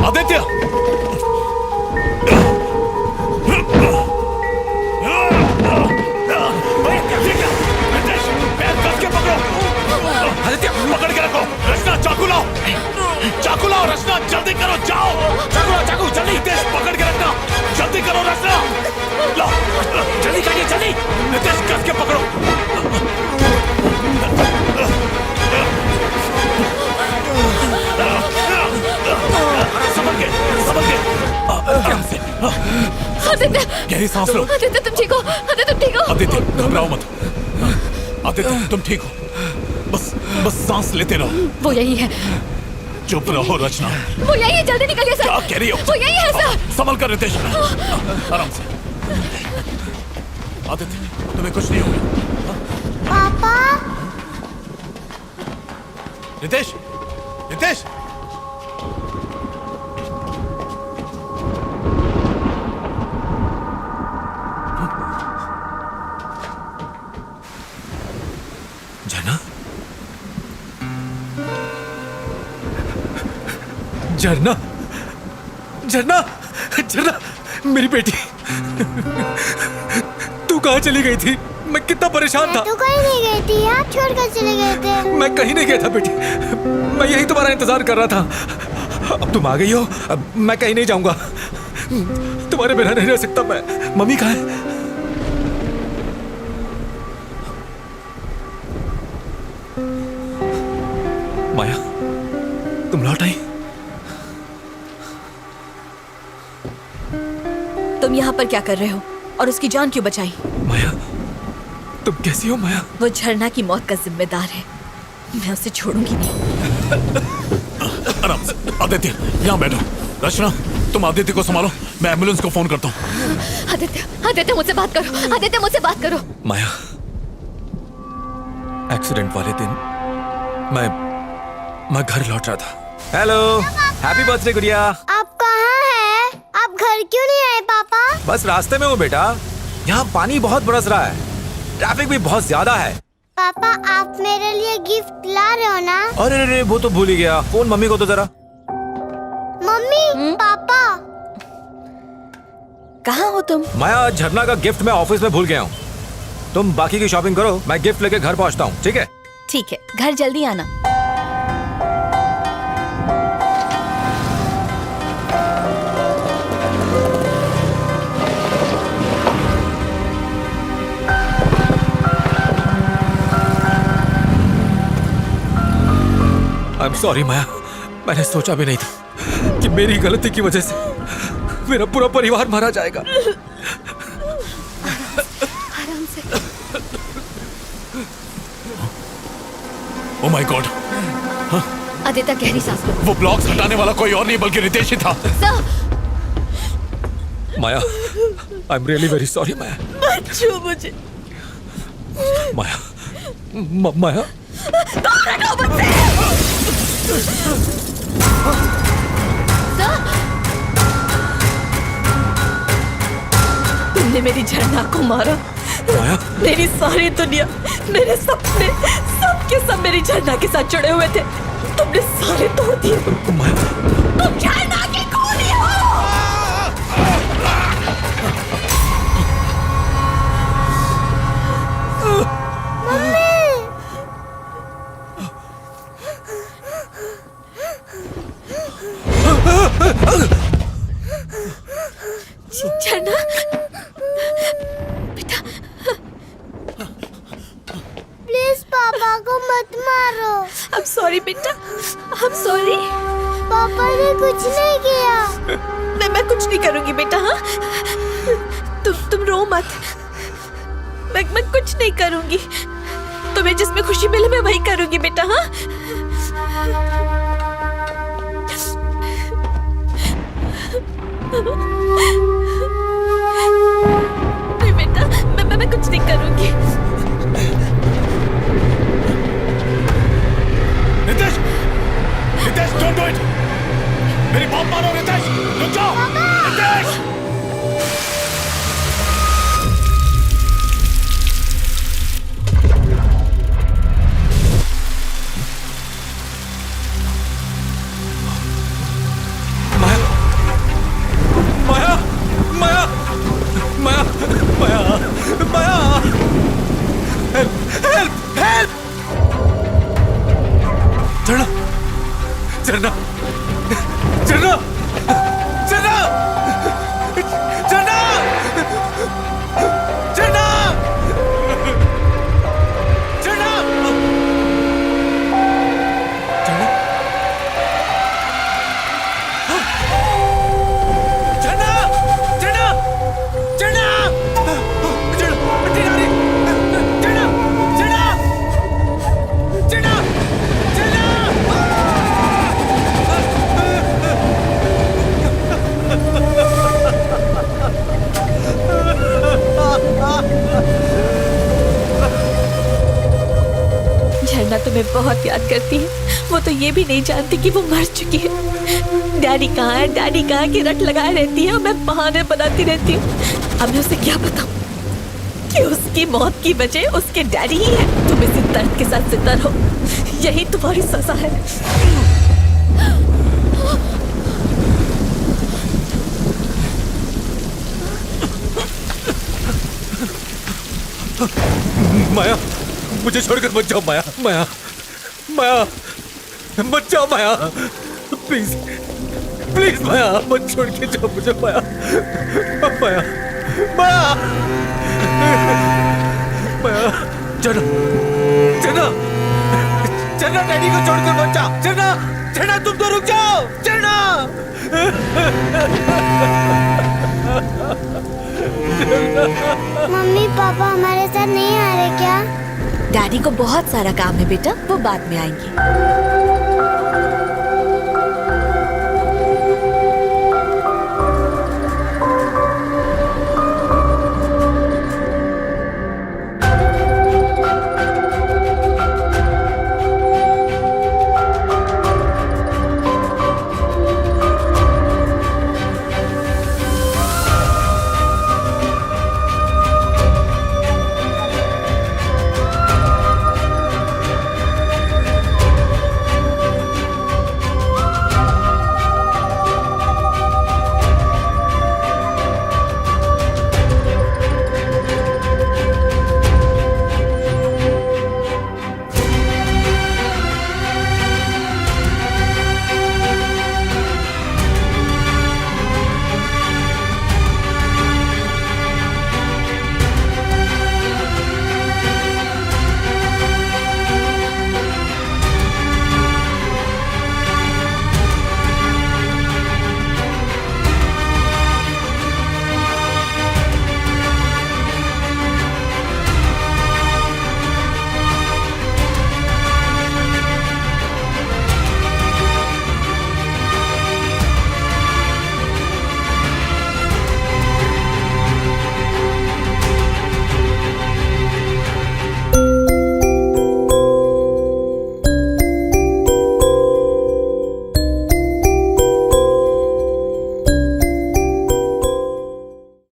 S14: आदित्य, आदित्य पकड़ के रखो। रचना चाकू लाओ, चाकू लाओ। रचना जल्दी करो, जाओ। चाकू लाओ, चाकू जल्दी। रितेश पकड़ के रखना, जल्दी करो। रचना लाओ, जल्दी काटिए, जल्दी। रितेश कस के पकड़ो। संभल के।
S2: आदित्य,
S14: गहरी सांस लो।
S2: आदित्य तुम ठीक हो? आदित्य तुम ठीक हो?
S14: आदित्य घबराओ मत। आदित्य तुम ठीक हो, बस सांस लेते रहो।
S2: वो यही है।
S14: चुप रहो रचना।
S2: वो यही है, जल्दी निकलिए सर।
S14: क्या कह रही हो?
S2: वो यही है सर।
S14: संभल कर रितेश, आराम से। आदित्य तुम्हें कुछ नहीं होगा।
S8: पापा।
S14: रितेश, रितेश।
S21: झरना,
S17: झरना, झरना, झरना, मेरी बेटी। तू कहाँ चली गई थी? मैं कितना परेशान था।
S8: तू कहीं नहीं गई थी, आप छोड़कर चले गए थे।
S17: मैं कहीं नहीं गया था बेटी, मैं यही तुम्हारा इंतजार कर रहा था। अब तुम आ गई हो, अब मैं कहीं नहीं जाऊंगा। तुम्हारे बिना नहीं रह सकता मैं। मम्मी कहाँ है? माया, तुम लौट आई?
S20: तुम यहाँ पर क्या कर रहे हो और उसकी जान क्यों बचाई?
S17: माया, तुम कैसी हो माया?
S20: वो झरना की मौत का जिम्मेदार है, मैं उसे छोड़ूंगी नहीं।
S14: आराम से। आदित्य यहाँ बैठो। रचना तुम आदित्य को संभालो, मैं एम्बुलेंस को फोन करता हूँ।
S2: आदित्य, आदित्य मुझसे बात करो। आदित्य मुझसे बात करो।
S21: माया, एक्सीडेंट वाले दिन मैं घर लौट रहा था।
S17: हेलो, हैप्पी बर्थडे गुड़िया।
S8: आप कहाँ हैं? आप घर क्यों नहीं आए पापा?
S17: बस रास्ते में हूँ बेटा, यहाँ पानी बहुत बरस रहा है, ट्रैफिक भी बहुत ज्यादा है।
S8: पापा आप मेरे लिए गिफ्ट ला रहे हो ना?
S17: अरे अरे वो तो भूल ही गया। फोन मम्मी को तो जरा।
S8: मम्मी, पापा
S20: कहाँ हो तुम?
S17: माया, झरना का गिफ्ट मैं ऑफिस में भूल गया हूँ। तुम बाकी की शॉपिंग करो, मैं गिफ्ट लेके घर पहुँचता हूँ, ठीक है?
S20: ठीक है, घर जल्दी आना।
S17: आई एम सॉरी माया, मैंने सोचा भी नहीं था कि मेरी गलती की वजह से मेरा पूरा परिवार मारा जाएगा।
S2: आराम से।
S14: Oh my God.
S2: आदित्य गहरी सांस लो।
S14: वो ब्लॉक्स हटाने वाला कोई और नहीं बल्कि रितेश ही था।
S17: Maya, I am really very sorry Maya.
S20: मत छू मुझे।
S17: माया, माया,
S1: कौन हटाओ मुझसे? तुमने मेरी झरना को मारा। मेरी सारी दुनिया, मेरे सपने, सब के सब मेरी झरना के साथ जुड़े हुए थे। तुमने सारे तोड़ दिए। तुम झरना की खूनी हो। झरना बेटा,
S8: प्लीज पापा को मत मारो।
S1: I'm sorry बेटा, I'm sorry।
S8: पापा ने कुछ नहीं किया।
S1: मैं कुछ नहीं करूंगी बेटा। हाँ, तुम रो मत। मैं कुछ नहीं करूंगी। तुम्हें जिसमें खुशी मिले मैं वही करूंगी बेटा। हाँ, नहीं बेटा, मैं कुछ नहीं करूंगी।
S14: Ritesh, Ritesh, don't do it। मेरी बात मानो रितेश, रुक जाओ। रितेश, माया, माया, माया, माया, माया, हेल्प, हेल्प, हेल्प। झरना, झरना, झरना, झरना, झरना, झरना, झरना,
S1: झरना तुम्हें बहुत याद करती है। वो तो ये भी नहीं जानती कि वो मर चुकी है। डैडी कहाँ है, डैडी कहाँ की रट लगाए रहती है और मैं बहाने बनाती रहती हूँ। अब मैं उसे क्या बताऊँ कि उसकी मौत की वजह उसके डैडी ही है। तुम इसी दर्द के साथ जिंदा रहो, यही तुम्हारी सजा है।
S14: माया, मुझे छोड़कर मत जाओ माया, माया, माया, मत जाओ माया, प्लीज, प्लीज माया, मत छोड़ के जाओ मुझे माया, माया, माया, माया, चलो, चलो, चलो, डैडी को छोड़कर मत जाओ, चलो, चलो, तुम तो रुक जाओ, चलो।
S8: मम्मी पापा हमारे साथ नहीं आ रहे क्या?
S1: डैडी को बहुत सारा काम है बेटा, वो बाद में आएंगे।